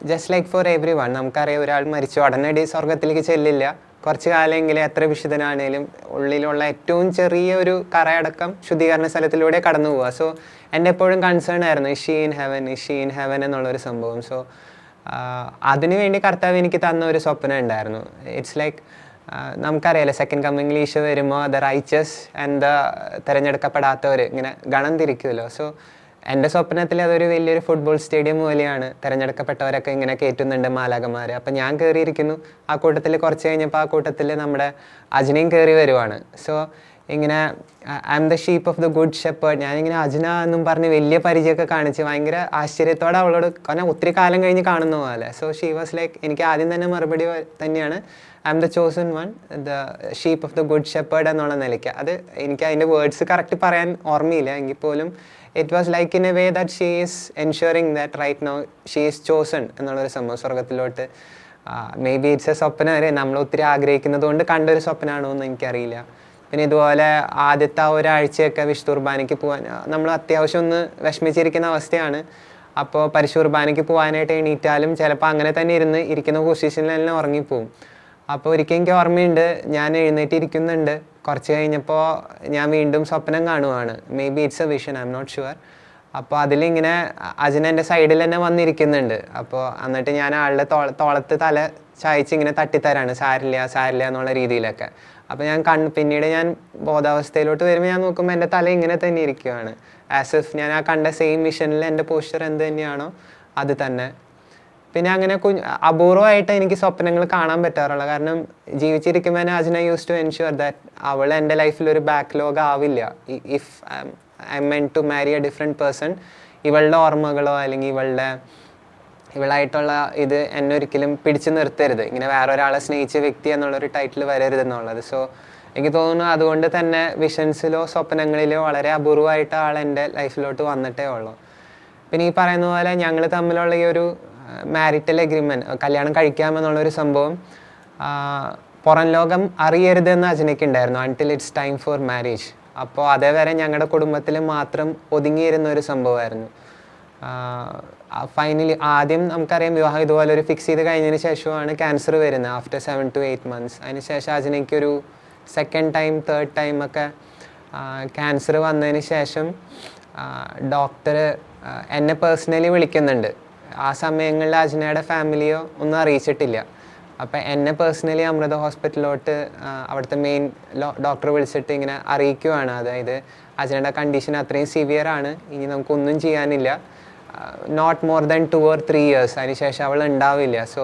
Speaker 3: just like for every one, നമുക്കറിയാം ഒരാൾ മരിച്ചു ഉടനടി സ്വർഗത്തിലേക്ക് ചെല്ലില്ല. കുറച്ച് കാലമെങ്കിലും എത്ര വിശുദ്ധനാണേലും ഉള്ളിലുള്ള ഏറ്റവും ചെറിയ ഒരു കറയടക്കം ശുദ്ധീകരണ സ്ഥലത്തിലൂടെ കടന്നു പോവുക. സോ എൻ്റെ എപ്പോഴും കൺസേൺ ആയിരുന്നു ഇഷി ഇൻ ഹെവൻ എന്നുള്ളൊരു സംഭവം. സോ അതിനുവേണ്ടി കർത്താവ് എനിക്ക് തന്ന ഒരു സ്വപ്നം ഉണ്ടായിരുന്നു. ഇറ്റ്സ് ലൈക്ക് നമുക്കറിയാലോ സെക്കൻഡ് കമ്മിങ്ങിൽ ഈശോ വരുമ്പോൾ ദ റൈച്ചസ് ആൻഡ് ദ തിരഞ്ഞെടുക്കപ്പെടാത്തവർ ഇങ്ങനെ ഗണം തിരിക്കുമല്ലോ. സോ എൻ്റെ സ്വപ്നത്തിൽ അതൊരു വലിയൊരു ഫുട്ബോൾ സ്റ്റേഡിയം പോലെയാണ്. തിരഞ്ഞെടുക്കപ്പെട്ടവരൊക്കെ ഇങ്ങനെ കയറ്റുന്നുണ്ട് മാലാഖമാർ. അപ്പം ഞാൻ കയറിയിരിക്കുന്നു. ആ കൂട്ടത്തിൽ കുറച്ച് കഴിഞ്ഞപ്പോൾ ആ കൂട്ടത്തിൽ നമ്മുടെ അജനയും കയറി വരുവാണ്. സോ ഇങ്ങനെ I M the sheep of the good shepherd. ഞാനിങ്ങനെ അജന എന്നും പറഞ്ഞ് വലിയ പരിചയമൊക്കെ കാണിച്ച് ഭയങ്കര ആശ്ചര്യത്തോടെ അവളോട്, കാരണം ഒത്തിരി കാലം കഴിഞ്ഞ് കാണുന്ന പോലെ. സോ ഷീ വാസ് ലൈക്ക്, എനിക്ക് ആദ്യം തന്നെ മറുപടി തന്നെയാണ് I M the chosen one, the sheep of the good shepherd എന്നുള്ള നിലയ്ക്ക്. അത് എനിക്ക് അതിൻ്റെ വേർഡ്സ് കറക്റ്റ് പറയാൻ ഓർമ്മയില്ല എങ്കിൽ പോലും it was like in a way that she is ensuring that right now she is chosen എന്നുള്ളൊരു സംഭവം. സ്വർഗത്തിലോട്ട് മേ ബി ഇറ്റ്സ് എ സ്വപ്നം വരെ നമ്മൾ ഒത്തിരി ആഗ്രഹിക്കുന്നത് കൊണ്ട് കണ്ടൊരു സ്വപ്നമാണോ എന്ന് എനിക്കറിയില്ല. പിന്നെ ഇതുപോലെ ആദ്യത്തെ ഒരാഴ്ചയൊക്കെ വിശുദ്ധ കുർബാനയ്ക്ക് പോകാൻ നമ്മൾ അത്യാവശ്യം ഒന്ന് വിഷമിച്ചിരിക്കുന്ന അവസ്ഥയാണ്. അപ്പോൾ പരിശുദ്ധ കുർബാനയ്ക്ക് പോകാനായിട്ട് എണീറ്റാലും ചിലപ്പോൾ അങ്ങനെ തന്നെ ഇരിക്കുന്ന പൊസിഷനിൽ തന്നെ ഉറങ്ങിപ്പോവും. അപ്പോൾ ഒരിക്കലും എനിക്ക് ഓർമ്മയുണ്ട്, ഞാൻ എഴുന്നേറ്റ് ഇരിക്കുന്നുണ്ട്, കുറച്ച് കഴിഞ്ഞപ്പോൾ ഞാൻ വീണ്ടും സ്വപ്നം കാണുവാണ്. Maybe it's a vision, I'm not sure. അപ്പോൾ അതിലിങ്ങനെ അജന എൻ്റെ സൈഡിൽ തന്നെ വന്നിരിക്കുന്നുണ്ട്. അപ്പോൾ എന്നിട്ട് ഞാൻ ആളുടെ തോളത്ത് തല ചായച്ച് ഇങ്ങനെ തട്ടിത്തരാണ്, സാരില്ല എന്നുള്ള രീതിയിലൊക്കെ. അപ്പോൾ ഞാൻ പിന്നീട് ഞാൻ ബോധാവസ്ഥയിലോട്ട് വരുമ്പോൾ ഞാൻ നോക്കുമ്പോൾ എൻ്റെ തല ഇങ്ങനെ തന്നെ ഇരിക്കുകയാണ്. ആസ് ഇഫ് ഞാൻ ആ കണ്ട സെയിം വിഷനിൽ എൻ്റെ പോസ്ചർ എന്ത് തന്നെയാണോ അത് തന്നെ. പിന്നെ അങ്ങനെ അപൂർവമായിട്ട് എനിക്ക് സ്വപ്നങ്ങൾ കാണാൻ പറ്റാറുള്ളൂ. കാരണം ജീവിച്ചിരിക്കുമ്പോൾ തന്നെ Ajana use to ensure that അവൾ എൻ്റെ ലൈഫിൽ ഒരു ബാക്ക്ലോഗ് ആവില്ല. If I meant to marry a different person, ഇവളുടെ ഓർമ്മകളോ അല്ലെങ്കിൽ ഇവളായിട്ടുള്ള ഇത് എന്നെ ഒരിക്കലും പിടിച്ചു നിർത്തരുത്, ഇങ്ങനെ വേറൊരാളെ സ്നേഹിച്ച വ്യക്തി എന്നുള്ളൊരു ടൈറ്റിൽ വരരുതെന്നുള്ളത്. സോ എനിക്ക് തോന്നുന്നു അതുകൊണ്ട് തന്നെ വിഷൻസിലോ സ്വപ്നങ്ങളിലോ വളരെ അപൂർവമായിട്ട് ആൾ എൻ്റെ ലൈഫിലോട്ട് വന്നിട്ടേ ഉള്ളൂ. പിന്നെ ഈ പറയുന്ന പോലെ ഞങ്ങൾ തമ്മിലുള്ള ഈ ഒരു മാരിറ്റൽ എഗ്രിമെൻറ്റ്, കല്യാണം കഴിക്കാമെന്നുള്ളൊരു സംഭവം പുറം ലോകം അറിയരുതെന്ന് അജനയ്ക്കുണ്ടായിരുന്നു, until it's time for marriage. അപ്പോൾ അതേവരെ ഞങ്ങളുടെ കുടുംബത്തിൽ മാത്രം ഒതുങ്ങിയിരുന്ന ഒരു സംഭവമായിരുന്നു. ഫൈനലി ആദ്യം നമുക്കറിയാം വിവാഹം ഇതുപോലെ ഒരു ഫിക്സ് ചെയ്ത് കഴിഞ്ഞതിന് ശേഷമാണ് ക്യാൻസർ വരുന്നത് ആഫ്റ്റർ 7 to 8 months. അതിന് ശേഷം അജനയ്ക്കൊരു സെക്കൻഡ് ടൈം തേർഡ് ടൈമൊക്കെ ക്യാൻസർ വന്നതിന് ശേഷം ഡോക്ടർ എന്നെ പേഴ്സണലി വിളിക്കുന്നുണ്ട്. ആ സമയങ്ങളിൽ അജനയുടെ ഫാമിലിയോ ഒന്നും അറിയിച്ചിട്ടില്ല. അപ്പം എന്നെ പേഴ്സണലി അമൃത ഹോസ്പിറ്റലിലോട്ട് അവിടുത്തെ മെയിൻ ഡോക്ടർ വിളിച്ചിട്ട് ഇങ്ങനെ അറിയിക്കുവാണ്, അതായത് അജനയുടെ കണ്ടീഷൻ അത്രയും സിവിയർ ആണ്, ഇനി നമുക്കൊന്നും ചെയ്യാനില്ല, not more than 2 or 3 years, അതിനുശേഷം അവൾ ഉണ്ടാവില്ല. So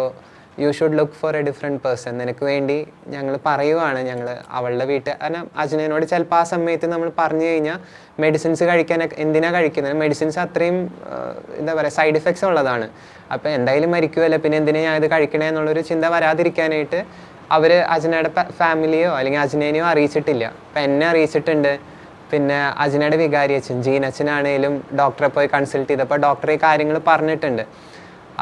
Speaker 3: you should look for a different person. നിനക്ക് വേണ്ടി ഞങ്ങൾ പറയുവാണ്, ഞങ്ങൾ അവളുടെ വീട്ടിൽ. കാരണം അജനയോട് ചിലപ്പോൾ ആ സമയത്ത് നമ്മൾ പറഞ്ഞു കഴിഞ്ഞാൽ മെഡിസിൻസ് കഴിക്കാനൊക്കെ എന്തിനാണ് കഴിക്കുന്നത്, മെഡിസിൻസ് അത്രയും എന്താ പറയുക സൈഡ് എഫക്ട്സ് ഉള്ളതാണ്. അപ്പോൾ എന്തായാലും മരിക്കുമല്ലോ, പിന്നെ എന്തിനാ ഞാൻ ഇത് കഴിക്കണേ എന്നുള്ളൊരു ചിന്ത വരാതിരിക്കാനായിട്ട് അവർ അജനയുടെ ഫാമിലിയോ അല്ലെങ്കിൽ അജനേനെയോ അറിയിച്ചിട്ടില്ല. അപ്പം എന്നെ അറിയിച്ചിട്ടുണ്ട്, പിന്നെ അജിനയുടെ വികാരി അച്ഛൻ ജീനച്ഛനാണേലും ഡോക്ടറെ പോയി കൺസൾട്ട് ചെയ്തപ്പോൾ ഡോക്ടർ ഈ കാര്യങ്ങൾ പറഞ്ഞിട്ടുണ്ട്.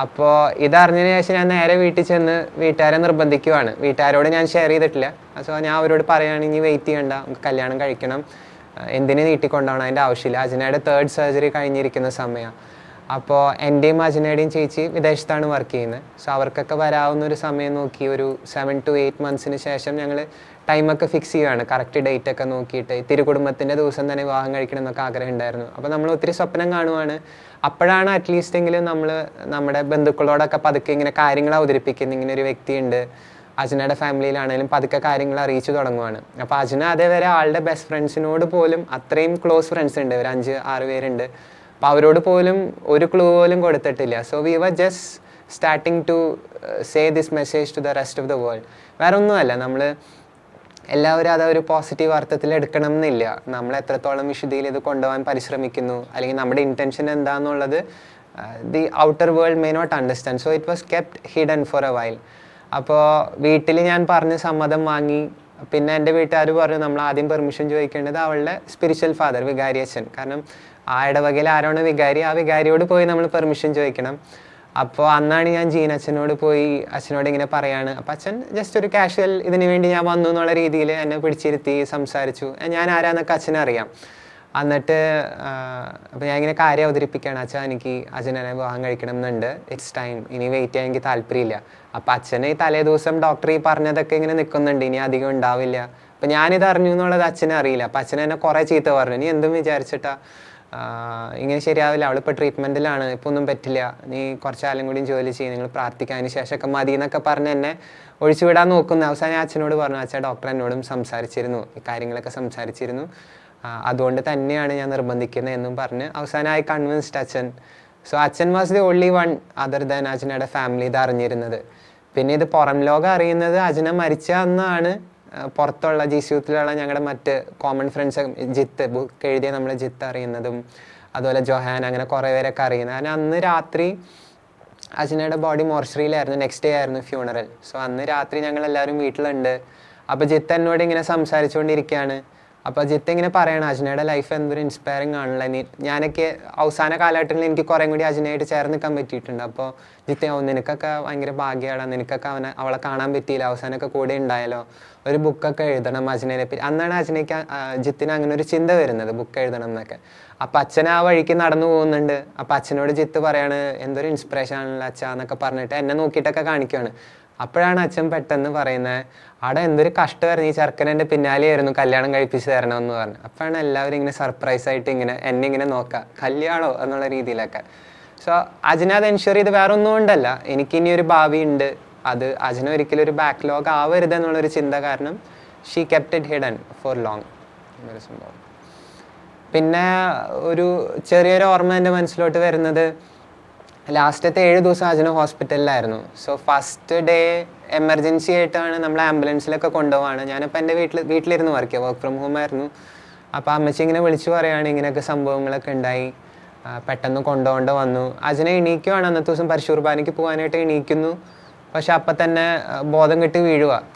Speaker 3: അപ്പോൾ ഇതറിഞ്ഞതിന് ശേഷം ഞാൻ നേരെ വീട്ടിൽ ചെന്ന് വീട്ടുകാരെ നിർബന്ധിക്കുവാണ്. വീട്ടുകാരോട് ഞാൻ ഷെയർ ചെയ്തിട്ടില്ല. സോ ഞാൻ അവരോട് പറയുകയാണെങ്കിൽ വെയിറ്റ് ചെയ്യണ്ട, നമുക്ക് കല്യാണം കഴിക്കണം, എന്തിനു നീട്ടിക്കൊണ്ടാണ്, അതിൻ്റെ ആവശ്യമില്ല. അജിനയുടെ 3rd സർജറി കഴിഞ്ഞിരിക്കുന്ന സമയമാണ്. അപ്പോൾ എൻ്റെയും അജിനയുടെയും ചേച്ചി വിദേശത്താണ് വർക്ക് ചെയ്യുന്നത്. സോ അവർക്കൊക്കെ വരാവുന്ന ഒരു സമയം നോക്കി ഒരു 7 to 8 months ശേഷം ഞങ്ങൾ ടൈമൊക്കെ ഫിക്സ് ചെയ്യുകയാണ്. കറക്റ്റ് ഡേറ്റ് ഒക്കെ നോക്കിയിട്ട് തിരുകുടുംബത്തിൻ്റെ ദിവസം തന്നെ വിവാഹം കഴിക്കണം എന്നൊക്കെ ആഗ്രഹം ഉണ്ടായിരുന്നു. അപ്പോൾ നമ്മൾ ഒത്തിരി സ്വപ്നം കാണുവാണ്. അപ്പോഴാണ് അറ്റ്ലീസ്റ്റ് എങ്കിലും നമ്മൾ നമ്മുടെ ബന്ധുക്കളോടൊക്കെ പതുക്കെ ഇങ്ങനെ കാര്യങ്ങൾ അവതരിപ്പിക്കുന്നത്. ഇങ്ങനെ ഒരു വ്യക്തിയുണ്ട്, അജിനയുടെ ഫാമിലിയിലാണെങ്കിലും പതുക്കെ കാര്യങ്ങൾ അറിയിച്ചു തുടങ്ങുവാണ്. അപ്പോൾ അജിന അതേവരെ ആളുടെ ബെസ്റ്റ് ഫ്രണ്ട്സിനോട് പോലും അത്രയും ക്ലോസ് ഫ്രണ്ട്സ് ഉണ്ട്, ഒരു 5-6 പേരുണ്ട്. അപ്പോൾ അവരോട് പോലും ഒരു ക്ലൂ പോലും കൊടുത്തിട്ടില്ല. So we were just starting to say this message to the rest of the world. വേറെ ഒന്നുമല്ല, നമ്മൾ എല്ലാവരും അതൊരു പോസിറ്റീവ് അർത്ഥത്തിൽ എടുക്കണം എന്നില്ല. നമ്മൾ എത്രത്തോളം വിശുദ്ധിയിൽ ഇത് കൊണ്ടുപോകാൻ പരിശ്രമിക്കുന്നു, അല്ലെങ്കിൽ നമ്മുടെ ഇൻറ്റൻഷൻ എന്താണെന്നുള്ളത് the outer world may not understand. So it was kept hidden for a while. അപ്പോൾ വീട്ടിൽ ഞാൻ പറഞ്ഞ് സമ്മതം വാങ്ങി. പിന്നെ എൻ്റെ വീട്ടുകാർ പറഞ്ഞു നമ്മൾ ആദ്യം പെർമിഷൻ ചോദിക്കേണ്ടത് അവളുടെ സ്പിരിച്വൽ ഫാദർ, വികാരി അച്ഛൻ. കാരണം ആ ഇടവകയിൽ ആരാണ് വികാരി, ആ വികാരിയോട് പോയി നമ്മൾ പെർമിഷൻ ചോദിക്കണം. അപ്പോൾ അന്നാണ് ഞാൻ ജീനച്ഛനോട് പോയി അച്ഛനോട് ഇങ്ങനെ പറയാണ്. അപ്പം അച്ഛൻ ജസ്റ്റ് ഒരു കാഷ്വൽ ഇതിന് വേണ്ടി ഞാൻ വന്നു എന്നുള്ള രീതിയിൽ എന്നെ പിടിച്ചിരുത്തി സംസാരിച്ചു. ഞാൻ ആരാന്നൊക്കെ അച്ഛനറിയാം. എന്നിട്ട് അപ്പോൾ ഞാൻ ഇങ്ങനെ കാര്യം അവതരിപ്പിക്കുകയാണ്. അച്ഛൻ എനിക്ക് അച്ഛനെ വിവാഹം കഴിക്കണം എന്നുണ്ട്, ഇറ്റ്സ് ടൈം, ഇനി വെയിറ്റ് ചെയ്യാൻ എനിക്ക് താല്പര്യമില്ല. അപ്പം അച്ഛന് ഈ തലേ ദിവസം ഡോക്ടർ ഈ പറഞ്ഞതൊക്കെ ഇങ്ങനെ നിൽക്കുന്നുണ്ട്, ഇനി അധികം ഉണ്ടാവില്ല. അപ്പം ഞാനിത് അറിഞ്ഞു എന്നുള്ളത് അച്ഛനെ അറിയില്ല. അപ്പം അച്ഛൻ എന്നെ കുറേ ചീത്ത പറഞ്ഞു, നീ എന്തും വിചാരിച്ചിട്ടാ, ഇങ്ങനെ ശരിയാവില്ല, അവളിപ്പോൾ ട്രീറ്റ്മെൻറ്റിലാണ്, ഇപ്പോൾ ഒന്നും പറ്റില്ല, നീ കുറച്ചാലും കൂടി ജോലി ചെയ്യും, നിങ്ങൾ പ്രാർത്ഥിക്കാതിന് ശേഷമൊക്കെ മതി എന്നൊക്കെ പറഞ്ഞ് എന്നെ ഒഴിച്ചുവിടാൻ നോക്കുന്ന. അവസാനം ഞാൻ അച്ഛനോട് പറഞ്ഞു, അച്ഛൻ ഡോക്ടർ എന്നോടും സംസാരിച്ചിരുന്നു, ഈ കാര്യങ്ങളൊക്കെ സംസാരിച്ചിരുന്നു, അതുകൊണ്ട് തന്നെയാണ് ഞാൻ നിർബന്ധിക്കുന്നത് എന്നും പറഞ്ഞ് അവസാനം ഐ കൺവിൻസ്ഡ് അച്ഛൻ. സോ അച്ഛൻ was the only one other than അജിനയുടെ ഫാമിലി ഇത് അറിഞ്ഞിരുന്നത്. പിന്നെ ഇത് പുറം ലോകം അറിയുന്നത് അജിന മരിച്ച അന്നാണ്. പുറത്തുള്ള ജിസ്യൂത്തിലുള്ള ഞങ്ങളുടെ മറ്റ് കോമൺ ഫ്രണ്ട്സ്, ജിത്ത് ബുക്ക് എഴുതിയ നമ്മൾ ജിത്ത് അറിയുന്നതും അതുപോലെ ജൊഹാൻ, അങ്ങനെ കുറേ പേരൊക്കെ അറിയുന്നത്. കാരണം അന്ന് രാത്രി അജിനയുടെ ബോഡി മോർച്ചറിയിലായിരുന്നു, നെക്സ്റ്റ് ഡേ ആയിരുന്നു ഫ്യൂണറൽ. സോ അന്ന് രാത്രി ഞങ്ങളെല്ലാവരും വീട്ടിലുണ്ട്. അപ്പോൾ ജിത്ത് എന്നോട് ഇങ്ങനെ സംസാരിച്ചുകൊണ്ടിരിക്കുകയാണ്. അപ്പോൾ ജിത്ത് ഇങ്ങനെ പറയണം, അജിനയുടെ ലൈഫ് എന്തൊരു ഇൻസ്പയറിങ് ആണല്ലോ. ഞാനൊക്കെ അവസാന കാലഘട്ടങ്ങളിൽ എനിക്ക് കുറേ കൂടി അജിനയായിട്ട് ചേർന്ന് നിൽക്കാൻ പറ്റിയിട്ടുണ്ട്. അപ്പോൾ ജിത്ത്, നിനക്കൊക്കെ ഭയങ്കര ഭാഗ്യമാണ്, നിനക്കൊക്കെ അവളെ കാണാൻ പറ്റിയില്ല, അവസാനമൊക്കെ കൂടെ ഉണ്ടായാലോ, ഒരു ബുക്കൊക്കെ എഴുതണം അജിനയെ പറ്റി. അന്നാണ് അജിനയ്ക്ക് ജിത്തിന് അങ്ങനെ ഒരു ചിന്ത വരുന്നത്, ബുക്ക് എഴുതണം എന്നൊക്കെ. അപ്പം അച്ഛൻ ആ വഴിക്ക് നടന്നു പോകുന്നുണ്ട്. അപ്പം അച്ഛനോട് ജിത്ത് പറയാണ്, എന്തൊരു ഇൻസ്പിറേഷൻ ആണല്ലോ അച്ഛാ എന്നൊക്കെ പറഞ്ഞിട്ട് എന്നെ നോക്കിയിട്ടൊക്കെ കാണിക്കുകയാണ്. അപ്പോഴാണ് അച്ഛൻ പെട്ടെന്ന് പറയുന്നത്, അവിടെ എന്തൊരു കഷ്ടമായിരുന്നു, ഈ ചെറുക്കൻ എൻ്റെ പിന്നാലെയായിരുന്നു, കല്യാണം കഴിപ്പിച്ച് തരണമെന്ന് പറഞ്ഞു. അപ്പോഴാണ് എല്ലാവരും ഇങ്ങനെ സർപ്രൈസായിട്ട് ഇങ്ങനെ എന്നെ ഇങ്ങനെ നോക്കുക, കല്യാണോ എന്നുള്ള രീതിയിലൊക്കെ. സോ അജിന അത് എൻഷുർ ചെയ്ത് വേറെ ഒന്നും കൊണ്ടല്ല, എനിക്കിനി ഒരു ഭാവി ഉണ്ട്, അത് അജിന ഒരിക്കലും ഒരു ബാക്ക്ലോഗ് ആവരുത് എന്നുള്ളൊരു ചിന്ത കാരണം she kept it hidden for long എന്നൊരു സംഭവം. പിന്നെ ഒരു ചെറിയൊരു ഓർമ്മ എൻ്റെ മനസ്സിലോട്ട് വരുന്നത്, ലാസ്റ്റത്തെ 7 ദിവസം അജിന ഹോസ്പിറ്റലിലായിരുന്നു. സോ ഫസ്റ്റ് ഡേ എമർജൻസി ആയിട്ടാണ് നമ്മൾ ആംബുലൻസിലൊക്കെ കൊണ്ടുപോവാണ്. ഞാനിപ്പോൾ എൻ്റെ വീട്ടിലിരുന്ന് വർക്ക് ചെയ്യുക, വർക്ക് ഫ്രം ഹോം ആയിരുന്നു. അപ്പോൾ അമ്മച്ചി ഇങ്ങനെ വിളിച്ചു പറയുകയാണ്, ഇങ്ങനെയൊക്കെ സംഭവങ്ങളൊക്കെ ഉണ്ടായി, പെട്ടെന്ന് കൊണ്ടുപോകേണ്ട വന്നു. അജിന എണീക്കുവാണ്, അന്നത്തെ ദിവസം പരിശുർബാനയ്ക്ക് പോകാനായിട്ട് എണീക്കുന്നു. പക്ഷെ അപ്പം തന്നെ ബോധം കെട്ട്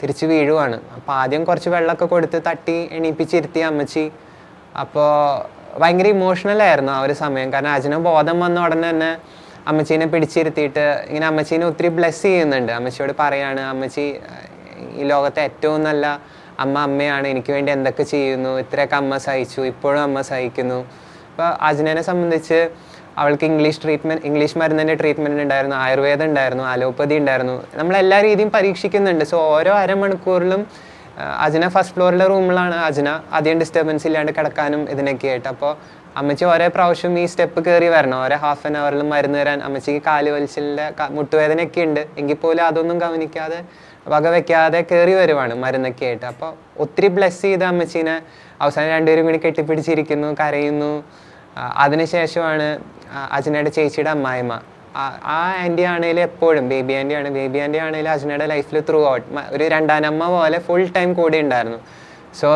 Speaker 3: തിരിച്ച് വീഴുവാണ്. അപ്പോൾ ആദ്യം കുറച്ച് വെള്ളമൊക്കെ കൊടുത്ത് തട്ടി എണീപ്പിച്ചിരുത്തി അമ്മച്ചി. അപ്പോൾ ഭയങ്കര ഇമോഷണലായിരുന്നു ആ ഒരു സമയം. കാരണം അജിന ബോധം വന്ന ഉടനെ തന്നെ അമ്മച്ചീനെ പിടിച്ചിരുത്തിയിട്ട് ഇങ്ങനെ അമ്മച്ചീനെ ഒത്തിരി ബ്ലെസ് ചെയ്യുന്നുണ്ട്. അമ്മച്ചിയോട് പറയാണ്, അമ്മച്ചി ഈ ലോകത്തെ ഏറ്റവും നല്ല അമ്മയാണ്, എനിക്ക് വേണ്ടി എന്തൊക്കെ ചെയ്യുന്നു, ഇത്രയൊക്കെ അമ്മ സഹിച്ചു, ഇപ്പോഴും അമ്മ സഹിക്കുന്നു. അപ്പോൾ അജിനെ സംബന്ധിച്ച് അവൾക്ക് ഇംഗ്ലീഷ് മരുന്നിൻ്റെ ട്രീറ്റ്മെൻറ്റ് ഉണ്ടായിരുന്നു, ആയുർവേദം ഉണ്ടായിരുന്നു, അലോപ്പതി ഉണ്ടായിരുന്നു, നമ്മളെല്ലാ രീതിയും പരീക്ഷിക്കുന്നുണ്ട്. സോ ഓരോ അരമണിക്കൂറിലും അജിന ഫസ്റ്റ് ഫ്ലോറിലെ റൂമിലാണ് അജിന, അധികം ഡിസ്റ്റർബൻസ് ഇല്ലാണ്ട് കിടക്കാനും ഇതിനൊക്കെ ആയിട്ട്. അപ്പോൾ അമ്മച്ചി ഓരോ പ്രാവശ്യം ഈ സ്റ്റെപ്പ് കയറി വരണം, ഓരോ ഹാഫ് ആൻ അവറിലും മരുന്ന് തരാൻ. അമ്മച്ചിക്ക് കാല് വലിച്ചിലെ മുട്ടുവേദനയൊക്കെ ഉണ്ട്, എങ്കിൽ പോലും അതൊന്നും ഗവനിക്കാതെ വകവെക്കാതെ കയറി വരുവാണ് മരുന്നൊക്കെ ആയിട്ട്. അപ്പോൾ ഒത്തിരി ബ്ലെസ് ചെയ്ത് അമ്മച്ചീനെ അവസാനം രണ്ടുപേരും കൂടി കെട്ടിപ്പിടിച്ചിരിക്കുന്നു, കരയുന്നു. അതിനുശേഷമാണ് അജിനയുടെ ചേച്ചിയുടെ അമ്മായിമ്മ, ആ ആൻറ്റി ആണെങ്കിലും എപ്പോഴും ബേബി ആൻറ്റി ആണെങ്കിലും അജിനയുടെ ലൈഫിൽ ത്രൂ ഔട്ട് ഒരു രണ്ടാനമ്മ പോലെ ഫുൾ ടൈം കൂടെ ഉണ്ടായിരുന്നു. സോ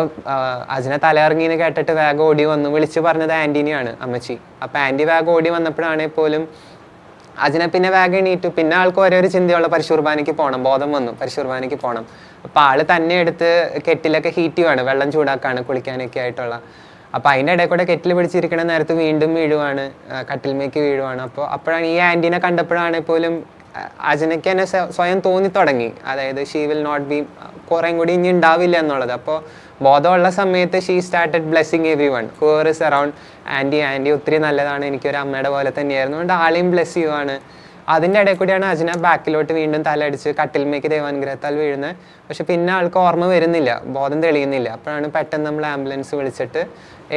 Speaker 3: അജിന തലയിറങ്ങിന്ന് കേട്ടിട്ട് വേഗം ഓടി വന്നു, വിളിച്ചു പറഞ്ഞത് ആൻറ്റീനെയാണ് അമ്മച്ചി. അപ്പോൾ ആൻറ്റി വേഗം ഓടി വന്നപ്പോഴാണെങ്കിൽ പോലും അജിന പിന്നെ വേഗം എണീറ്റു. പിന്നെ ആൾക്ക് ഒരേ ഒരു ചിന്തയുള്ള പരിശുർബാനയ്ക്ക് പോകണം, ബോധം വന്നു പരിശുർബാനയ്ക്ക് പോകണം. അപ്പോൾ ആൾ തന്നെ എടുത്ത് കെറ്റിലൊക്കെ ഹീറ്റ് ചെയ്യുവാണ്, വെള്ളം ചൂടാക്കാണ് കുളിക്കാനൊക്കെ ആയിട്ടുള്ള. അപ്പോൾ അതിൻ്റെ ഇടയിൽ കൂടെ കെറ്റിൽ പിടിച്ചിരിക്കണ നേരത്ത് വീണ്ടും വീഴുവാണ്, കട്ടിൽമേക്ക് വീഴുവാണ്. അപ്പോഴാണ് ഈ ആൻറ്റീനെ കണ്ടപ്പോഴാണ് പോലും അജനയ്ക്ക് തന്നെ സ്വയം തോന്നി തുടങ്ങി, അതായത് ഷീ വിൽ നോട്ട് ബി, കുറേ കൂടി ഇനി ഉണ്ടാവില്ല എന്നുള്ളത്. അപ്പോൾ ബോധമുള്ള സമയത്ത് she started blessing everyone who is around. Aunty ഒത്തിരി നല്ലതാണ്, എനിക്കൊരു അമ്മയുടെ പോലെ തന്നെയായിരുന്നു, അതുകൊണ്ട് ആളെയും ബ്ലെസ് ചെയ്യുവാണ്. അതിൻ്റെ ഇടയിൽ കൂടിയാണ് അജന ബാക്കിലോട്ട് വീണ്ടും തലയടിച്ച് കട്ടിൽമേക്ക് ദൈവാനുഗ്രഹത്താൽ വീഴുന്നത്. പക്ഷെ പിന്നെ ആൾക്ക് ഓർമ്മ വരുന്നില്ല, ബോധം തെളിയുന്നില്ല. അപ്പോഴാണ് പെട്ടെന്ന് നമ്മൾ ആംബുലൻസ് വിളിച്ചിട്ട്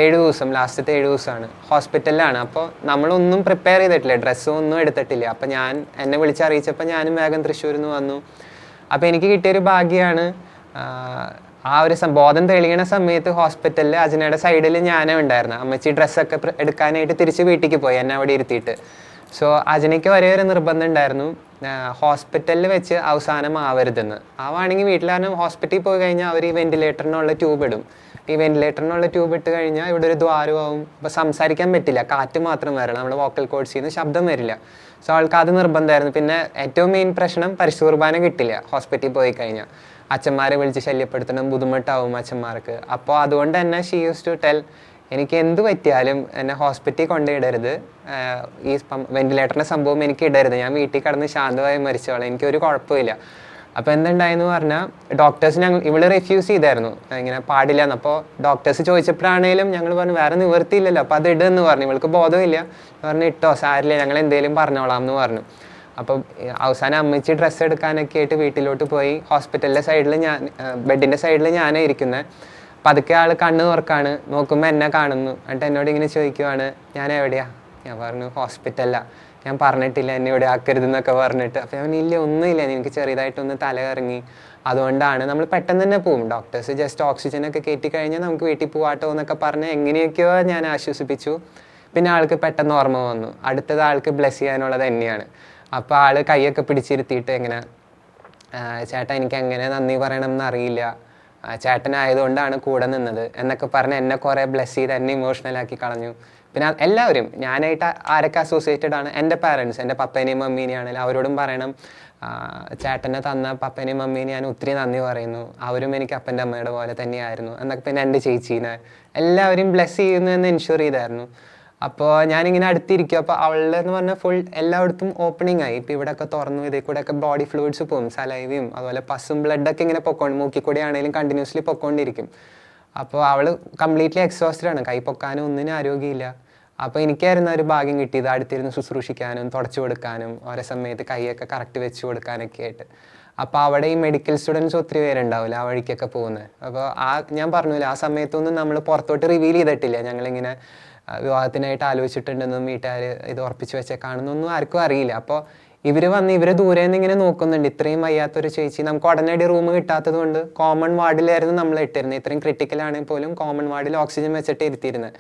Speaker 3: 7 ദിവസം, ലാസ്റ്റത്തെ 7 ദിവസമാണ് ഹോസ്പിറ്റലിലാണ്. അപ്പോൾ നമ്മളൊന്നും പ്രിപ്പയർ ചെയ്തിട്ടില്ല, ഡ്രസ്സും ഒന്നും എടുത്തിട്ടില്ല. അപ്പോൾ എന്നെ വിളിച്ചറിയിച്ചപ്പോൾ ഞാനും വേഗം തൃശ്ശൂരിൽ നിന്ന് വന്നു. അപ്പോൾ എനിക്ക് കിട്ടിയൊരു ഭാഗ്യമാണ്, ആ ഒരു ബോധം തെളിയണ സമയത്ത് ഹോസ്പിറ്റലിൽ അജനയുടെ സൈഡിൽ ഞാനേ ഉണ്ടായിരുന്നു. അമ്മച്ചി ഡ്രസ്സൊക്കെ എടുക്കാനായിട്ട് തിരിച്ച് വീട്ടിലേക്ക് പോയി എന്നെ അവിടെ ഇരുത്തിയിട്ട്. സോ അജനയ്ക്ക് ഒരേ ഒരു നിർബന്ധം ഉണ്ടായിരുന്നു, ഹോസ്പിറ്റലിൽ വെച്ച് അവസാനമാവരുതെന്ന്. ആവാണെങ്കിൽ വീട്ടിലാണ്, ഹോസ്പിറ്റലിൽ പോയി കഴിഞ്ഞാൽ അവർ ഈ വെന്റിലേറ്ററിനുള്ള ട്യൂബ് ഇടും. ഈ വെന്റിലേറ്ററിനുള്ള ട്യൂബ് ഇട്ട് കഴിഞ്ഞാൽ ഇവിടെ ഒരു ദ്വാരമാവും, അപ്പോൾ സംസാരിക്കാൻ പറ്റില്ല, കാറ്റ് മാത്രം വരണം, നമ്മുടെ വോക്കൽ കോഡ്സിൽ നിന്ന് ശബ്ദം വരില്ല. സോ ആൾക്ക് അത് നിർബന്ധമായിരുന്നു. പിന്നെ ഏറ്റവും മെയിൻ പ്രശ്നം പരിശുദ്ധ കുർബാന കിട്ടില്ല ഹോസ്പിറ്റലിൽ പോയി കഴിഞ്ഞാൽ, അച്ഛന്മാരെ വിളിച്ച് ശല്യപ്പെടുത്തണം, ബുദ്ധിമുട്ടാവും അച്ഛന്മാർക്ക്. അപ്പോൾ അതുകൊണ്ട് തന്നെ ഷീ യൂസ് ടു ടെൽ, എനിക്ക് എന്ത് പറ്റിയാലും എന്നെ ഹോസ്പിറ്റലിൽ കൊണ്ടുപോയിടരുത്, ഈ വെന്റിലേറ്ററിൻ്റെ സംഭവം എനിക്ക് ഇടരുത്, ഞാൻ വീട്ടിൽ കിടന്ന് ശാന്തമായി മരിച്ചോളാം, എനിക്കൊരു കുഴപ്പമില്ല. അപ്പോൾ എന്തുണ്ടായെന്ന് പറഞ്ഞാൽ ഡോക്ടേഴ്സ് ഇവള് റിഫ്യൂസ് ചെയ്തായിരുന്നു, ഇങ്ങനെ പാടില്ല എന്ന്. അപ്പോൾ ഡോക്ടേഴ്സ് ചോദിച്ചപ്പോഴാണേലും ഞങ്ങൾ പറഞ്ഞു വേറെ നിവർത്തിയില്ലല്ലോ, അപ്പോൾ അത് ഇടുമെന്ന് പറഞ്ഞു. ഇവൾക്ക് ബോധമില്ല, പറഞ്ഞു ഇട്ടോ സാരില്ല, ഞങ്ങൾ എന്തെങ്കിലും പറഞ്ഞോളാം എന്ന് പറഞ്ഞു. അപ്പം അവസാനം അമ്മച്ചി ഡ്രസ്സ് എടുക്കാനൊക്കെ ആയിട്ട് വീട്ടിലോട്ട് പോയി. ഹോസ്പിറ്റലിൻ്റെ സൈഡിൽ ബെഡിൻ്റെ സൈഡിൽ ഞാനേ ഇരിക്കുന്നത്. പതുക്കെ ആൾ കണ്ണ് തുറക്കാണ്, നോക്കുമ്പോൾ എന്നെ കാണുന്നു, എന്നിട്ട് എന്നോട് ഇങ്ങനെ ചോദിക്കുവാണ് ഞാൻ എവിടെയാ. ഞാൻ പറഞ്ഞു ഹോസ്പിറ്റലിലാണ്, ഞാൻ പറഞ്ഞിട്ടില്ല എന്നെ ഇവിടെ ആക്കരുതെന്നൊക്കെ പറഞ്ഞിട്ട്. അപ്പോൾ ഞാൻ ഇല്ല ഒന്നുമില്ല, എനിക്ക് ചെറിയതായിട്ടൊന്ന് തല കറങ്ങി, അതുകൊണ്ടാണ്. നമ്മൾ പെട്ടെന്ന് തന്നെ പോവും, ഡോക്ടേഴ്സ് ജസ്റ്റ് ഓക്സിജനൊക്കെ കയറ്റി കഴിഞ്ഞാൽ നമുക്ക് വീട്ടിൽ പോവാട്ടോ എന്നൊക്കെ പറഞ്ഞ് എങ്ങനെയൊക്കെയോ ഞാൻ ആശ്വസിപ്പിച്ചു. പിന്നെ ആൾക്ക് പെട്ടെന്ന് ഓർമ്മ വന്നു, അടുത്തത് ആൾക്ക് ബ്ലെസ് ചെയ്യാനുള്ളത് തന്നെയാണ്. അപ്പോൾ ആൾ കൈയൊക്കെ പിടിച്ചിരുത്തിയിട്ട് എങ്ങനെ, ചേട്ടാ എനിക്ക് എങ്ങനെ നന്ദി പറയണം എന്നറിയില്ല, ചേട്ടനായതുകൊണ്ടാണ് കൂടെ നിന്നത് എന്നൊക്കെ പറഞ്ഞ് എന്നെ കുറേ ബ്ലെസ് ചെയ്ത് എന്നെ ഇമോഷണലാക്കി കളഞ്ഞു. പിന്നെ എല്ലാവരും ഞാനായിട്ട് ആരൊക്കെ അസോസിയേറ്റഡ് ആണ്, എൻ്റെ പാരൻസ്, എൻ്റെ പപ്പേനെയും മമ്മീനെയും ആണെങ്കിലും അവരോടും പറയണം, ചേട്ടനെ തന്ന പപ്പേനെയും മമ്മീനെയും ഞാൻ ഒത്തിരി നന്ദി പറയുന്നു, അവരും എനിക്ക് അപ്പൻ്റെ അമ്മയുടെ പോലെ തന്നെയായിരുന്നു എന്നൊക്കെ. പിന്നെ എൻ്റെ ചേച്ചീനെ എല്ലാവരും ബ്ലെസ് ചെയ്യുന്നു എന്ന് എൻഷുർ ചെയ്തായിരുന്നു. അപ്പോൾ ഞാനിങ്ങനെ അടുത്തിരിക്കും. അപ്പോൾ അവളുടെ എന്ന് പറഞ്ഞാൽ ഫുൾ എല്ലായിടത്തും ഓപ്പണിംഗ് ആയി. ഇപ്പോൾ ഇവിടെയൊക്കെ തുറന്നു, ഇതിൽ കൂടെ ഒക്കെ ബോഡി ഫ്ലൂയിഡ്സ് പോകും, സലൈവയും അതുപോലെ പസും ബ്ലഡൊക്കെ ഇങ്ങനെ മൂക്കിൽ കൂടെ ആണെങ്കിലും കണ്ടിന്യൂസ്ലി പൊക്കോണ്ടിരിക്കും. അപ്പോൾ അവൾ കംപ്ലീറ്റ്ലി എക്സോസ്റ്റഡ് ആണ്, കൈ പൊക്കാനും ഒന്നിനും ആരോഗ്യമില്ല. അപ്പോൾ എനിക്കായിരുന്നു ഒരു ഭാഗ്യം കിട്ടിയത്, അടുത്തിരുന്ന് ശുശ്രൂഷിക്കാനും തുടച്ചു കൊടുക്കാനും ഓരോ സമയത്ത് കൈയൊക്കെ കറക്റ്റ് വെച്ച് കൊടുക്കാനൊക്കെ ആയിട്ട്. അപ്പോൾ അവിടെ ഈ മെഡിക്കൽ സ്റ്റുഡൻസ് ഒത്തിരി പേരുണ്ടാവില്ല ആ വഴിക്കൊക്കെ പോകുന്നത്. അപ്പോൾ ഞാൻ പറഞ്ഞില്ല, ആ സമയത്തൊന്നും നമ്മൾ പുറത്തോട്ട് റിവീൽ ചെയ്തിട്ടില്ല ഞങ്ങളിങ്ങനെ വിവാഹത്തിനായിട്ട് ആലോചിച്ചിട്ടുണ്ടെന്നും വീട്ടുകാർ ഇത് ഉറപ്പിച്ച് വെച്ചേക്കാണെന്നൊന്നും ആർക്കും അറിയില്ല. അപ്പോൾ ഇവർ ദൂരെ നിന്ന് ഇങ്ങനെ നോക്കുന്നുണ്ട്, ഇത്രയും വയ്യാത്തൊരു ചേച്ചി. നമുക്ക് ഉടനടി റൂം കിട്ടാത്തത് കൊണ്ട് കോമൺ വാർഡിലായിരുന്നു നമ്മൾ ഇട്ടിരുന്നത്. ഇത്രയും ക്രിട്ടിക്കൽ ആണെങ്കിൽ പോലും കോമൺ വാർഡിൽ ഓക്സിജൻ വെച്ചിട്ട് ഇരുത്തിയിരുന്നത്.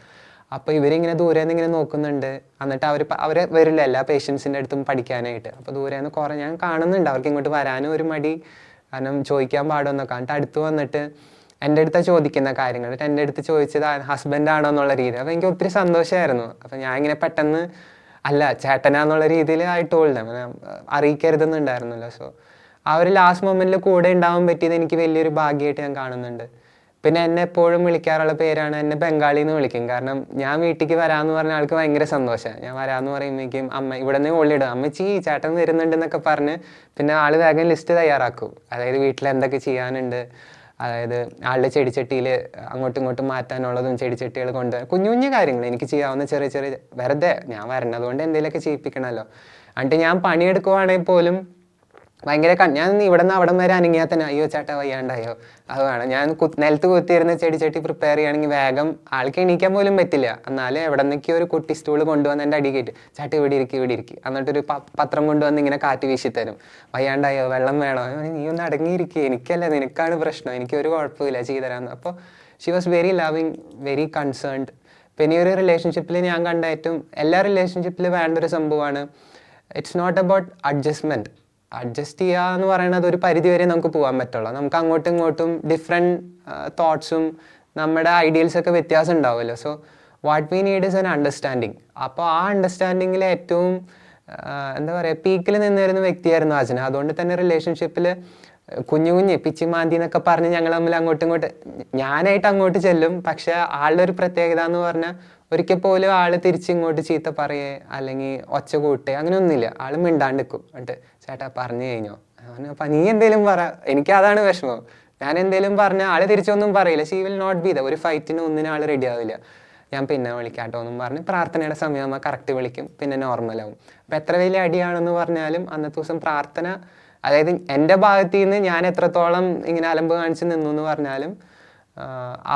Speaker 3: അപ്പോൾ ഇവരിങ്ങനെ ദൂരെ നിന്ന് ഇങ്ങനെ നോക്കുന്നുണ്ട്. എന്നിട്ട് അവർ വരില്ല എല്ലാ പേഷ്യൻസിൻ്റെ അടുത്തും പഠിക്കാനായിട്ട്. അപ്പോൾ ദൂരെ നിന്ന് കുറേ ഞാൻ കാണുന്നുണ്ട്, അവർക്ക് ഇങ്ങോട്ട് വരാനും ഒരു മടി, കാരണം ചോദിക്കാൻ പാടുമെന്നൊക്കെ. എന്നിട്ട് അടുത്ത് വന്നിട്ട് എൻ്റെ അടുത്ത് ചോദിക്കുന്ന കാര്യങ്ങൾ, എൻ്റെ അടുത്ത് ചോദിച്ചത് ഹസ്ബൻഡാണോ എന്നുള്ള രീതി. അപ്പോൾ എനിക്ക് ഒത്തിരി സന്തോഷമായിരുന്നു. അപ്പോൾ ഞാൻ ഇങ്ങനെ പെട്ടെന്ന് അല്ല ചേട്ടനാന്നുള്ള രീതിയിൽ ആയിട്ടുള്ള അറിയിക്കരുതെന്നുണ്ടായിരുന്നല്ലോ. സോ ആ ഒരു ലാസ്റ്റ് മൊമെൻറ്റിൽ കൂടെ ഉണ്ടാവാൻ പറ്റിയത് എനിക്ക് വലിയൊരു ഭാഗ്യമായിട്ട് ഞാൻ കാണുന്നുണ്ട്. പിന്നെ എന്നെ എപ്പോഴും വിളിക്കാറുള്ള പേരാണ്, എന്നെ ബംഗാളി എന്ന് വിളിക്കും. കാരണം ഞാൻ വീട്ടിലേക്ക് വരാമെന്ന് പറഞ്ഞ ആൾക്ക് ഭയങ്കര സന്തോഷമാണ്. ഞാൻ വരാമെന്ന് പറയുമ്പോഴേക്കും അമ്മ ഇവിടെ നിന്ന് ഓളിയിടും, അമ്മച്ചി ചേട്ടൻ വരുന്നുണ്ടെന്നൊക്കെ പറഞ്ഞ് പിന്നെ ആൾ വേഗം ലിസ്റ്റ് തയ്യാറാക്കും. അതായത് വീട്ടിൽ എന്തൊക്കെ ചെയ്യാനുണ്ട്, അതായത് ആളുടെ ചെടിച്ചട്ടിയിൽ അങ്ങോട്ടും ഇങ്ങോട്ടും മാറ്റാനുള്ളതും ചെടിച്ചട്ടികൾ കൊണ്ടുവരാൻ കുഞ്ഞു കുഞ്ഞു കാര്യങ്ങൾ എനിക്ക് ചെയ്യാവുന്ന ചെറിയ ചെറിയ, വെറുതെ ഞാൻ വരണതുകൊണ്ട് എന്തെങ്കിലുമൊക്കെ ചെയ്യിപ്പിക്കണമല്ലോ. എന്നിട്ട് ഞാൻ പണിയെടുക്കുവാണെങ്കിൽ പോലും ഭയങ്കര ഞാൻ ഇവിടെ നിന്ന് അവിടം വരെ അനങ്ങിയാൽ തന്നെ അയ്യോ ചേട്ടാ വയ്യാണ്ടായോ അത് വേണം. ഞാൻ നിലത്ത് കുത്തിയിരുന്ന ചെടിച്ചട്ടി പ്രിപ്പയർ ചെയ്യുകയാണെങ്കിൽ വേഗം ആൾക്ക് എണീക്കാൻ പോലും പറ്റില്ല. എന്നാലും എവിടെ നിന്നൊക്കെ ഒരു കുട്ടി സ്റ്റൂൾ കൊണ്ടുവന്ന് എൻ്റെ അടി കയറ്റി ചേട്ടാ ഇവിടെ ഇരിക്കും എന്നിട്ടൊരു പത്രം കൊണ്ടുവന്ന് ഇങ്ങനെ കാറ്റ് വീശി തരും. വയ്യാണ്ടായോ വെള്ളം വേണോ, നീ ഒന്ന് അടങ്ങിയിരിക്കുക, എനിക്കല്ല നിനക്കാണ് പ്രശ്നം, എനിക്കൊരു കുഴപ്പമില്ല ചെയ്തുതരാമെന്ന്. അപ്പോൾ she was very loving, very concerned. പിന്നെ ഈ ഒരു റിലേഷൻഷിപ്പിൽ ഞാൻ കണ്ട ഏറ്റവും എല്ലാ റിലേഷൻഷിപ്പിൽ വേണ്ട ഒരു സംഭവമാണ്, it's not about adjustment. Adjust ചെയ്യുക എന്ന് പറയുന്നത് ഒരു പരിധി വരെ നമുക്ക് പോകാൻ പറ്റുള്ളൂ. നമുക്ക് അങ്ങോട്ടും ഇങ്ങോട്ടും ഡിഫറെൻറ്റ് തോട്ട്സും നമ്മുടെ ഐഡിയൽസൊക്കെ വ്യത്യാസം ഉണ്ടാവുമല്ലോ. So what we need is an understanding. അപ്പോൾ ആ അണ്ടർസ്റ്റാൻഡിങ്ങിൽ ഏറ്റവും എന്താ പറയുക പീക്കിൽ നിന്നിരുന്ന വ്യക്തിയായിരുന്നു അജന. അതുകൊണ്ട് തന്നെ റിലേഷൻഷിപ്പിൽ കുഞ്ഞു കുഞ്ഞ് പിച്ചിമാന്തി എന്നൊക്കെ പറഞ്ഞ് ഞങ്ങൾ തമ്മിൽ അങ്ങോട്ടും ഇങ്ങോട്ട് ഞാനായിട്ട് അങ്ങോട്ട് ചെല്ലും. പക്ഷെ ആളുടെ ഒരു പ്രത്യേകത എന്ന് പറഞ്ഞാൽ ഒരിക്കൽ പോലും ആള് തിരിച്ചിങ്ങോട്ട് ചീത്ത പറയേ അല്ലെങ്കിൽ ഒച്ച കൂട്ടേ അങ്ങനെയൊന്നുമില്ല. ആള് മിണ്ടാണ്ടിക്കും. എന്നിട്ട് ചേട്ടാ പറഞ്ഞു കഴിഞ്ഞോ, അപ്പം നീ എന്തേലും പറ. എനിക്ക് അതാണ് വിഷമം. ഞാൻ എന്തേലും പറഞ്ഞാൽ ആള് തിരിച്ചൊന്നും പറയില്ല. She will not be the. ഒരു ഫൈറ്റിന് ഒന്നിനും ആള് റെഡി ആവില്ല. ഞാൻ പിന്നെ വിളിക്കാട്ടോ എന്നും പറഞ്ഞ് പ്രാർത്ഥനയുടെ സമയമാകുമ്പോൾ കറക്റ്റ് വിളിക്കും, പിന്നെ നോർമലാവും. അപ്പം എത്ര വലിയ അടിയാണെന്ന് പറഞ്ഞാലും അന്നത്തെ ദിവസം പ്രാർത്ഥന, അതായത് എൻ്റെ ഭാഗത്തു നിന്ന് ഞാൻ എത്രത്തോളം ഇങ്ങനെ അലമ്പ് കാണിച്ച് നിന്നു എന്ന് പറഞ്ഞാലും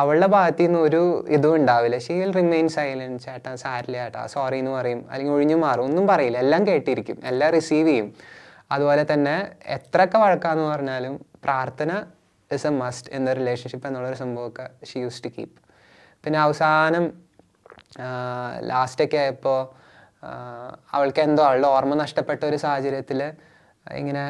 Speaker 3: അവളുടെ ഭാഗത്തു നിന്ന് ഒരു ഇതും ഉണ്ടാവില്ല. She will remain silent. ചേട്ടാ സാരില്ല ചേട്ടാ സോറി എന്ന് പറയും, അല്ലെങ്കിൽ ഒഴിഞ്ഞു മാറും, ഒന്നും പറയില്ല, എല്ലാം കേട്ടിരിക്കും, എല്ലാം റിസീവ് ചെയ്യും. അതുപോലെ തന്നെ എത്രയൊക്കെ വഴക്കാന്ന് പറഞ്ഞാലും പ്രാർത്ഥന is A must in the relationship എന്നുള്ളൊരു സംഭവമൊക്കെ ഷീ യൂസ് ടു കീപ്പ്. പിന്നെ അവസാനം ലാസ്റ്റൊക്കെ ആയപ്പോൾ അവൾക്ക് എന്തോ അവളുടെ ഓർമ്മ നഷ്ടപ്പെട്ട ഒരു സാഹചര്യത്തിൽ ഇങ്ങനെ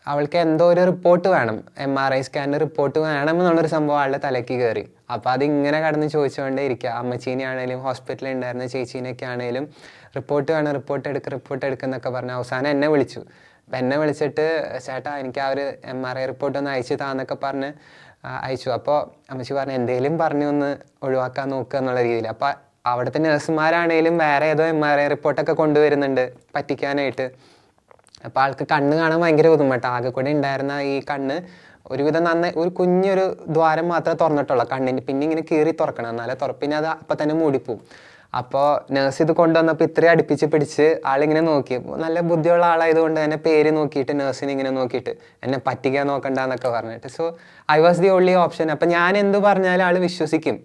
Speaker 3: അവൾക്ക് എന്തോ ഒരു റിപ്പോർട്ട് വേണം, MRI സ്കാനിൻ്റെ റിപ്പോർട്ട് വേണമെന്നുള്ളൊരു സംഭവം അവളുടെ തലയ്ക്ക് കയറി. അപ്പോൾ അതിങ്ങനെ കടന്ന് ചോദിച്ചുകൊണ്ടേ ഇരിക്കുക. അമ്മച്ചീനെ ആണെങ്കിലും ഹോസ്പിറ്റലിൽ ഉണ്ടായിരുന്ന ചേച്ചീനൊക്കെ ആണെങ്കിലും റിപ്പോർട്ട് വേണം, റിപ്പോർട്ട് എടുക്കുന്നൊക്കെ പറഞ്ഞ് അവസാനം എന്നെ വിളിച്ചു. അപ്പം എന്നെ വിളിച്ചിട്ട് ചേട്ടാ എനിക്ക് ആ ഒരു MRI റിപ്പോർട്ട് ഒന്ന് അയച്ചു താന്നൊക്കെ പറഞ്ഞ് അയച്ചു. അപ്പോൾ അമ്മച്ചി പറഞ്ഞു എന്തേലും പറഞ്ഞു ഒന്ന് ഒഴിവാക്കാൻ നോക്കുക എന്നുള്ള രീതിയിൽ. അപ്പോൾ അവിടുത്തെ നഴ്സുമാരാണേലും വേറെ ഏതോ MRI റിപ്പോർട്ടൊക്കെ കൊണ്ടുവരുന്നുണ്ട് പറ്റിക്കാനായിട്ട്. അപ്പോൾ ആൾക്ക് കണ്ണ് കാണാൻ ഭയങ്കര ബുദ്ധിമുട്ടാണ്. ആകെ കൂടെ ഉണ്ടായിരുന്ന ഈ കണ്ണ് ഒരുവിധം നന്നായി ഒരു കുഞ്ഞൊരു ദ്വാരം മാത്രമേ തുറന്നിട്ടുള്ളൂ കണ്ണിന്, പിന്നെ ഇങ്ങനെ കീറി തുറക്കണം, എന്നാലേ പിന്നെ അത് അപ്പം തന്നെ മൂടിപ്പോവും. അപ്പോൾ നേഴ്സ് ഇത് കൊണ്ടുവന്നപ്പോൾ ഇത്രയും അടുപ്പിച്ച് പിടിച്ച് ആളിങ്ങനെ നോക്കി. നല്ല ബുദ്ധിയുള്ള ആളായതുകൊണ്ട് തന്നെ പേര് നോക്കിയിട്ട് നേഴ്സിനെ ഇങ്ങനെ നോക്കിയിട്ട് എന്നെ പറ്റിക്കാൻ നോക്കണ്ടെന്നൊക്കെ പറഞ്ഞിട്ട്. So I was the only option. അപ്പം ഞാൻ എന്ത് പറഞ്ഞാലും ആൾ വിശ്വസിക്കും.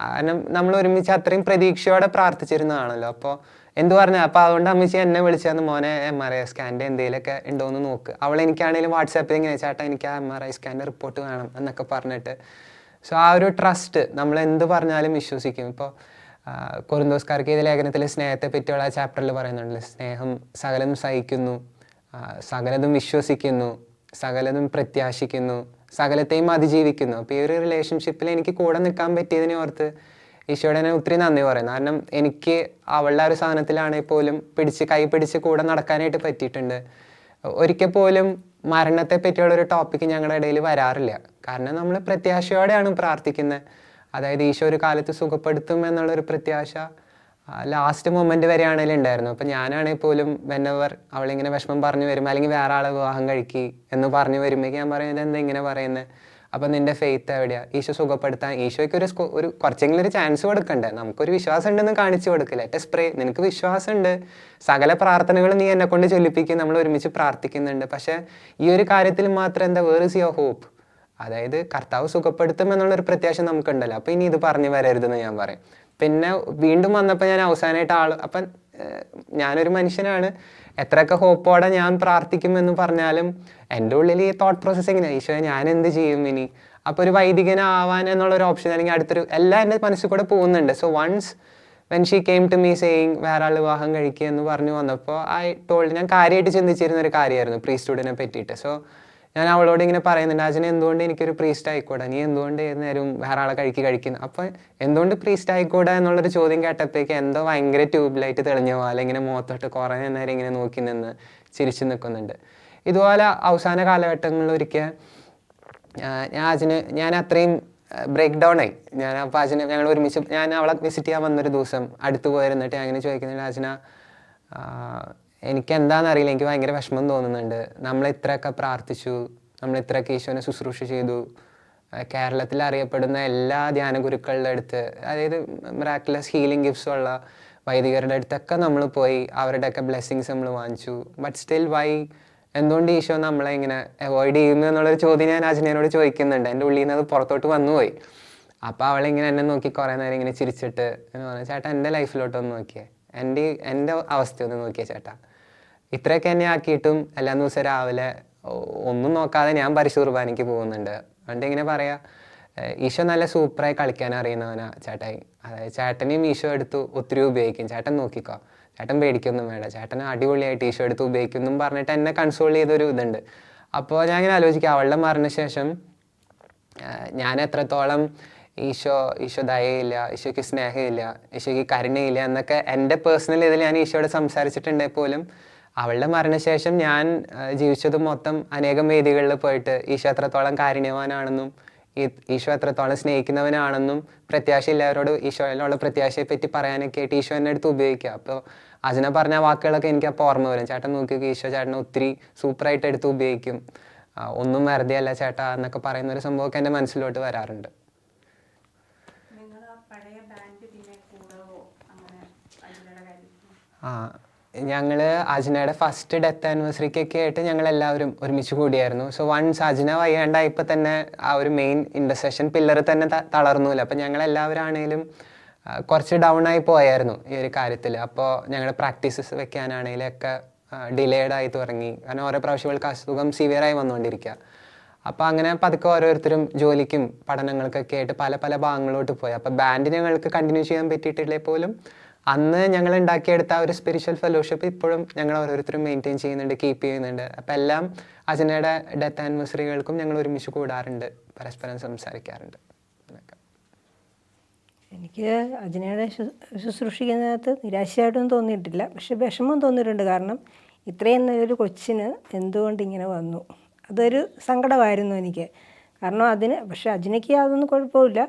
Speaker 3: കാരണം നമ്മൾ ഒരുമിച്ച് അത്രയും പ്രതീക്ഷയോടെ പ്രാർത്ഥിച്ചിരുന്നതാണല്ലോ. അപ്പോൾ എന്ത് പറഞ്ഞാൽ അപ്പോൾ അതുകൊണ്ട് അമ്മച്ചി എന്നെ വിളിച്ചാന്ന്, മോനെ MRI സ്കാനിൻ്റെ എന്തെങ്കിലുമൊക്കെ ഉണ്ടോയെന്ന് നോക്ക്. അവൾ എനിക്കാണെങ്കിലും വാട്സാപ്പിൽ ഇങ്ങനെ ചേട്ടാ എനിക്ക് ആ MRI സ്കാനിൻ്റെ റിപ്പോർട്ട് വേണം എന്നൊക്കെ പറഞ്ഞിട്ട്. സോ ആ ഒരു ട്രസ്റ്റ്, നമ്മൾ എന്ത് പറഞ്ഞാലും വിശ്വസിക്കും. ഇപ്പോൾ കൊറിന്തോസ്കാർക്ക് ഈ ലേഖനത്തിൽ സ്നേഹത്തെ പറ്റിയുള്ള ആ ചാപ്റ്ററിൽ പറയുന്നുണ്ട്, സ്നേഹം സകലതും സഹിക്കുന്നു, സകലതും വിശ്വസിക്കുന്നു, സകലതും പ്രത്യാശിക്കുന്നു, സകലത്തെയും അതിജീവിക്കുന്നു. അപ്പോൾ ഈ ഒരു റിലേഷൻഷിപ്പിൽ എനിക്ക് കൂടെ നിൽക്കാൻ പറ്റിയതിനെ ഓർത്ത് ഈശോയുടെ തന്നെ ഒത്തിരി നന്ദി പറയുന്നു. കാരണം എനിക്ക് അവളുടെ ഒരു സാധനത്തിലാണെങ്കിൽ പോലും കൈ പിടിച്ച് കൂടെ നടക്കാനായിട്ട് പറ്റിയിട്ടുണ്ട്. ഒരിക്കൽ പോലും മരണത്തെ പറ്റിയുള്ളൊരു ടോപ്പിക്ക് ഞങ്ങളുടെ ഇടയിൽ വരാറില്ല. കാരണം നമ്മൾ പ്രത്യാശയോടെയാണ് പ്രാർത്ഥിക്കുന്നത്. അതായത് ഈശോ ഒരു കാലത്ത് സുഖപ്പെടുത്തും എന്നുള്ളൊരു പ്രത്യാശ ലാസ്റ്റ് മൊമെൻ്റ് വരെയാണെങ്കിലും ഉണ്ടായിരുന്നു. അപ്പം ഞാനാണെങ്കിൽ പോലും വെനെവർ അവളിങ്ങനെ വിഷമം പറഞ്ഞു വരുമ്പോൾ, അല്ലെങ്കിൽ വേറെ ആളെ വിവാഹം കഴിക്കി എന്ന് പറഞ്ഞു വരുമ്പോഴേക്ക് ഞാൻ പറയുന്നത് എന്താ ഇങ്ങനെ പറയുന്നത്, അപ്പം നിൻ്റെ ഫെയ്ത്ത് എവിടെയാണ്, ഈശോ സുഖപ്പെടുത്താൻ ഈശോയ്ക്ക് ഒരു കുറച്ചെങ്കിലും ഒരു ചാൻസ് കൊടുക്കണ്ടേ, നമുക്കൊരു വിശ്വാസം ഉണ്ടെന്ന് കാണിച്ചു കൊടുക്കില്ല. ലെറ്റ് പ്രേ, നിനക്ക് വിശ്വാസമുണ്ട്, സകല പ്രാർത്ഥനകളും നീ എന്നെ കൊണ്ട് ചൊല്ലിപ്പിക്കും, നമ്മൾ ഒരുമിച്ച് പ്രാർത്ഥിക്കുന്നുണ്ട്. പക്ഷേ ഈ ഒരു കാര്യത്തിൽ മാത്രം എന്താ, വേർ ഇസ് യുവർ ഹോപ്പ്? അതായത് കർത്താവ് സുഖപ്പെടുത്തും എന്നുള്ളൊരു പ്രത്യാശ നമുക്കുണ്ടല്ലോ. അപ്പം ഇനി ഇത് പറഞ്ഞു വരരുതെന്ന് ഞാൻ പറയും. പിന്നെ വീണ്ടും വന്നപ്പോൾ ഞാൻ അവസാനമായിട്ട് അപ്പം ഞാനൊരു മനുഷ്യനാണ്, എത്രയൊക്കെ ഹോപ്പോടെ ഞാൻ പ്രാർത്ഥിക്കുമെന്ന് പറഞ്ഞാലും എൻ്റെ ഉള്ളിൽ ഈ തോട്ട് പ്രോസസ്സ് എങ്ങനെയാണ്, ഈശോയെ ഞാൻ എന്ത് ചെയ്യും ഇനി? അപ്പോൾ ഒരു വൈദികനാവാൻ എന്നുള്ളൊരു ഓപ്ഷൻ അല്ലെങ്കിൽ അടുത്തൊരു എല്ലാം എൻ്റെ മനസ്സിൽ കൂടെ പോകുന്നുണ്ട്. So once when she came to me saying വേറെ ആൾ വിവാഹം കഴിക്കുക എന്ന് പറഞ്ഞു വന്നപ്പോൾ ഞാൻ കാര്യമായിട്ട് ചിന്തിച്ചിരുന്ന ഒരു കാര്യമായിരുന്നു പ്രീസ്റ്റ്ഹുഡിനെ പറ്റിയിട്ട്. സോ ഞാൻ അവളോട് ഇങ്ങനെ പറയുന്നുണ്ട്, അച്ഛനെ എന്തുകൊണ്ട് എനിക്കൊരു പ്രീസ്റ്റ് ആയിക്കൂടാ, നീ എന്തുകൊണ്ട് ഏത് നേരവും വേറെ ആളെ കഴിക്കുന്നു, അപ്പം എന്തുകൊണ്ട് പ്രീസ്റ്റ് ആയിക്കൂടാ എന്നുള്ളൊരു ചോദ്യം കേട്ടപ്പോഴേക്ക് എന്തോ ഭയങ്കര ട്യൂബ്ലൈറ്റ് തെളിഞ്ഞ പോലെ ഇങ്ങനെ മുഖത്തോട്ട് കുറേ നേരം ഇങ്ങനെ നോക്കി നിന്ന് ചിരിച്ചു നിൽക്കുന്നുണ്ട്. ഇതുപോലെ അവസാന കാലഘട്ടങ്ങളിൽ ഒരിക്കൽ ഞാൻ അത്രയും ബ്രേക്ക് ഡൗൺ ആയി. അപ്പോൾ ഞങ്ങൾ ഒരുമിച്ച് ഞാൻ അവളെ വിസിറ്റ് ചെയ്യാൻ വന്നൊരു ദിവസം അടുത്ത് പോയിരുന്നിട്ട് ഞാൻ അങ്ങനെ ചോദിക്കുന്നുണ്ട്, അച്ഛന എനിക്ക് എന്താണെന്നറിയില്ല, എനിക്ക് ഭയങ്കര വിഷമം തോന്നുന്നുണ്ട്, നമ്മൾ ഇത്രയൊക്കെ പ്രാർത്ഥിച്ചു, നമ്മൾ ഇത്രയൊക്കെ ഈശോനെ ശുശ്രൂഷ ചെയ്തു, കേരളത്തിൽ അറിയപ്പെടുന്ന എല്ലാ ധ്യാന ഗുരുക്കളുടെ അടുത്ത്, അതായത് മിറാക്കുലസ് ഹീലിംഗ് ഗിഫ്റ്റ്സ് ഉള്ള വൈദികരുടെ അടുത്തൊക്കെ നമ്മൾ പോയി, അവരുടെയൊക്കെ ബ്ലെസ്സിങ്സ് നമ്മൾ വാങ്ങിച്ചു, ബട്ട് സ്റ്റിൽ വൈ, എന്തുകൊണ്ട് ഈശോ നമ്മളെ ഇങ്ങനെ അവോയ്ഡ് ചെയ്യുന്നു എന്നുള്ളൊരു ചോദ്യം ഞാൻ അജ്ഞനോട് ചോദിക്കുന്നുണ്ട്. എൻ്റെ ഉള്ളിൽ നിന്ന് അത് പുറത്തോട്ട് വന്നുപോയി. അപ്പോൾ അവളിങ്ങനെ എന്നെ നോക്കി കുറേ നേരം ഇങ്ങനെ ചിരിച്ചിട്ട് എന്ന് പറഞ്ഞു, ചേട്ടാ എൻ്റെ ലൈഫിലോട്ടൊന്ന് നോക്കിയേ, എൻ്റെ അവസ്ഥയൊന്ന് നോക്കിയേ ചേട്ടാ, ഇത്രയൊക്കെ എന്നെ ആക്കിയിട്ടും എല്ലാ ദിവസവും രാവിലെ ഒന്നും നോക്കാതെ ഞാൻ പരിശുദ്ധ കുർബാനയ്ക്ക് പോകുന്നുണ്ട്. അതുകൊണ്ട് ഇങ്ങനെ പറയാം, ഈശോ നല്ല സൂപ്പറായി കളിക്കാൻ അറിയുന്നവനാ ചേട്ടായി. അതായത് ചേട്ടനെയും ഈശോ എടുത്ത് ഒത്തിരി ഉപയോഗിക്കും, ചേട്ടൻ നോക്കിക്കോ, ചേട്ടൻ പേടിക്കൊന്നും വേണ്ട, ചേട്ടൻ അടിപൊളിയായിട്ട് ഈശോ എടുത്ത് ഉപയോഗിക്കുന്നും പറഞ്ഞിട്ട് എന്നെ കൺസോൾ ചെയ്തൊരു ഇതുണ്ട്. അപ്പോൾ ഞാൻ ഇങ്ങനെ ആലോചിക്കുക, അവളുടെ മരണശേഷം ഞാൻ എത്രത്തോളം ഈശോ ദയയില്ല, ഈശോയ്ക്ക് സ്നേഹമില്ല, ഈശോയ്ക്ക് കരുണയില്ല എന്നൊക്കെ എൻ്റെ പേഴ്സണൽ ഇതിൽ ഞാൻ ഈശോയോട് സംസാരിച്ചിട്ടുണ്ടെങ്കിൽ പോലും അവളുടെ മരണശേഷം ഞാൻ ജീവിച്ചത് മൊത്തം അനേകം വേദികളിൽ പോയിട്ട് ഈശോ എത്രത്തോളം കാരുണ്യവാനാണെന്നും ഈശോ എത്രത്തോളം സ്നേഹിക്കുന്നവനാണെന്നും പ്രത്യാശ എല്ലാവരോടും ഈശോയിലുള്ള പ്രത്യാശയെ പറ്റി പറയാനൊക്കെ ആയിട്ട് ഈശോ എന്നെ അടുത്ത് ഉപയോഗിക്കുക. അപ്പോൾ അജിന പറഞ്ഞ വാക്കുകളൊക്കെ എനിക്ക് അപ്പോൾ ഓർമ്മ വരും. ചേട്ടൻ നോക്കി ഈശോ ചേട്ടനെ ഒത്തിരി സൂപ്പറായിട്ട് എടുത്ത് ഉപയോഗിക്കും, ഒന്നും വെറുതെ അല്ല ചേട്ടാ എന്നൊക്കെ പറയുന്ന ഒരു സംഭവമൊക്കെ എൻ്റെ മനസ്സിലോട്ട് വരാറുണ്ട്. ഞങ്ങൾ അജിനയുടെ ഫസ്റ്റ് ഡെത്ത് ആനിവേഴ്സറിക്കൊക്കെ ആയിട്ട് ഞങ്ങളെല്ലാവരും ഒരുമിച്ച് കൂടിയായിരുന്നു. സോ വൺസ് അജിന വയ്യാണ്ടായപ്പോൾ തന്നെ ആ ഒരു മെയിൻ ഇൻ്റർസെഷൻ പില്ലർ തന്നെ തളർന്നില്ല. അപ്പം ഞങ്ങളെല്ലാവരാണേലും കുറച്ച് ഡൗൺ ആയി പോയായിരുന്നു ഈ ഒരു കാര്യത്തിൽ. അപ്പോൾ ഞങ്ങളുടെ പ്രാക്ടീസസ് വെക്കാനാണെങ്കിലും ഒക്കെ ഡിലേഡ് ആയി തുടങ്ങി. കാരണം ഓരോ പ്രാവശ്യങ്ങൾക്ക് അസുഖം സിവിയറായി വന്നുകൊണ്ടിരിക്കുക. അപ്പോൾ അങ്ങനെ പതുക്കെ ഓരോരുത്തരും ജോലിക്കും പഠനങ്ങൾക്കൊക്കെ ആയിട്ട് പല പല ഭാഗങ്ങളിലോട്ട് പോയി. അപ്പോൾ ബാൻഡ് ഞങ്ങൾക്ക് കണ്ടിന്യൂ ചെയ്യാൻ പറ്റിയിട്ടില്ലേ പോലും അന്ന് ഞങ്ങൾ ഉണ്ടാക്കിയെടുത്ത ആ ഒരു സ്പിരിച്വൽ ഫെലോഷിപ്പ് ഇപ്പോഴും ഞങ്ങൾ ഓരോരുത്തരും മെയിൻറ്റെയിൻ ചെയ്യുന്നുണ്ട്, കീപ്പ് ചെയ്യുന്നുണ്ട്. അപ്പം എല്ലാം അജിനയുടെ ഡെത്ത് ആനിവേഴ്സറികൾക്കും ഞങ്ങൾ ഒരുമിച്ച് കൂടാറുണ്ട്, പരസ്പരം സംസാരിക്കാറുണ്ട്.
Speaker 1: എനിക്ക് അജിനയുടെ ശുശ്രൂഷിക്കുന്നതിനകത്ത് നിരാശയായിട്ടൊന്നും തോന്നിയിട്ടില്ല, പക്ഷെ വിഷമം തോന്നിയിട്ടുണ്ട്. കാരണം ഇത്രയും നല്ലൊരു കൊച്ചിന് എന്തുകൊണ്ട് ഇങ്ങനെ വന്നു, അതൊരു സങ്കടമായിരുന്നു എനിക്ക്. കാരണം പക്ഷെ അജിനയ്ക്ക് യാതൊന്നും കുഴപ്പമില്ല,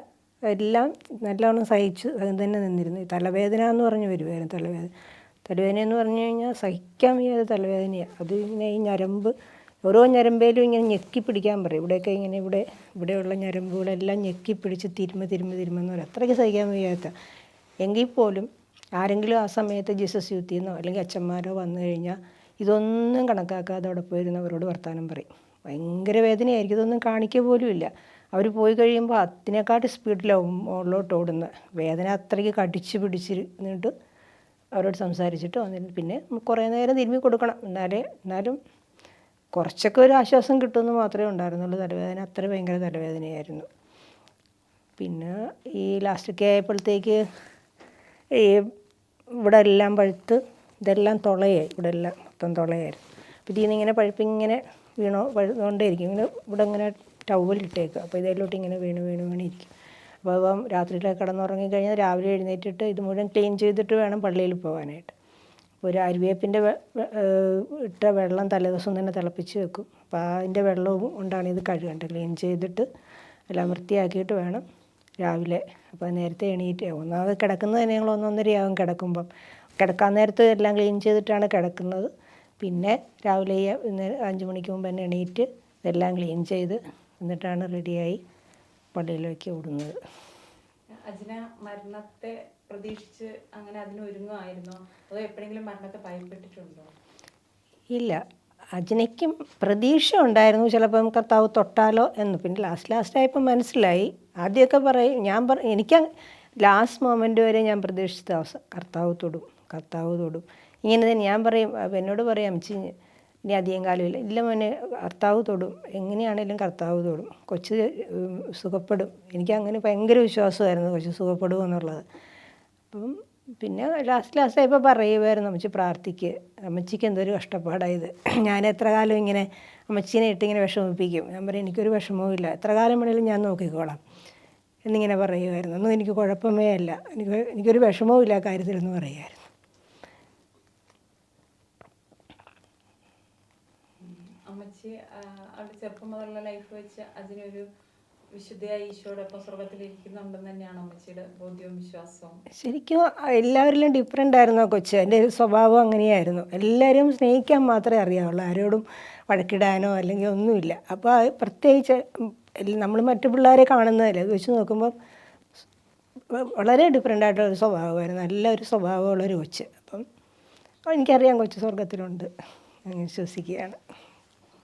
Speaker 1: എല്ലാം നല്ലോണം സഹിച്ചു അത് തന്നെ നിന്നിരുന്നു. തലവേദന എന്ന് പറഞ്ഞു വരുമായിരുന്നു. തലവേദന എന്ന് പറഞ്ഞു കഴിഞ്ഞാൽ സഹിക്കാൻ വയ്യാതെ തലവേദനയാണ്. അത് ഇങ്ങനെ ഈ ഞരമ്പ് ഓരോ ഞരമ്പേലും ഇങ്ങനെ ഞെക്കി പിടിക്കാൻ പറയും. ഇവിടെയൊക്കെ ഇങ്ങനെ ഇവിടെയുള്ള ഞരമ്പുകളെല്ലാം ഞെക്കി പിടിച്ച് തിരുമെന്ന് പറയും. അത്രയ്ക്ക് സഹിക്കാൻ വയ്യാത്ത. എങ്കിൽ പോലും ആരെങ്കിലും ആ സമയത്ത് ജീസസ് യൂത്തിൽ നിന്നോ അല്ലെങ്കിൽ അച്ഛന്മാരോ വന്നു കഴിഞ്ഞാൽ ഇതൊന്നും കണക്കാക്കാതെ അവിടെ പോയിരുന്നവരോട് വർത്തമാനം പറയും. ഭയങ്കര വേദനയായിരിക്കും, ഇതൊന്നും കാണിക്കുക പോലും ഇല്ല. അവർ പോയി കഴിയുമ്പോൾ അതിനെക്കാട്ട് സ്പീഡിലാവും മുകളിലോട്ട് ഓടുന്ന വേദന. അത്രയ്ക്ക് കടിച്ച് പിടിച്ചിരുന്നിട്ട് അവരോട് സംസാരിച്ചിട്ട് വന്നിരുന്നു. പിന്നെ കുറേ നേരം തിരുമ്മി കൊടുക്കണം, എന്നാലും കുറച്ചൊക്കെ ഒരു ആശ്വാസം കിട്ടുമെന്ന് മാത്രമേ ഉണ്ടായിരുന്നുള്ളൂ. തലവേദന അത്ര ഭയങ്കര തലവേദനയായിരുന്നു. പിന്നെ ഈ ലാസ്റ്റൊക്കെ ആയപ്പോഴത്തേക്ക് ഈ ഇവിടെ എല്ലാം പഴുത്ത് ഇതെല്ലാം തുളയായി, ഇവിടെ എല്ലാം മൊത്തം തുളയായിരുന്നു. അപ്പോൾ ഇതിൽ നിന്ന് ഇങ്ങനെ പഴുപ്പിങ്ങനെ വീണുകൊണ്ടേയിരിക്കും. ഇവിടെ ഇങ്ങനെ ടവലിട്ടേക്കുക. അപ്പോൾ ഇതിലോട്ട് ഇങ്ങനെ വീണിരിക്കും. അപ്പോൾ രാത്രിയിലൊക്കെ കിടന്നുറങ്ങിക്കഴിഞ്ഞാൽ രാവിലെ എഴുന്നേറ്റിട്ട് ഇത് മുഴുവൻ ക്ലീൻ ചെയ്തിട്ട് വേണം പള്ളിയിൽ പോകാനായിട്ട്. അപ്പോൾ ഒരു അരിവേപ്പിൻ്റെ ഇട്ട വെള്ളം തലേദിവസം തന്നെ തിളപ്പിച്ച് വെക്കും. അപ്പോൾ അതിൻ്റെ വെള്ളവും കൊണ്ടാണ് ഇത് കഴുകേണ്ടത്. ക്ലീൻ ചെയ്തിട്ട് എല്ലാം വൃത്തിയാക്കിയിട്ട് വേണം രാവിലെ. അപ്പോൾ നേരത്തെ എണീറ്റ് ഒന്നാമത് കിടക്കുന്നത് തന്നെ ഞങ്ങൾ 1:30 കിടക്കുമ്പം. കിടക്കാൻ നേരത്ത് എല്ലാം ക്ലീൻ ചെയ്തിട്ടാണ് കിടക്കുന്നത്. പിന്നെ രാവിലെ 5 മണിക്ക് മുമ്പ് തന്നെ എണീറ്റ് ഇതെല്ലാം ക്ലീൻ ചെയ്ത് എന്നിട്ടാണ് റെഡിയായി പള്ളിയിലേക്ക് ഓടുന്നത്.
Speaker 4: അജിന മരണത്തെ പ്രതീക്ഷിച്ച് അങ്ങനെ അതിന് ഒരുങ്ങുമായിരുന്നോ, അതോ എപ്പോഴെങ്കിലും മരണത്തെ ഭയപ്പെട്ടിട്ടുണ്ടോ?
Speaker 1: ഇല്ല, അജിനയ്ക്കും പ്രതീക്ഷ ഉണ്ടായിരുന്നു ചിലപ്പം കർത്താവ് തൊട്ടാലോ എന്ന്. പിന്നെ ലാസ്റ്റായപ്പോൾ മനസ്സിലായി. ആദ്യമൊക്കെ എനിക്ക് ലാസ്റ്റ് മൊമെൻ്റ് വരെ ഞാൻ പ്രതീക്ഷിച്ച കർത്താവ് തൊടും ഇങ്ങനെ തന്നെ ഞാൻ പറയും. എന്നോട് പറയാം, അമ്മച്ചി ഇനി അധികം കാലമില്ല. ഇല്ല മോനെ, കർത്താവ് തൊടും, എങ്ങനെയാണേലും കർത്താവ് തൊടും, കൊച്ച് സുഖപ്പെടും. എനിക്കങ്ങനെ ഭയങ്കര വിശ്വാസമായിരുന്നു കൊച്ച് സുഖപ്പെടുമെന്നുള്ളത്. അപ്പം പിന്നെ ലാസ്റ്റായപ്പോൾ പറയുമായിരുന്നു, അമ്മച്ചി പ്രാർത്ഥിക്കുക, അമ്മച്ചിക്ക് എന്തൊരു കഷ്ടപ്പാടായത്, ഞാൻ എത്ര കാലം ഇങ്ങനെ അമ്മച്ചീനെ ഇട്ടിങ്ങനെ വിഷമിപ്പിക്കും. ഞാൻ പറയും എനിക്കൊരു വിഷമവും ഇല്ല, എത്ര കാലം വേണേലും ഞാൻ നോക്കിക്കോളാം എന്നിങ്ങനെ പറയുമായിരുന്നു. ഒന്നും എനിക്ക് കുഴപ്പമേ അല്ല, എനിക്കൊരു വിഷമവും ഇല്ല കാര്യത്തിലെന്ന് പറയുമായിരുന്നു.
Speaker 4: അമ്മച്ചി അവരുടെ ചെറുപ്പം മുതലുള്ള ലൈഫ് വെച്ച് അതിനൊരു വിശുദ്ധയായ ഈശോടൊപ്പം സ്വർഗത്തിലിരിക്കുന്നുണ്ടെന്ന് തന്നെയാണ് അമ്മച്ചിയുടെ ബോധ്യവും വിശ്വാസവും.
Speaker 1: ശരിക്കും എല്ലാവരിലും ഡിഫറെൻ്റ് ആയിരുന്നു ആ കൊച്ച്. എൻ്റെ ഒരു സ്വഭാവം അങ്ങനെയായിരുന്നു. എല്ലാവരും സ്നേഹിക്കാൻ മാത്രമേ അറിയാവുള്ളൂ, ആരോടും വഴക്കിടാനോ അല്ലെങ്കിൽ ഒന്നുമില്ല. അപ്പോൾ പ്രത്യേകിച്ച് നമ്മൾ മറ്റു പിള്ളേരെ കാണുന്നതല്ലേ, അത് വെച്ച് നോക്കുമ്പം വളരെ ഡിഫറെൻ്റ് ആയിട്ടുള്ളൊരു സ്വഭാവമായിരുന്നു, നല്ലൊരു സ്വഭാവമുള്ളൊരു കൊച്ച്. അപ്പം എനിക്കറിയാം കൊച്ച് സ്വർഗത്തിലുണ്ട്, ഞാൻ വിശ്വസിക്കുകയാണ്.